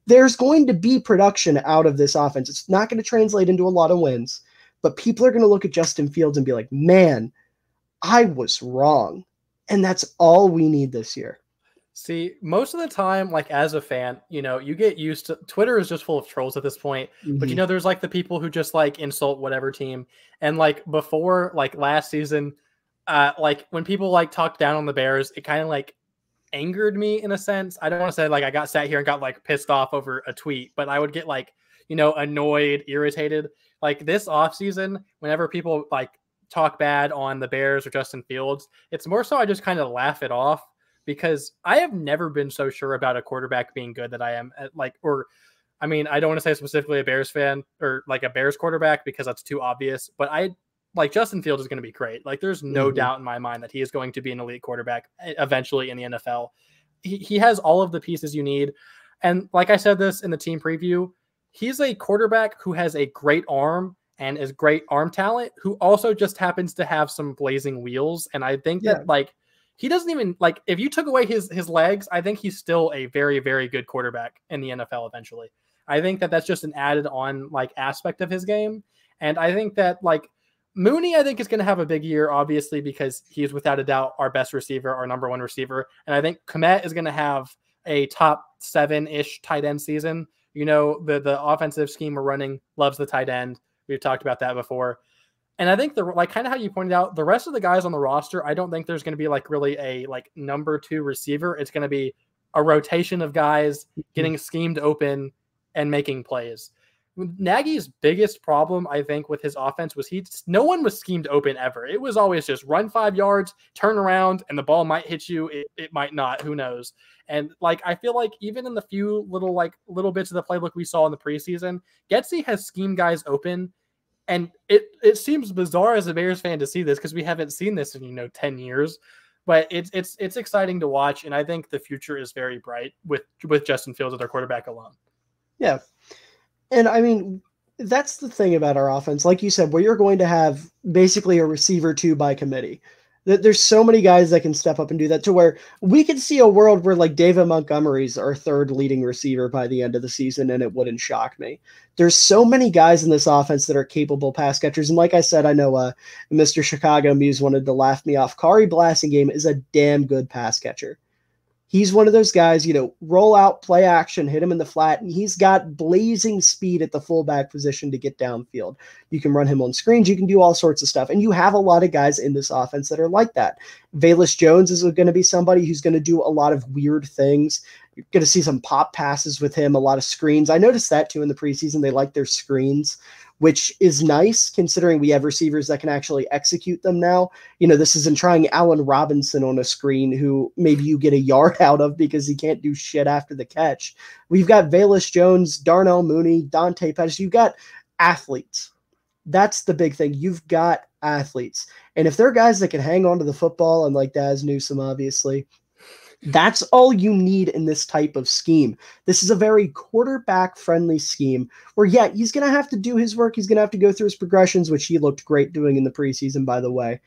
There's going to be production out of this offense. It's not going to translate into a lot of wins, but people are going to look at Justin Fields and be like, man, I was wrong. And that's all we need this year. See, most of the time, like as a fan, you know, you get used to Twitter is just full of trolls at this point. Mm-hmm. But, you know, there's like the people who just like insult whatever team. And like before, like last season, like when people like talked down on the Bears, it kind of like angered me in a sense. I don't want to say like I got sat here and got like pissed off over a tweet, but I would get like, you know, annoyed, irritated. Like this offseason, whenever people like talk bad on the Bears or Justin Fields, it's more so I just kind of laugh it off. Because I have never been so sure about a quarterback being good that I am like, or I mean, I don't want to say specifically a Bears fan or like a Bears quarterback because that's too obvious, but I like Justin Fields is going to be great. Like there's no doubt in my mind that he is going to be an elite quarterback eventually in the NFL. He has all of the pieces you need. And like I said this in the team preview, he's a quarterback who has a great arm and is great arm talent, who also just happens to have some blazing wheels. And I think that like, he doesn't even like if you took away his legs, I think he's still a very, very good quarterback in the NFL eventually. I think that that's just an added on like aspect of his game. And I think that like Mooney, I think is going to have a big year, obviously, because he's without a doubt our best receiver, our number 1 receiver. And I think Kmet is going to have a top 7-ish tight end season. You know, the offensive scheme we're running loves the tight end. We've talked about that before. And I think kind of how you pointed out, the rest of the guys on the roster, I don't think there's going to be like really a like number 2 receiver. It's going to be a rotation of guys getting schemed open and making plays. Nagy's biggest problem, I think, with his offense was no one was schemed open ever. It was always just run 5 yards, turn around, and the ball might hit you. It might not. Who knows? And like I feel like even in the few little bits of the playbook we saw in the preseason, Getsy has schemed guys open. And it seems bizarre as a Bears fan to see this because we haven't seen this in 10 years, but it's exciting to watch, and I think the future is very bright with Justin Fields as their quarterback alone. Yeah, and I mean that's the thing about our offense, like you said, where you're going to have basically a receiver 2 by committee. There's so many guys that can step up and do that to where we could see a world where like David Montgomery's our 3rd leading receiver by the end of the season, and it wouldn't shock me. There's so many guys in this offense that are capable pass catchers. And like I said, I know Mr. ChicagoMuse wanted to laugh me off. Khari Blasingame is a damn good pass catcher. He's one of those guys, roll out, play action, hit him in the flat, and he's got blazing speed at the fullback position to get downfield. You can run him on screens. You can do all sorts of stuff. And you have a lot of guys in this offense that are like that. Velus Jones is going to be somebody who's going to do a lot of weird things. You're going to see some pop passes with him, a lot of screens. I noticed that too in the preseason. They like their screens, which is nice considering we have receivers that can actually execute them now. This isn't trying Allen Robinson on a screen who maybe you get a yard out of because he can't do shit after the catch. We've got Velus Jones, Darnell Mooney, Dante Pettis. You've got athletes. That's the big thing. You've got athletes. And if they're guys that can hang on to the football, and like Daz Newsome, obviously, that's all you need in this type of scheme. This is a very quarterback-friendly scheme where, yeah, he's going to have to do his work. He's going to have to go through his progressions, which he looked great doing in the preseason, by the way.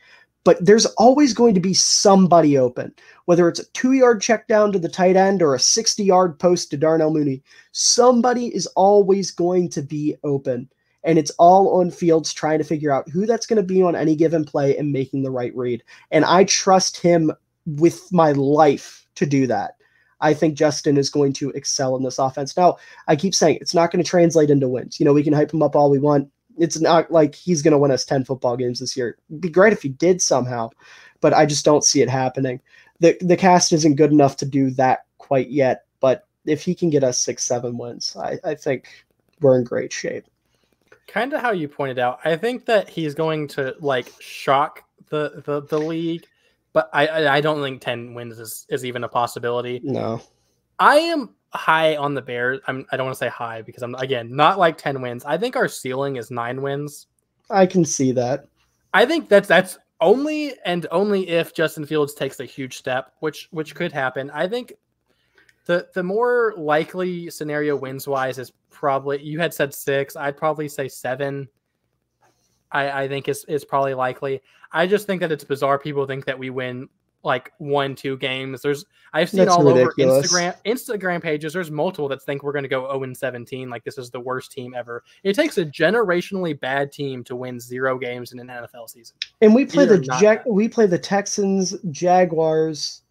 But there's always going to be somebody open, whether it's a 2-yard check down to the tight end or a 60-yard post to Darnell Mooney. Somebody is always going to be open. And it's all on Fields trying to figure out who that's going to be on any given play and making the right read. And I trust him with my life to do that. I think Justin is going to excel in this offense. Now, I keep saying it's not going to translate into wins. We can hype him up all we want. It's not like he's going to win us 10 football games this year. It'd be great if he did somehow, but I just don't see it happening. The cast isn't good enough to do that quite yet, but if he can get us 6-7 wins, I think we're in great shape. Kind of how you pointed out, I think that he's going to shock the league. But I don't think 10 wins is even a possibility. No. I am high on the Bears. I don't want to say high because I'm, again, not like 10 wins. I think our ceiling is 9 wins. I can see that. I think that's only if Justin Fields takes a huge step, which could happen. I think the more likely scenario wins-wise is probably, you had said 6. I'd probably say 7. I think is probably likely. I just think that it's bizarre. People think that we win 1-2 games. I've seen That's all ridiculous. over Instagram pages. There's multiple that think we're going to go 0-17. Like this is the worst team ever. It takes a generationally bad team to win 0 games in an NFL season. And we play the Texans, Jaguars.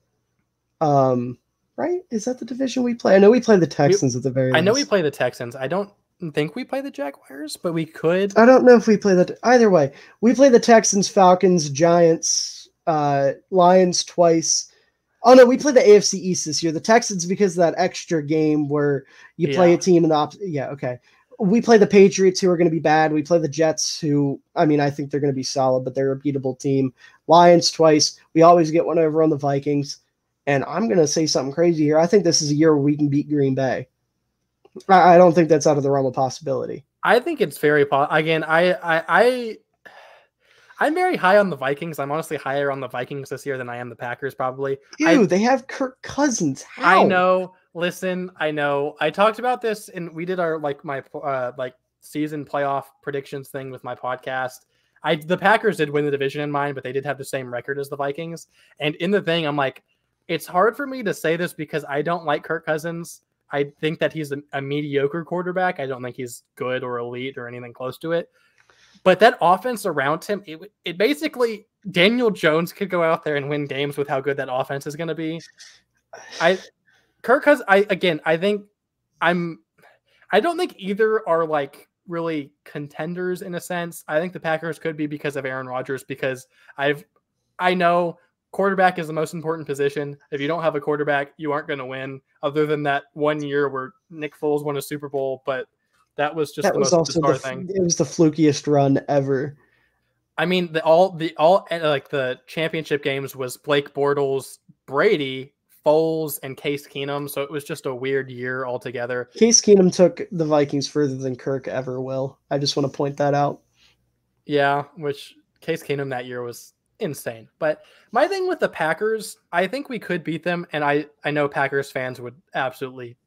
Right? Is that the division we play? I know we play the Texans at the very least. I know we play the Texans. I don't think we play the Jaguars, but we could. I don't know if we play that. Either way, we play the Texans, Falcons, Giants, Lions twice. Oh no, we play the AFC East this year. The Texans because of that extra game where you play a team in the opposite. Yeah, okay. We play the Patriots, who are going to be bad. We play the Jets, who, I think they're going to be solid, but they're a beatable team. Lions twice. We always get one over on the Vikings. And I'm going to say something crazy here. I think this is a year where we can beat Green Bay. I don't think that's out of the realm of possibility. I think it's very possible. Again, I'm very high on the Vikings. I'm honestly higher on the Vikings this year than I am the Packers, probably. They have Kirk Cousins. How? I know. Listen, I know. I talked about this, and we did our my season playoff predictions thing with my podcast. The Packers did win the division in mine, but they did have the same record as the Vikings. And in the thing, I'm like, it's hard for me to say this because I don't like Kirk Cousins. I think that he's a mediocre quarterback. I don't think he's good or elite or anything close to it. But that offense around him, it basically, Daniel Jones could go out there and win games with how good that offense is going to be. Kirk Cousins, I don't think either are really contenders in a sense. I think the Packers could be because of Aaron Rodgers, because I know quarterback is the most important position. If you don't have a quarterback, you aren't going to win, other than that 1 year where Nick Foles won a Super Bowl, but that was just That the was most also bizarre thing. It was the flukiest run ever. I mean, the championship games was Blake Bortles, Brady, Foles, and Case Keenum. So it was just a weird year altogether. Case Keenum took the Vikings further than Kirk ever will. I just want to point that out. Yeah, which Case Keenum that year was insane. But my thing with the Packers, I think we could beat them, and I know Packers fans would absolutely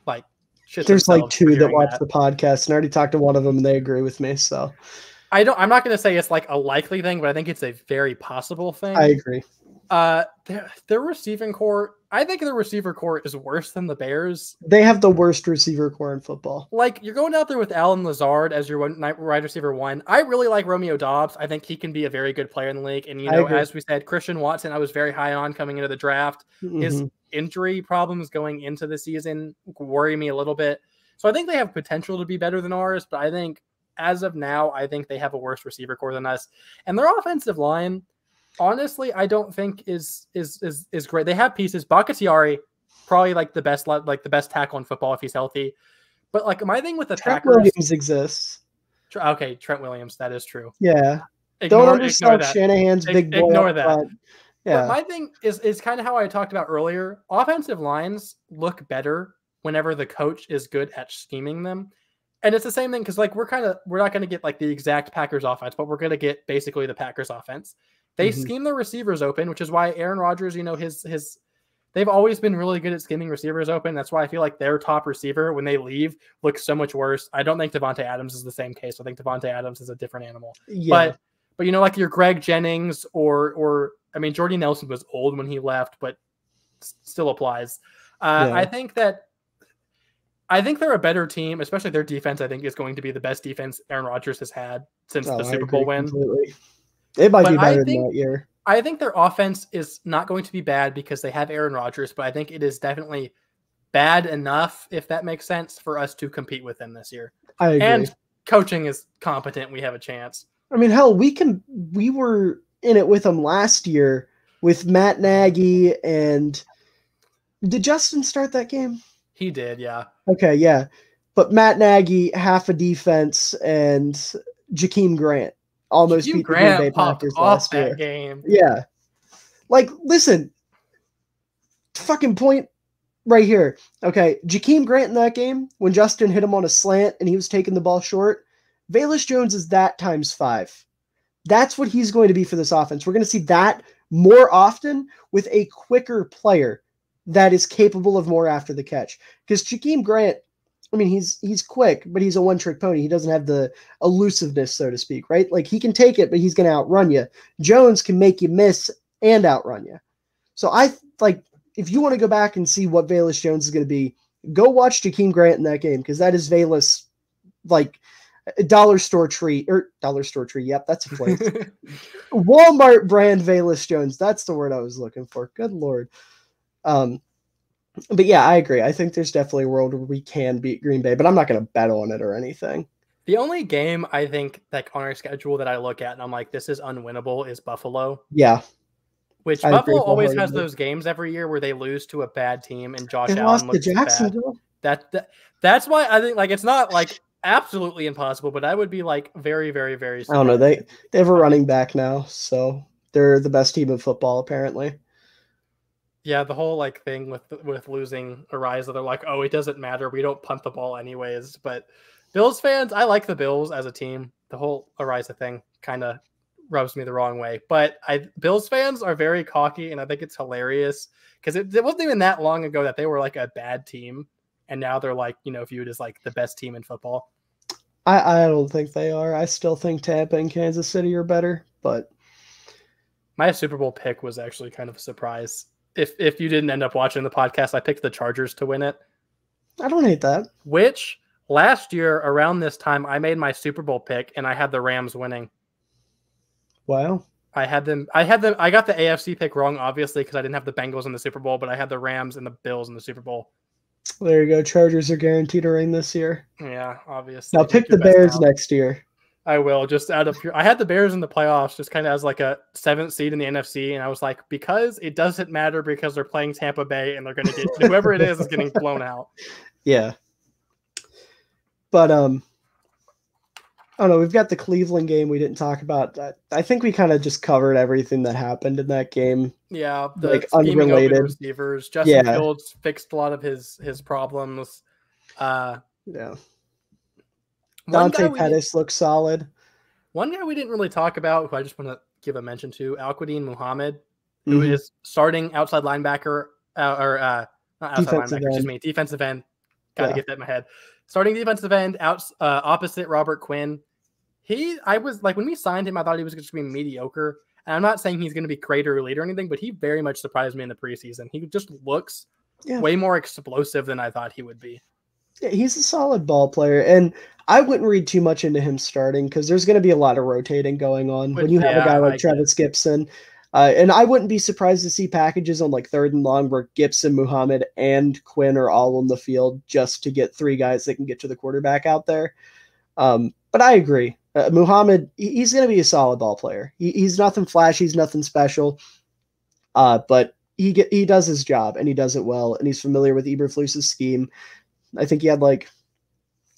like shit. There's like themselves 2 for that hearing watch that. the podcast, and I already talked to one of them, and they agree with me. So I'm not going to say it's like a likely thing, but I think it's a very possible thing. I agree. Their receiving core, I think their receiver core is worse than the Bears. They have the worst receiver core in football. Like, you're going out there with Alan Lazard as your wide receiver 1. I really like Romeo Doubs. I think he can be a very good player in the league. And, as we said, Christian Watson, I was very high on coming into the draft. Mm-hmm. His injury problems going into the season worry me a little bit. So I think they have potential to be better than ours, but I think as of now, I think they have a worse receiver core than us. And their offensive line, honestly, I don't think is great. They have pieces. Bakhtiari, probably like the best tackle in football if he's healthy. But like my thing with the Trent Packers, Williams exists. Okay, Trent Williams, that is true. Yeah, don't undersell Shanahan's big boy. Ignore that. Yeah, but my thing is kind of how I talked about earlier. Offensive lines look better whenever the coach is good at scheming them. And it's the same thing because like we're not going to get like the exact Packers offense, but we're going to get basically the Packers offense. They scheme their receivers open, which is why Aaron Rodgers, they've always been really good at scheming receivers open. That's why I feel like their top receiver, when they leave, looks so much worse. I don't think Devontae Adams is the same case. I think Devontae Adams is a different animal. Yeah. But like your Greg Jennings or I mean, Jordy Nelson was old when he left, but still applies. I think they're a better team, especially their defense. I think is going to be the best defense Aaron Rodgers has had since the Super Bowl win. Completely. It might be better than that year. I think their offense is not going to be bad because they have Aaron Rodgers, but I think it is definitely bad enough, if that makes sense, for us to compete with them this year. I agree. And coaching is competent. We have a chance. I mean, hell, we were in it with them last year with Matt Nagy, and did Justin start that game? He did, yeah. Okay, yeah. But Matt Nagy, half a defense, and Jakeem Grant almost beat the Green Bay Packers last year. Game. Yeah. Like, listen, fucking point right here. Okay, Jakeem Grant in that game, when Justin hit him on a slant and he was taking the ball short, Velus Jones is that times 5. That's what he's going to be for this offense. We're going to see that more often with a quicker player that is capable of more after the catch. Because Jakeem Grant, I mean, he's quick, but he's a one-trick pony. He doesn't have the elusiveness, so to speak, right? Like, he can take it, but he's going to outrun you. Jones can make you miss and outrun you. So if you want to go back and see what Velus Jones is going to be, go watch Jakeem Grant in that game, because that is Velus, like, dollar store tree. Yep, that's a place. Walmart brand Velus Jones. That's the word I was looking for. Good Lord. But yeah, I agree. I think there's definitely a world where we can beat Green Bay, but I'm not going to bet on it or anything. The only game I think like on our schedule that I look at and I'm like, this is unwinnable is Buffalo. Yeah. Which Buffalo always has those games every year where they lose to a bad team and Josh Allen looks bad. That's why I think like it's not like absolutely impossible, but I would be like very, very, very. I don't know. They have a running back now, so they're the best team in football apparently. Yeah, the whole like thing with losing Ariza, they're like, oh, it doesn't matter. We don't punt the ball anyways. But Bills fans, I like the Bills as a team. The whole Ariza thing kind of rubs me the wrong way. But Bills fans are very cocky, and I think it's hilarious because it wasn't even that long ago that they were like a bad team, and now they're like viewed as like the best team in football. I don't think they are. I still think Tampa and Kansas City are better. But my Super Bowl pick was actually kind of a surprise. If you didn't end up watching the podcast, I picked the Chargers to win it. I don't hate that. Which last year around this time, I made my Super Bowl pick and I had the Rams winning. Wow. I got the AFC pick wrong, obviously, because I didn't have the Bengals in the Super Bowl, but I had the Rams and the Bills in the Super Bowl. There you go. Chargers are guaranteed to ring this year. Yeah, obviously. Now pick the Bears next year. I will, just out of pure. I had the Bears in the playoffs just kind of as like a 7th seed in the NFC, and I was like, because it doesn't matter because they're playing Tampa Bay and they're going to get whoever it is getting blown out. Yeah. But I don't know. We've got the Cleveland game we didn't talk about. I think we kind of just covered everything that happened in that game. Yeah, the like unrelated receivers. Justin Fields fixed a lot of his problems. Yeah. Dante Pettis looks solid. One guy we didn't really talk about, who I just want to give a mention to, Al-Quadin Muhammad, who is starting outside linebacker, not outside linebacker, excuse me, defensive end. Got to get that in my head. Starting defensive end opposite Robert Quinn. I was like, when we signed him, I thought he was just going to be mediocre. And I'm not saying he's going to be great or elite or anything, but he very much surprised me in the preseason. He just looks way more explosive than I thought he would be. Yeah, he's a solid ball player, and I wouldn't read too much into him starting because there's going to be a lot of rotating going on when you have a guy like Travis Gibson. And I wouldn't be surprised to see packages on like 3rd and long where Gibson, Muhammad, and Quinn are all on the field just to get 3 guys that can get to the quarterback out there. But I agree. Muhammad, he's going to be a solid ball player. He's nothing flashy, he's nothing special, but he does his job, and he does it well, and he's familiar with Eberflus's scheme. I think he had like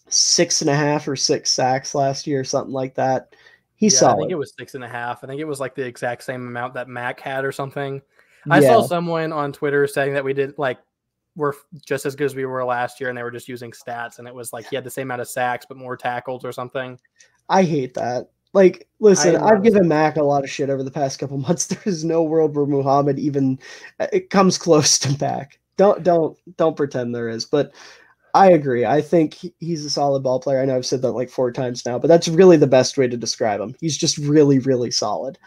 6.5 or 6 sacks last year, something like that. He's solid. I think it was 6.5. I think it was like the exact same amount that Mac had or something. I saw someone on Twitter saying that we're just as good as we were last year, and they were just using stats, and it was like he had the same amount of sacks but more tackles or something. I hate that. Like, listen, I've given Mac a lot of shit over the past couple months. There's no world where Muhammad even it comes close to Mac. Don't pretend there is, but I agree. I think he's a solid ball player. I know I've said that like 4 times now, but that's really the best way to describe him. He's just really, really solid.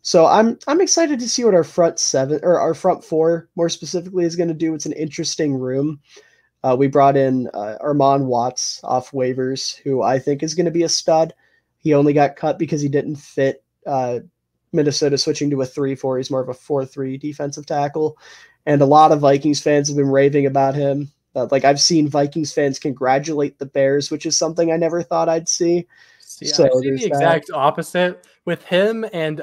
So I'm excited to see what our front 7 or our front 4 more specifically is going to do. It's an interesting room. We brought in Armand Watts off waivers, who I think is going to be a stud. He only got cut because he didn't fit Minnesota switching to a 3-4. He's more of a 4-3 defensive tackle. And a lot of Vikings fans have been raving about him. Like I've seen Vikings fans congratulate the Bears, which is something I never thought I'd see. So I've seen the exact opposite with him and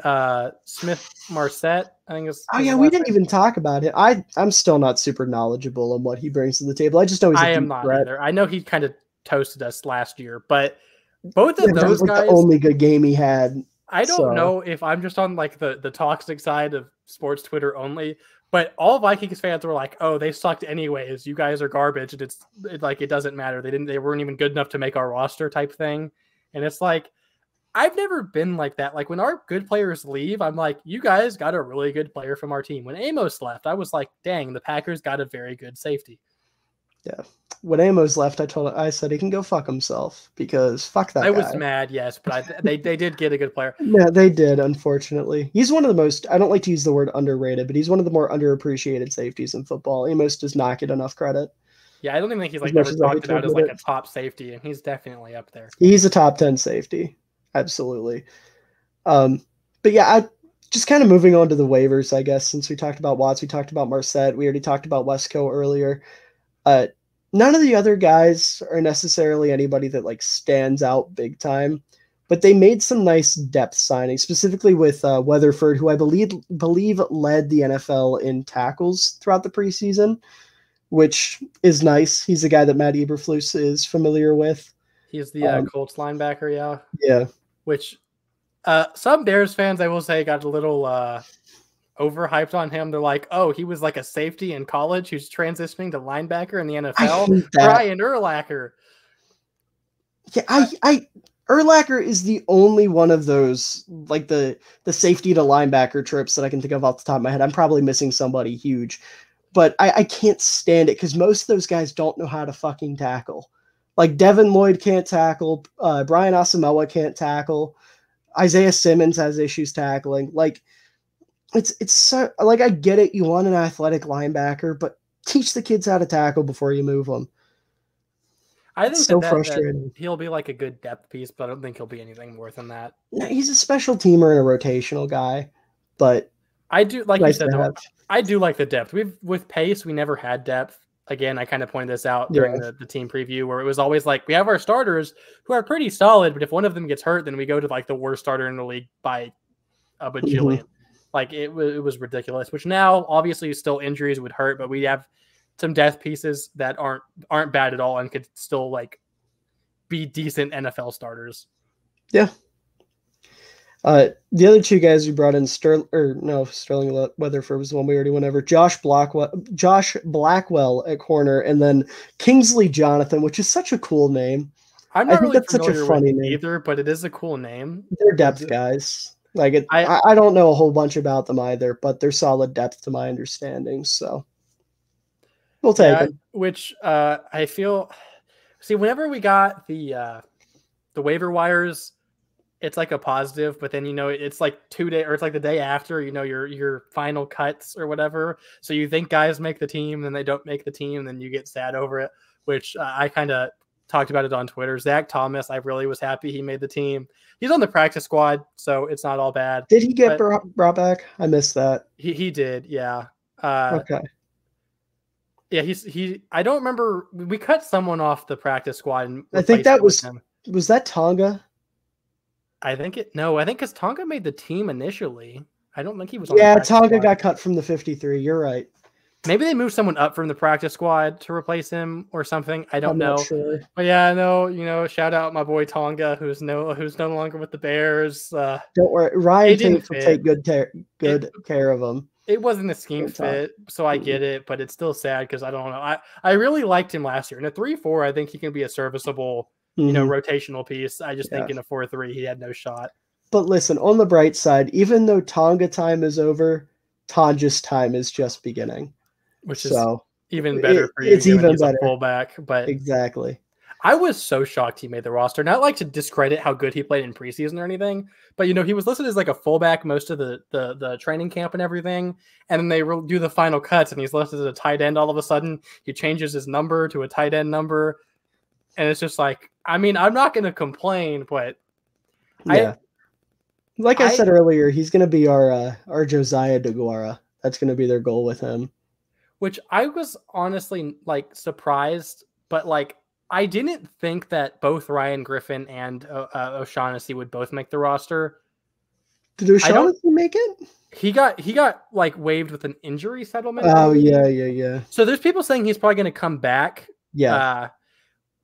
Smith Marset. I think it's. Oh yeah, we didn't even talk about it. I'm still not super knowledgeable on what he brings to the table. I just know he's. I am not either. I know he kind of toasted us last year, but both of those guys. The only good game he had. I don't know if I'm just on like the toxic side of sports Twitter only. But all Vikings fans were like, "Oh, they sucked anyways. You guys are garbage, and it doesn't matter. They weren't even good enough to make our roster," type thing. And it's like, I've never been like that. Like when our good players leave, I'm like, "You guys got a really good player from our team." When Amos left, I was like, "Dang, the Packers got a very good safety." Yeah. When Amos left, I said he can go fuck himself because fuck that guy. I was mad, yes, but they did get a good player. Yeah, they did, unfortunately. He's one of the most, I don't like to use the word underrated, but he's one of the more underappreciated safeties in football. Amos does not get enough credit. Yeah, I don't even think he's like ever talked about as like a top safety, and he's definitely up there. He's a top 10 safety. Absolutely. But yeah, I just kind of moving on to the waivers, I guess, since we talked about Watts, we talked about Marset, we already talked about Wesco earlier. None of the other guys are necessarily anybody that like stands out big time, but they made some nice depth signings, specifically with Weatherford, who I believe led the NFL in tackles throughout the preseason, which is nice. He's a guy that Matt Eberflus is familiar with. He's the Colts linebacker, yeah. Yeah. Which some Bears fans, I will say, got a little overhyped on him. They're like, "Oh, he was like a safety in college who's transitioning to linebacker in the NFL." Brian Urlacher. Yeah, Urlacher is the only one of those like the safety to linebacker trips that I can think of off the top of my head. I'm probably missing somebody huge, but I can't stand it because most of those guys don't know how to fucking tackle. Like Devin Lloyd can't tackle, Brian Asamoah can't tackle, Isaiah Simmons has issues tackling. Like it's so like I get it. You want an athletic linebacker, but teach the kids how to tackle before you move them. I think so frustrating. That he'll be like a good depth piece, but I don't think he'll be anything more than that. Yeah, he's a special teamer and a rotational guy, but I do like you said. I do like the depth. With Pace, we never had depth. Again, I kind of pointed this out during the team preview where it was always like, we have our starters who are pretty solid, but if one of them gets hurt, then we go to like the worst starter in the league by a bajillion. Like it was ridiculous, which now obviously still injuries would hurt, but we have some depth pieces that aren't bad at all and could still like be decent NFL starters. Yeah. The other two guys we brought in, Sterling Weatherford was the one we already went over. Josh Blackwell at corner, and then Kingsley Jonathan, which is such a cool name. I'm not really that's such a funny name either, but it is a cool name. They're depth guys. Like I don't know a whole bunch about them either, but they're solid depth to my understanding. So we'll take it. Which I feel. See, whenever we got the waiver wires, it's like a positive, but then it's like 2 days or it's like the day after your final cuts or whatever. So you think guys make the team, then they don't make the team, and then you get sad over it. Which I kind of talked about it on Twitter. Zach Thomas, I really was happy he made the team. He's on the practice squad, so it's not all bad. Did he get brought back? I missed that. He did, yeah. Okay. Yeah, I don't remember. We cut someone off the practice squad. And I think that was that Tonga? I think because Tonga made the team initially. I don't think he was on the Tonga squad. Got cut from the 53. You're right. Maybe they moved someone up from the practice squad to replace him or something. I don't know. Not sure. But yeah, no, shout out my boy Tonga, who's no longer with the Bears. Don't worry, Ryan Tate will take good care of him. It wasn't a scheme fit, so I get it, but it's still sad because I don't know. I really liked him last year. In a 3-4, I think he can be a serviceable, rotational piece. I just think in a 4-3, he had no shot. But listen, on the bright side, even though Tonga time is over, Tonja's time is just beginning. Which is even better for you. It's even better. A fullback, but exactly. I was so shocked he made the roster. Not like to discredit how good he played in preseason or anything, but he was listed as like a fullback most of the training camp and everything. And then they do the final cuts, and he's listed as a tight end. All of a sudden, he changes his number to a tight end number, and it's just like, I mean, I'm not going to complain, but I said earlier, he's going to be our Josiah DeGuara. That's going to be their goal with him. Which I was honestly like surprised, but like I didn't think that both Ryan Griffin and O'Shaughnessy would both make the roster. Did O'Shaughnessy make it? He got like waived with an injury settlement. Oh yeah. So there's people saying he's probably going to come back. Yeah.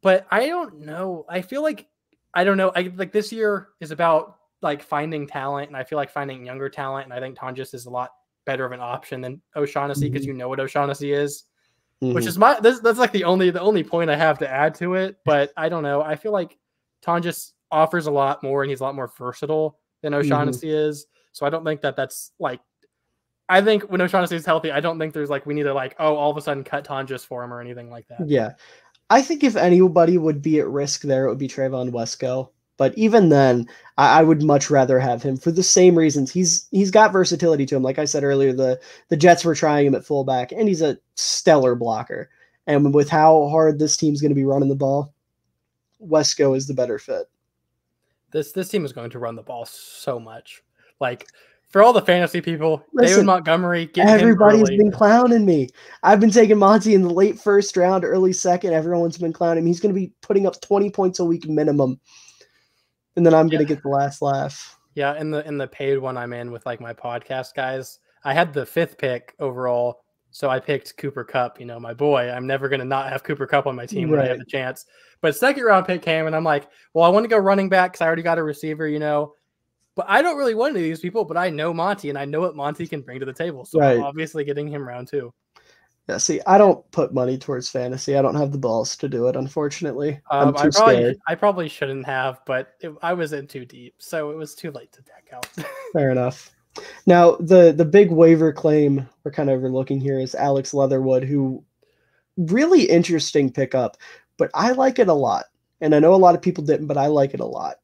But I don't know. I feel like I don't know. Like this year is about like finding talent, and I feel like finding younger talent, and I think Tonjas is a lot better of an option than O'Shaughnessy because you know what O'Shaughnessy is, which is that's like the only point I have to add to it. But I don't know. I feel like Tonjas offers a lot more, and he's a lot more versatile than O'Shaughnessy is. So I don't think that's like. I think when O'Shaughnessy is healthy, I don't think there's like we need to like all of a sudden cut Tonjas for him or anything like that. Yeah, I think if anybody would be at risk there, it would be Trayvon Wesco. But even then, I would much rather have him for the same reasons. He's got versatility to him. Like I said earlier, the Jets were trying him at fullback, and he's a stellar blocker. And with how hard this team's going to be running the ball, Wesco is the better fit. This team is going to run the ball so much. Like for all the fantasy people, David Montgomery, everybody's been clowning me. I've been taking Monty in the late first round, early second. Everyone's been clowning me. He's going to be putting up 20 points a week minimum. And then I'm going to get the last laugh. Yeah, in the paid one I'm in with like my podcast guys, I had the 5th pick overall, so I picked Cooper Kupp, my boy. I'm never going to not have Cooper Kupp on my team when I have the chance. But 2nd round pick came, and I'm like, well, I want to go running back because I already got a receiver, But I don't really want any of these people, but I know Monty, and I know what Monty can bring to the table. So I'm obviously getting him round 2. Yeah, see, I don't put money towards fantasy. I don't have the balls to do it, unfortunately. I'm too scared. I probably shouldn't have, but I was in too deep, so it was too late to deck out. Fair enough. Now, the big waiver claim we're kind of overlooking here is Alex Leatherwood, who really interesting pickup, but I like it a lot. And I know a lot of people didn't, but I like it a lot.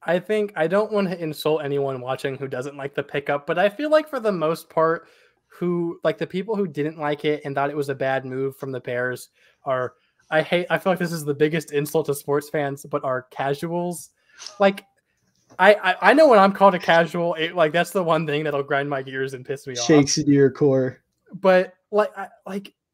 I think I don't want to insult anyone watching who doesn't like the pickup, but I feel like for the most part, who like the people who didn't like it and thought it was a bad move from the Bears are I feel like this is the biggest insult to sports fans, but are casuals. Like I know when I'm called a casual, like that's the one thing that'll grind my gears and piss me off. Shakes into your core. But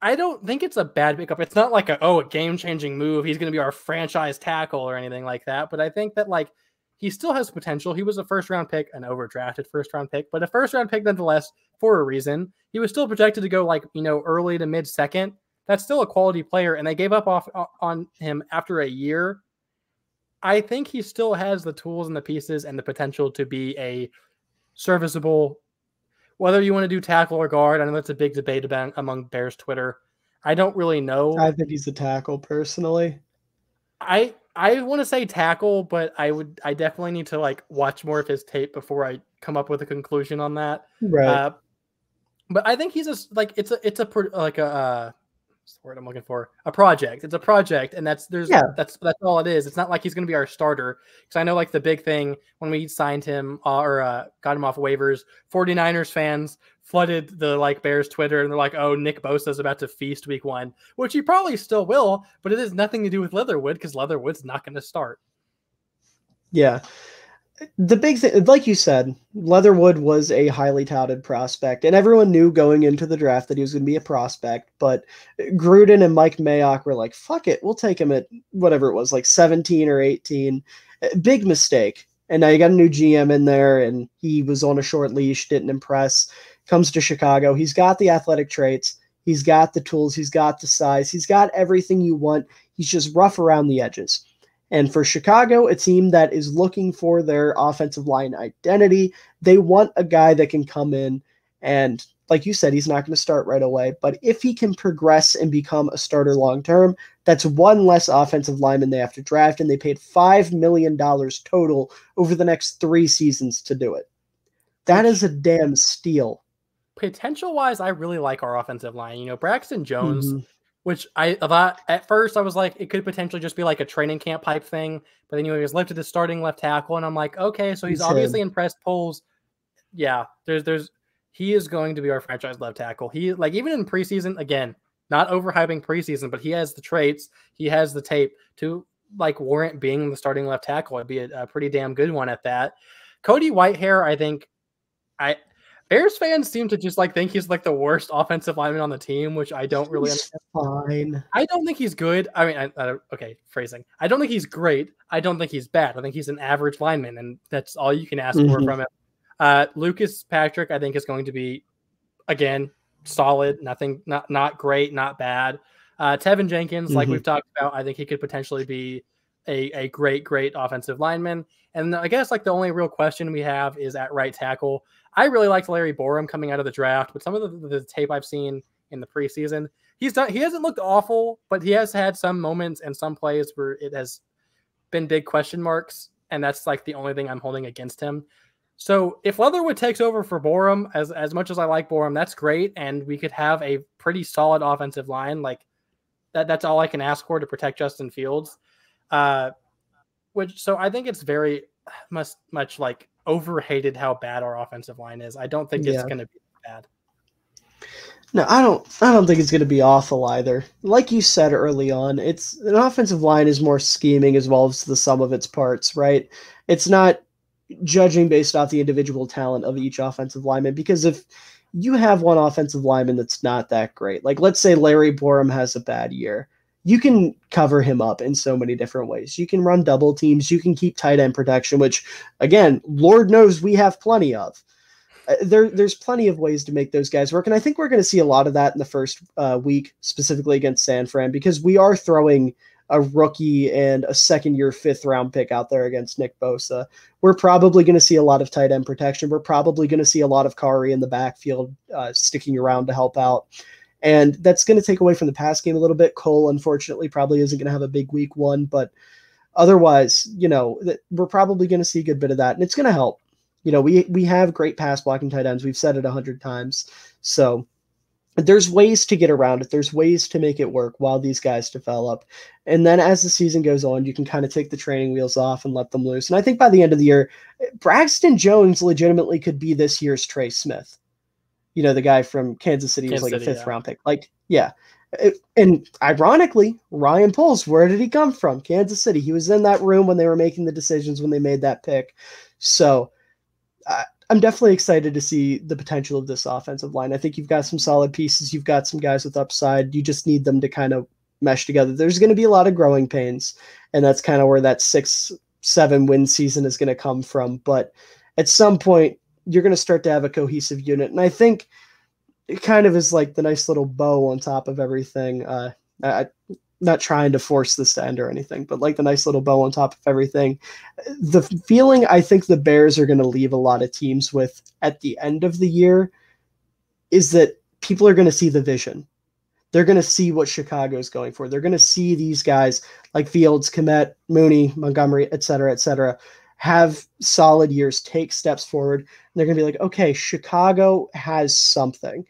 I don't think it's a bad pickup. It's not like a game-changing move. He's going to be our franchise tackle or anything like that. But I think that like he still has potential. He was a first-round pick, an overdrafted first-round pick, but a first-round pick nonetheless for a reason. He was still projected to go like, early to mid-second. That's still a quality player, and they gave up on him after a year. I think he still has the tools and the pieces and the potential to be a serviceable, whether you want to do tackle or guard. I know that's a big debate among Bears Twitter. I don't really know. I think he's a tackle personally. I want to say tackle, but I definitely need to like watch more of his tape before I come up with a conclusion on that. Right. But I think he's what's the word I'm looking for? A project. It's a project, and that's all it is. It's not like he's going to be our starter. Because I know like the big thing when we signed him or got him off waivers, 49ers fans flooded the like Bears Twitter, and they're like, "Oh, Nick Bosa's about to feast week 1," which he probably still will, but it has nothing to do with Leatherwood because Leatherwood's not going to start. Yeah. The big thing, like you said, Leatherwood was a highly touted prospect, and everyone knew going into the draft that he was going to be a prospect, but Gruden and Mike Mayock were like, fuck it, we'll take him at whatever it was, like 17 or 18. Big mistake. And now you got a new GM in there, and he was on a short leash, didn't impress. Comes to Chicago. He's got the athletic traits. He's got the tools. He's got the size. He's got everything you want. He's just rough around the edges. And for Chicago, a team that is looking for their offensive line identity, they want a guy that can come in and, like you said, he's not going to start right away. But if he can progress and become a starter long-term, that's one less offensive lineman they have to draft, and they paid $5 million total over the next 3 seasons to do it. That is a damn steal. Potential-wise, I really like our offensive line. Braxton Jones, which I thought at first I was like, it could potentially just be like a training camp type thing. But then he was lifted to starting left tackle, and I'm like, okay, so he's obviously impressed Poles. Yeah, he is going to be our franchise left tackle. He like even in preseason, again, not overhyping preseason, but he has the traits, he has the tape to like warrant being the starting left tackle. It'd be a pretty damn good one at that. Cody Whitehair, I think Bears fans seem to just like think he's like the worst offensive lineman on the team, which I don't really understand. Fine. I don't think he's good. I mean, okay, phrasing. I don't think he's great. I don't think he's bad. I think he's an average lineman, and that's all you can ask for from him. Lucas Patrick, I think, is going to be, again, solid. Nothing, not great, not bad. Tevin Jenkins, like we've talked about, I think he could potentially be a great offensive lineman. And I guess like the only real question we have is at right tackle. I really liked Larry Borum coming out of the draft, but some of the tape I've seen in the preseason, he hasn't looked awful, but he has had some moments and some plays where it has been big question marks, and that's like the only thing I'm holding against him. So if Leatherwood takes over for Borum, as much as I like Borum, that's great, and we could have a pretty solid offensive line. Like that's all I can ask for to protect Justin Fields. So I think it's very much like overhated how bad our offensive line is. I don't think it's going to be bad. No, I don't think it's going to be awful either. Like you said early on, it's an offensive line is more scheming as well as the sum of its parts, right? It's not judging based off the individual talent of each offensive lineman, because if you have one offensive lineman that's not that great, like let's say Larry Borum has a bad year, you can cover him up in so many different ways. You can run double teams. You can keep tight end protection, which, again, Lord knows we have plenty of. There's plenty of ways to make those guys work, and I think we're going to see a lot of that in the first week, specifically against San Fran, because we are throwing a rookie and a second-year fifth-round pick out there against Nick Bosa. We're probably going to see a lot of tight end protection. We're probably going to see a lot of Khari in the backfield sticking around to help out. And that's going to take away from the pass game a little bit. Cole, unfortunately, probably isn't going to have a big week 1, but otherwise, we're probably going to see a good bit of that, and it's going to help. We have great pass blocking tight ends. We've said it 100 times. So there's ways to get around it. There's ways to make it work while these guys develop. And then as the season goes on, you can kind of take the training wheels off and let them loose. And I think by the end of the year, Braxton Jones legitimately could be this year's Trey Smith. The guy from Kansas City was like a fifth-round pick. And ironically, Ryan Poles, where did he come from? Kansas City. He was in that room when they were making the decisions when they made that pick. So I'm definitely excited to see the potential of this offensive line. I think you've got some solid pieces. You've got some guys with upside. You just need them to kind of mesh together. There's going to be a lot of growing pains, and that's kind of where that 6-7 win season is going to come from. But at some point, you're going to start to have a cohesive unit. And I think it kind of is like the nice little bow on top of everything. Not trying to force this to end or anything, but like the nice little bow on top of everything. The feeling I think the Bears are going to leave a lot of teams with at the end of the year is that people are going to see the vision. They're going to see what Chicago is going for. They're going to see these guys like Fields, Kmet, Mooney, Montgomery, et cetera, have solid years, take steps forward. And they're going to be like, okay, Chicago has something.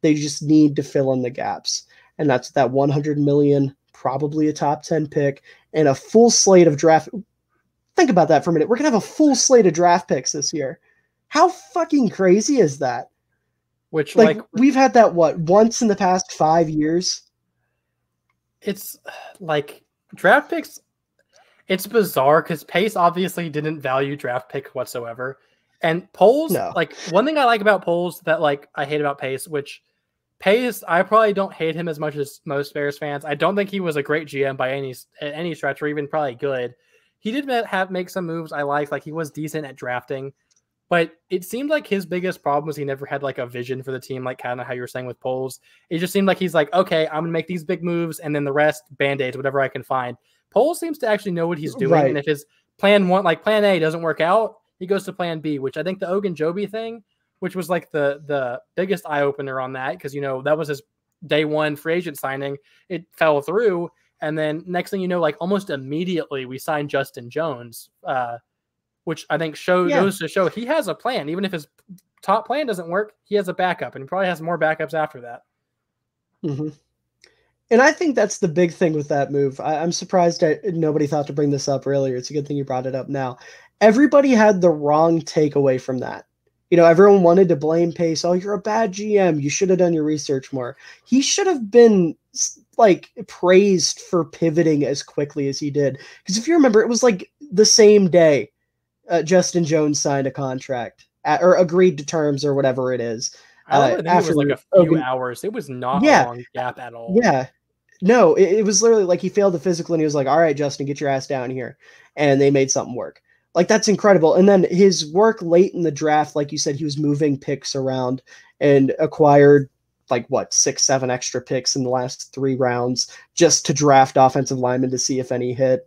They just need to fill in the gaps. And that's that $100 million, probably a top 10 pick, and a full slate of draft. Think about that for a minute. We're going to have a full slate of draft picks this year. How fucking crazy is that? Which, like we've had that, once in the past 5 years? It's like draft picks. It's bizarre because Pace obviously didn't value draft pick whatsoever. And Poles, like one thing I like about Poles that like I hate about Pace, which Pace, I probably don't hate him as much as most Bears fans. I don't think he was a great GM by any stretch, or even probably good. He did make some moves I liked. Like he was decent at drafting, but it seemed like his biggest problem was he never had like a vision for the team, like kind of how you were saying with Poles. It just seemed like he's like, okay, I'm gonna make these big moves, and then the rest band-aids, whatever I can find. Poles seems to actually know what he's doing, and if his plan A doesn't work out, he goes to plan B, which I think the Ogunjobi thing, which was like the biggest eye opener on that, because that was his day one free agent signing. It fell through, and then next thing you know, like almost immediately we signed Justin Jones, which I think goes to show he has a plan. Even if his top plan doesn't work, he has a backup, and he probably has more backups after that. Mm-hmm. And I think that's the big thing with that move. I'm surprised that nobody thought to bring this up earlier. It's a good thing you brought it up now. Everybody had the wrong takeaway from that. Everyone wanted to blame Pace. Oh, you're a bad GM. You should have done your research more. He should have been like praised for pivoting as quickly as he did. Because if you remember, it was like the same day Justin Jones signed a contract or agreed to terms or whatever it is. I think it was like a few hours. It was not a long gap at all. Yeah. No, it was literally like he failed the physical and he was like, all right, Justin, get your ass down here. And they made something work. Like, that's incredible. And then his work late in the draft, like you said, he was moving picks around and acquired 6-7 extra picks in the last 3 rounds just to draft offensive linemen to see if any hit.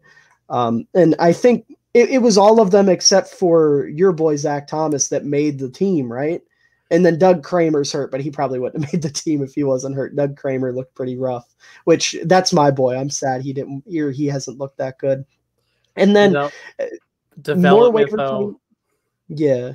And I think it was all of them except for your boy, Zach Thomas, that made the team, right? And then Doug Kramer's hurt, but he probably wouldn't have made the team if he wasn't hurt. Doug Kramer looked pretty rough, which that's my boy. I'm sad he hasn't looked that good. And then more waiver claims. Yeah.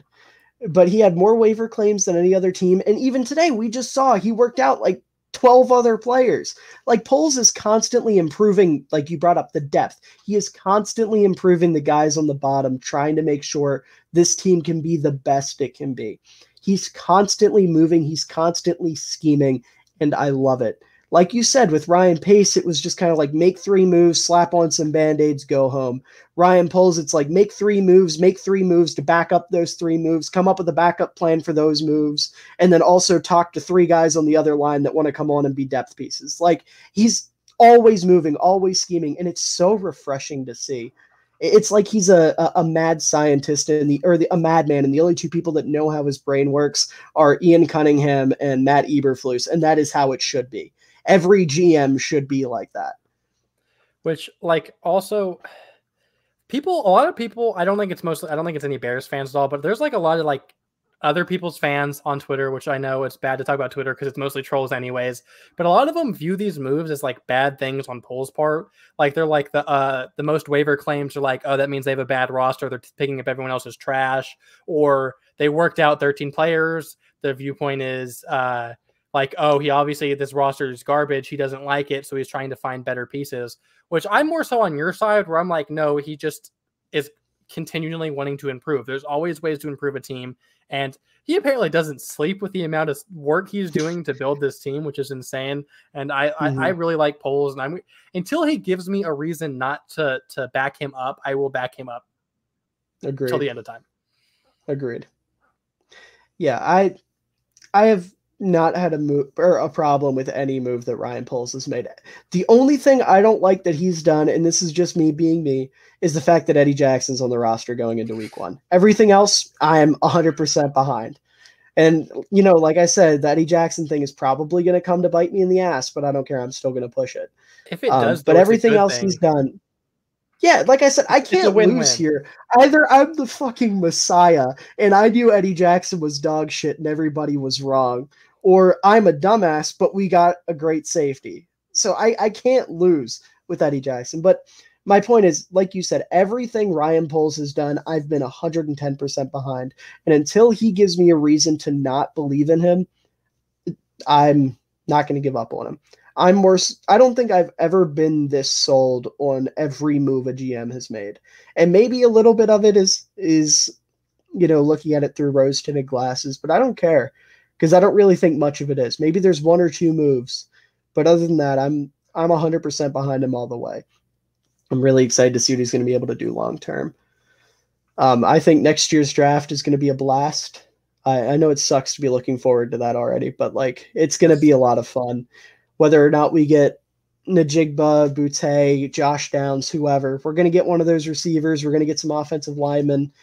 But he had more waiver claims than any other team. And even today, we just saw he worked out like 12 other players. Like, Poles is constantly improving, like you brought up, the depth. He is constantly improving the guys on the bottom, trying to make sure this team can be the best it can be. He's constantly moving. He's constantly scheming, and I love it. Like you said, with Ryan Pace, it was just kind of like make 3 moves, slap on some Band-Aids, go home. Ryan Poles, it's like make 3 moves to back up those 3 moves, come up with a backup plan for those moves, and then also talk to 3 guys on the other line that want to come on and be depth pieces. Like, he's always moving, always scheming, and it's so refreshing to see. It's like he's a mad scientist a madman, and the only 2 people that know how his brain works are Ian Cunningham and Matt Eberflus, and that is how it should be. Every GM should be like that. Which, like, also, a lot of people, I don't think it's any Bears fans at all, but there's like a lot of like other people's fans on Twitter, which I know it's bad to talk about Twitter because it's mostly trolls anyways, but a lot of them view these moves as like bad things on Poles' part. Like, they're like the most waiver claims are like, oh, that means they have a bad roster. They're picking up everyone else's trash, or they worked out 13 players. The viewpoint is like, oh, this roster is garbage. He doesn't like it, so he's trying to find better pieces, which I'm more so on your side, where I'm like, no, he just is continually wanting to improve. There's always ways to improve a team. And he apparently doesn't sleep with the amount of work he's doing to build this team, which is insane. And I really like Poles, and until he gives me a reason not to back him up, I will back him up. Agreed. Till the end of time. Agreed. Yeah, I have not had a move or a problem with any move that Ryan Poles has made. The only thing I don't like that he's done, and this is just me being me, is the fact that Eddie Jackson's on the roster going into week 1. Everything else, I'm 100% behind. And, like I said, the Eddie Jackson thing is probably going to come to bite me in the ass, but I don't care. I'm still going to push it. If it does, but though, everything else he's done. Yeah, like I said, I can't lose here. Either I'm the fucking messiah and I knew Eddie Jackson was dog shit and everybody was wrong, or I'm a dumbass, but we got a great safety. So I can't lose with Eddie Jackson. But my point is, like you said, everything Ryan Poles has done, I've been 110% behind. And until he gives me a reason to not believe in him, I'm not going to give up on him. I don't think I've ever been this sold on every move a GM has made. And maybe a little bit of it is looking at it through rose-tinted glasses, but I don't care because I don't really think much of it is. Maybe there's 1 or 2 moves, but other than that, I'm 100% behind him all the way. I'm really excited to see what he's going to be able to do long term. I think next year's draft is going to be a blast. I know it sucks to be looking forward to that already, but it's going to be a lot of fun. Whether or not we get Najigba, Boutte, Josh Downs, whoever, we're going to get one of those receivers. We're going to get some offensive linemen.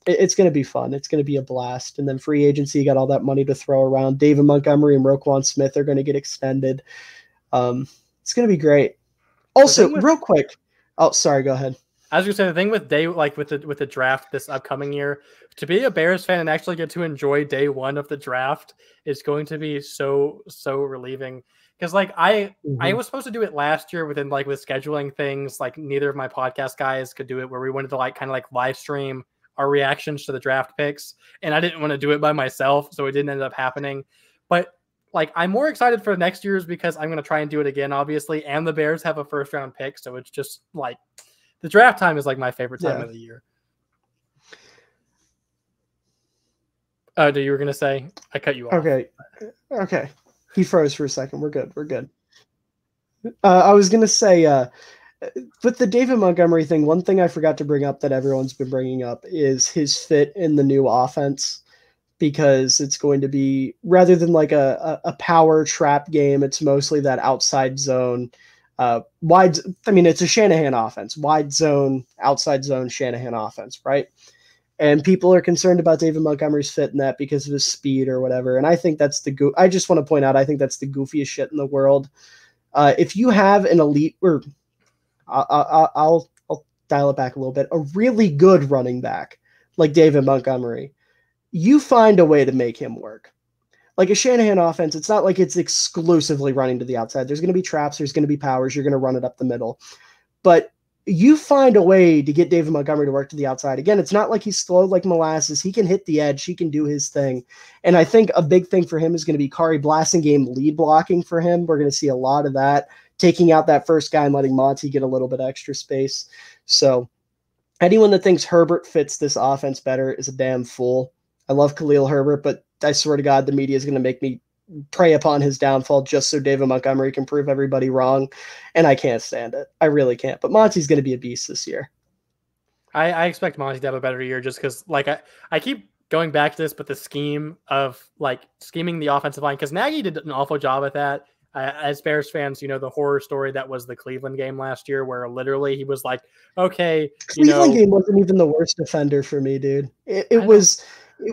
It's going to be fun. It's going to be a blast. And then free agency, you got all that money to throw around. David Montgomery and Roquan Smith are going to get extended. It's going to be great. Also, real quick. Oh, sorry. Go ahead. I was going to say the thing with with the draft this upcoming year, to be a Bears fan and actually get to enjoy day 1 of the draft is going to be so relieving. Because I was supposed to do it last year with scheduling things. Neither of my podcast guys could do it, where we wanted to kind of live stream our reactions to the draft picks, and I didn't want to do it by myself, so it didn't end up happening. But I'm more excited for next year's because I'm going to try and do it again, obviously. And the Bears have a 1st round pick, so it's just the draft time is my favorite time of the year. Oh, you were going to say? I cut you off. Okay. He froze for a second. We're good. I was going to say, with the David Montgomery thing, one thing I forgot to bring up that everyone's been bringing up is his fit in the new offense, because it's going to be, rather than a power trap game, it's mostly that outside zone. It's a Shanahan offense, wide zone, outside zone, Shanahan offense, right? And people are concerned about David Montgomery's fit in that because of his speed or whatever. And I think that's I just want to point out, I think that's the goofiest shit in the world. If you have an elite, or I'll dial it back a little bit, a really good running back like David Montgomery, you find a way to make him work. Like a Shanahan offense, it's not like it's exclusively running to the outside. There's going to be traps. There's going to be powers. You're going to run it up the middle. But you find a way to get David Montgomery to work to the outside. Again, it's not like he's slow like molasses. He can hit the edge. He can do his thing. And I think a big thing for him is going to be Khari Blasingame lead blocking for him. We're going to see a lot of that, taking out that first guy and letting Monty get a little bit extra space. So anyone that thinks Herbert fits this offense better is a damn fool. I love Khalil Herbert, but I swear to God, the media is going to make me prey upon his downfall just so David Montgomery can prove everybody wrong. And I can't stand it. I really can't. But Monty's going to be a beast this year. I expect Monty to have a better year just because, I keep going back to this, but the scheme of, scheming the offensive line, because Nagy did an awful job at that. As Bears fans, the horror story that was the Cleveland game last year, where literally he was like, okay, Cleveland game wasn't even the worst defender for me, dude. It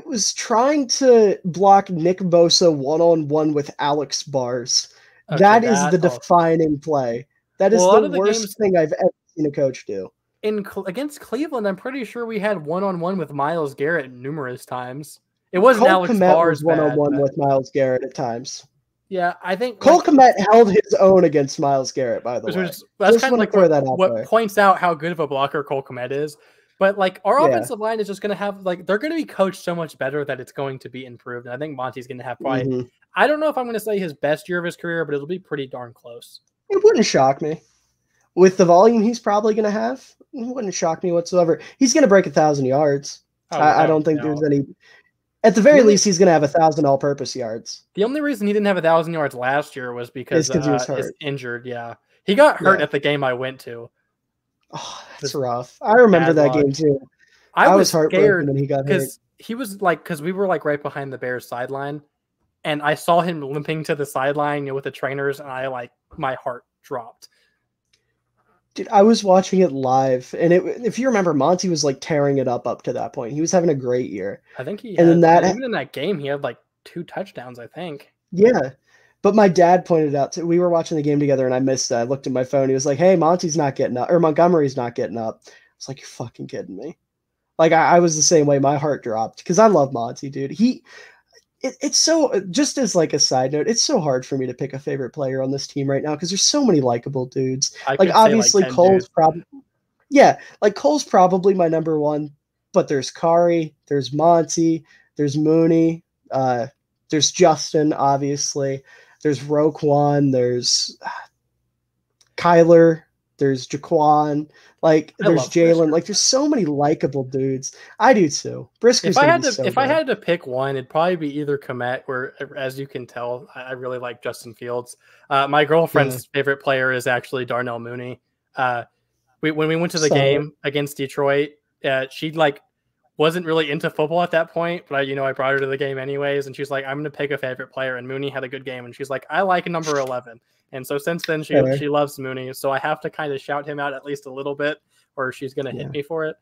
was trying to block Nick Bosa one-on-one with Alex Bars. Okay, that is the defining play. That is the worst thing I've ever seen a coach do. Against Cleveland, I'm pretty sure we had one-on-one with Myles Garrett numerous times. It wasn't Cole Alex Kmet Bars was one-on-one with Myles Garrett at times. Yeah, I think Cole Kmet held his own against Myles Garrett, by the way. That's kind of what points out how good of a blocker Cole Kmet is. But our offensive line is just going to have they're going to be coached so much better that it's going to be improved. And I think Monty's going to have probably I don't know if I'm going to say his best year of his career, but it'll be pretty darn close. It wouldn't shock me. With the volume he's probably going to have, it wouldn't shock me whatsoever. He's going to break 1,000 yards. I don't think there's any. At the very least, he's going to have 1,000 all-purpose yards. The only reason he didn't have 1,000 yards last year was because he was injured. Yeah, he got hurt at the game I went to. Oh, that's rough. I remember that game too. I was heartbroken when he got hurt. he was like, because we were like right behind the Bears sideline, and I saw him limping to the sideline, with the trainers, and my heart dropped. Dude, I was watching it live, and if you remember, Monty was like tearing it up to that point. He was having a great year. I think he and had, then even in that game, he had like 2 touchdowns, I think. Yeah. But my dad pointed out we were watching the game together and I missed it. I looked at my phone. He was like, "Hey, Monty's not getting up, or Montgomery's not getting up." I was like, "You're fucking kidding me." Like I was the same way. My heart dropped because I love Monty, dude. It's so, just as like a side note, it's so hard for me to pick a favorite player on this team right now because there's so many likable dudes. Like obviously Cole's probably, like Cole's probably my number one, but there's Khari, there's Monty, there's Mooney, there's Justin, obviously. There's Roquan, there's Kyler, there's Jaquan, like there's Jalen. Like there's so many likable dudes. I do too. Brisker's if I had to pick one, it'd probably be either Komet, or as you can tell, I really like Justin Fields. My girlfriend's favorite player is actually Darnell Mooney. When we went to the game against Detroit, she wasn't really into football at that point, but I brought her to the game anyways, and she's like, "I'm gonna pick a favorite player," and Mooney had a good game, and she's like, "I like number 11," and so since then she loves Mooney, so I have to kind of shout him out at least a little bit, or she's gonna hit me for it.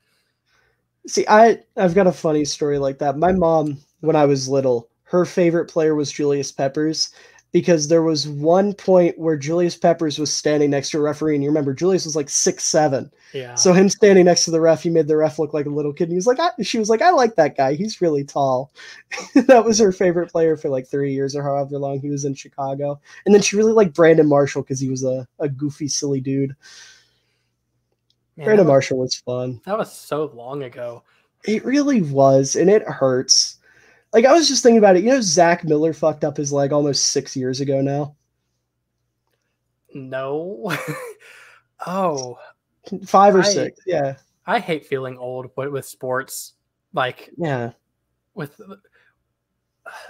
See, I've got a funny story like that. My mom, when I was little, her favorite player was Julius Peppers, because there was one point where Julius Peppers was standing next to a referee, and you remember Julius was like 6'7". Yeah. So him standing next to the ref, he made the ref look like a little kid. And he was like, she was like, "I like that guy. He's really tall." That was her favorite player for like 3 years or however long he was in Chicago. And then she really liked Brandon Marshall because he was a goofy, silly dude. Man, Brandon Marshall was fun. That was so long ago. It really was, and it hurts. Like, I was just thinking about it. Zach Miller fucked up his leg almost 6 years ago now. No. Oh. 5 or 6, yeah. I hate feeling old with sports. Like, yeah.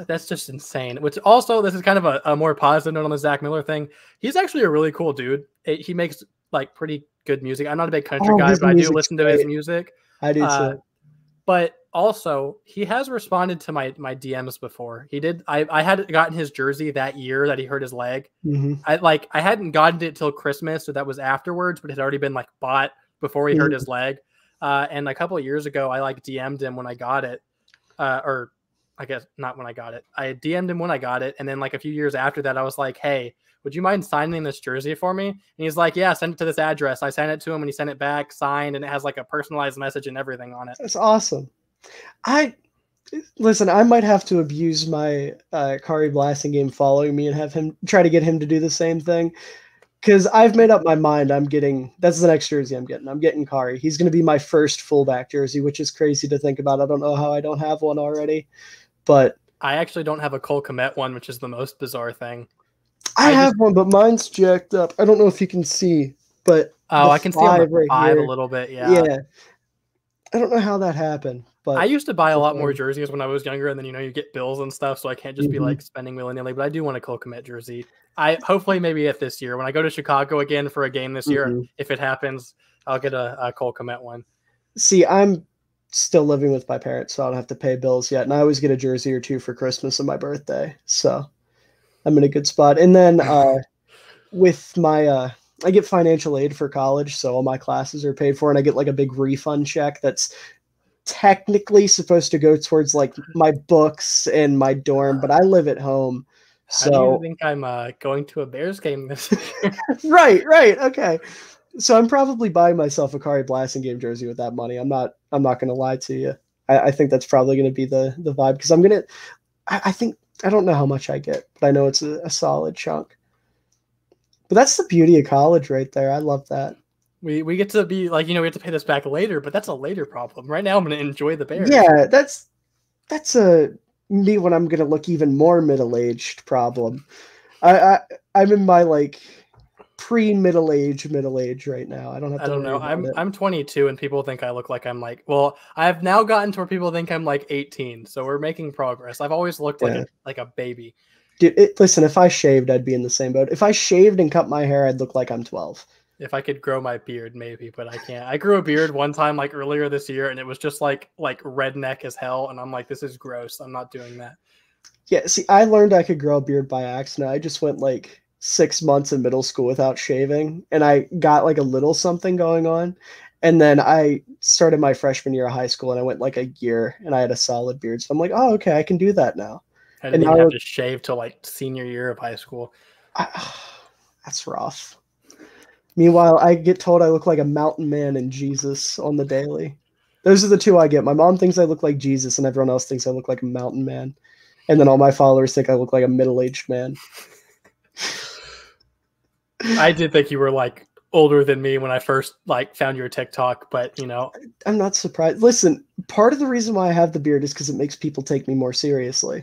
That's just insane. Which also, this is kind of a more positive note on the Zach Miller thing. He's actually a really cool dude. He makes like pretty good music. I'm not a big country guy, but I do listen to his music. I do too. But also, he has responded to my DMs before. He did. I had gotten his jersey that year that he hurt his leg. Mm-hmm. I hadn't gotten it till Christmas, so that was afterwards, but it had already been like bought before he hurt his leg. And a couple of years ago, I DM'd him when I got it, or I guess not when I got it. I DM'd him when I got it, and then like a few years after that, I was like, "Hey, would you mind signing this jersey for me?" And he's like, "Yeah, send it to this address." I sent it to him, and he sent it back, signed, and it has like a personalized message and everything on it. That's awesome. Listen, I might have to abuse my Khari Blasingame following me and have him try to get him to do the same thing. Because I've made up my mind. That's the next jersey I'm getting. I'm getting Khari. He's going to be my first fullback jersey, which is crazy to think about. I don't know how I don't have one already. But I actually don't have a Cole Kmet one, which is the most bizarre thing. I have one, but mine's jacked up. I don't know if you can see, but I can see on the 5 a little bit. Yeah. I don't know how that happened. But I used to buy a lot more jerseys when I was younger, and then you get bills and stuff, so I can't just be like spending willy-nilly. But I do want a Cole Kmet jersey. Hopefully maybe at this year when I go to Chicago again for a game this year, if it happens, I'll get a Cole Kmet one. See, I'm still living with my parents, so I don't have to pay bills yet, and I always get a jersey or two for Christmas and my birthday, so I'm in a good spot. And then with my I get financial aid for college, so all my classes are paid for, and I get like a big refund check that's technically supposed to go towards like my books and my dorm, but I live at home. So how do you think I'm going to a Bears game this year? Right. Okay. So I'm probably buying myself a Khari Blasingame jersey with that money. I'm not gonna lie to you. I think that's probably gonna be the vibe, because I don't know how much I get, but I know it's a solid chunk. But that's the beauty of college right there. I love that. We get to be like, we have to pay this back later, but that's a later problem. Right now, I'm going to enjoy the Bears. Yeah, that's me when I'm going to look even more middle-aged problem. I'm in my like middle age right now. I don't know. I'm 22, and people think I look like I'm like, well, I've now gotten to where people think I'm like 18. So we're making progress. I've always looked like a baby. Dude, listen, if I shaved, I'd be in the same boat. If I shaved and cut my hair, I'd look like I'm 12. If I could grow my beard, maybe, but I can't. I grew a beard one time, like earlier this year, and it was just like redneck as hell. And I'm like, this is gross. I'm not doing that. Yeah, see, I learned I could grow a beard by accident. I just went like 6 months in middle school without shaving, and I got like a little something going on. And then I started my freshman year of high school, and I went like a year, and I had a solid beard. So I'm like, oh, okay, I can do that now. I didn't even have to shave till like senior year of high school. That's rough. Meanwhile, I get told I look like a mountain man and Jesus on the daily. Those are the two I get. My mom thinks I look like Jesus, and everyone else thinks I look like a mountain man. And then all my followers think I look like a middle-aged man. I did think you were like older than me when I first like found your TikTok, but you know, I'm not surprised. Listen, part of the reason why I have the beard is because it makes people take me more seriously.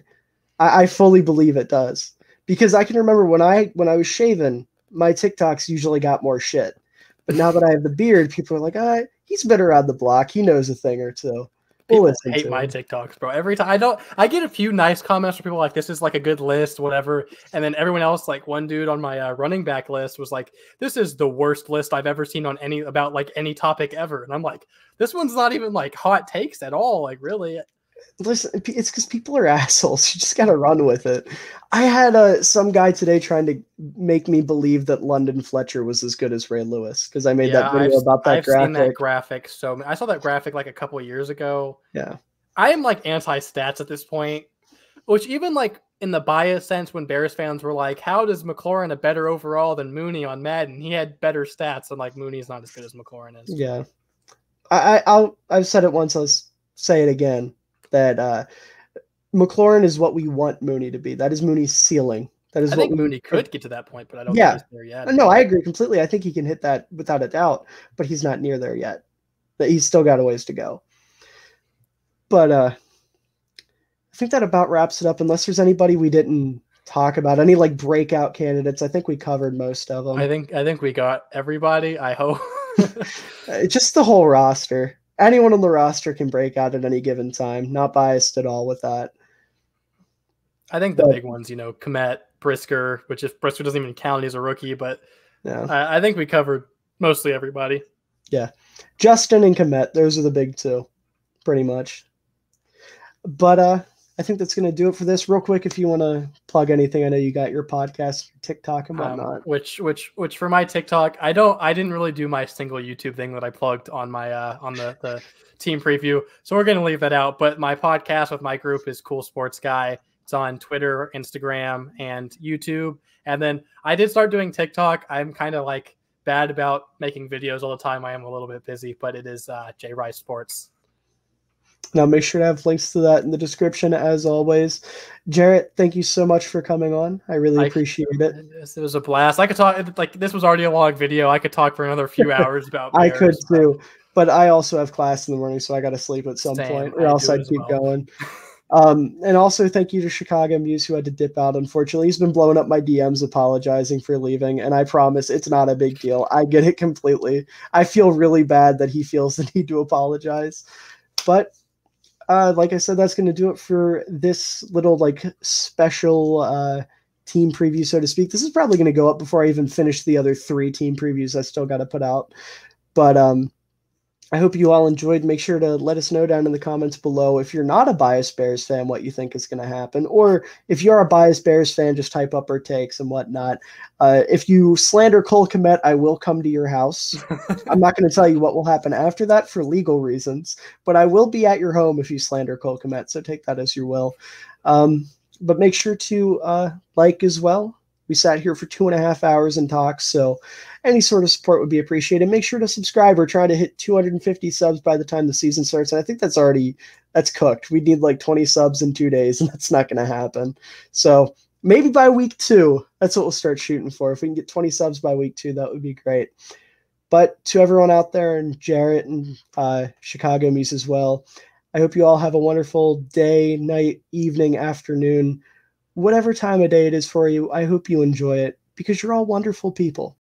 I fully believe it does, because I can remember when I was shaven, my TikToks usually got more shit. But now that I have the beard, people are like, he's been around the block. He knows a thing or two. People hate my TikToks, bro. Every time I get a few nice comments from people like, this is like a good list, whatever. And then everyone else, like one dude on my running back list was like, this is the worst list I've ever seen on about like any topic ever. And I'm like, this one's not even like hot takes at all. Like, really? Listen, it's because people are assholes. You just got to run with it. I had some guy today trying to make me believe that London Fletcher was as good as Ray Lewis because I made that video about that graphic. I've seen that graphic. So I saw that graphic like a couple of years ago. Yeah. I am like anti-stats at this point, which even like in the bias sense when Bears fans were like, how does McLaurin a better overall than Mooney on Madden? He had better stats, and like Mooney's not as good as McLaurin is. Yeah. I've said it once, I'll say it again. That McLaurin is what we want Mooney to be. That is Mooney's ceiling. That is I think Mooney could get to that point, but I don't think he's there yet. No, I agree completely. I think he can hit that without a doubt, but he's not near there yet. He's still got a ways to go. But I think that about wraps it up, unless there's anybody we didn't talk about. Any like breakout candidates? I think we covered most of them. I think we got everybody, I hope. Just the whole roster. Anyone on the roster can break out at any given time. Not biased at all with that. I think the big ones, you know, Komet, Brisker, which if Brisker doesn't even count, he's a rookie, but yeah. I think we covered mostly everybody. Yeah. Justin and Komet, those are the big two, pretty much. But I think that's going to do it for this. Real quick, if you want to plug anything, I know you got your podcast, your TikTok, and whatnot. Which for my TikTok, I didn't really do my single YouTube thing that I plugged on my on the team preview, so we're going to leave that out. But my podcast with my group is Cool Sports Guy. It's on Twitter, Instagram, and YouTube. And then I did start doing TikTok. I'm kind of like bad about making videos all the time. I am a little bit busy, but it is JRice Sports. Now, make sure to have links to that in the description, as always. Jarett, thank you so much for coming on. I really appreciate it. It was a blast. I could talk, like, this was already a long video. I could talk for another few hours about Bears. I could too, but I also have class in the morning, so I got to sleep at some point, or else I'd keep going. And also thank you to ChicagoMuse, who had to dip out. Unfortunately, he's been blowing up my DMs apologizing for leaving, and I promise it's not a big deal. I get it completely. I feel really bad that he feels the need to apologize, but like I said, that's going to do it for this little like special team preview, so to speak. This is probably going to go up before I even finish the other 3 team previews I still got to put out. But I hope you all enjoyed. Make sure to let us know down in the comments below if you're not a biased Bears fan what you think is going to happen, or if you're a biased Bears fan, just type up our takes and whatnot. If you slander Cole Kmet, I will come to your house. I'm not going to tell you what will happen after that for legal reasons, but I will be at your home if you slander Cole Kmet, so take that as your will. But make sure to like as well. We sat here for 2.5 hours and talked, so any sort of support would be appreciated. Make sure to subscribe. We're trying to hit 250 subs by the time the season starts, and I think that's cooked. We need like 20 subs in 2 days, and that's not going to happen. So maybe by week 2, that's what we'll start shooting for. If we can get 20 subs by week 2, that would be great. But to everyone out there, and Jarett and ChicagoMuse as well, I hope you all have a wonderful day, night, evening, afternoon, whatever time of day it is for you. I hope you enjoy it, because you're all wonderful people.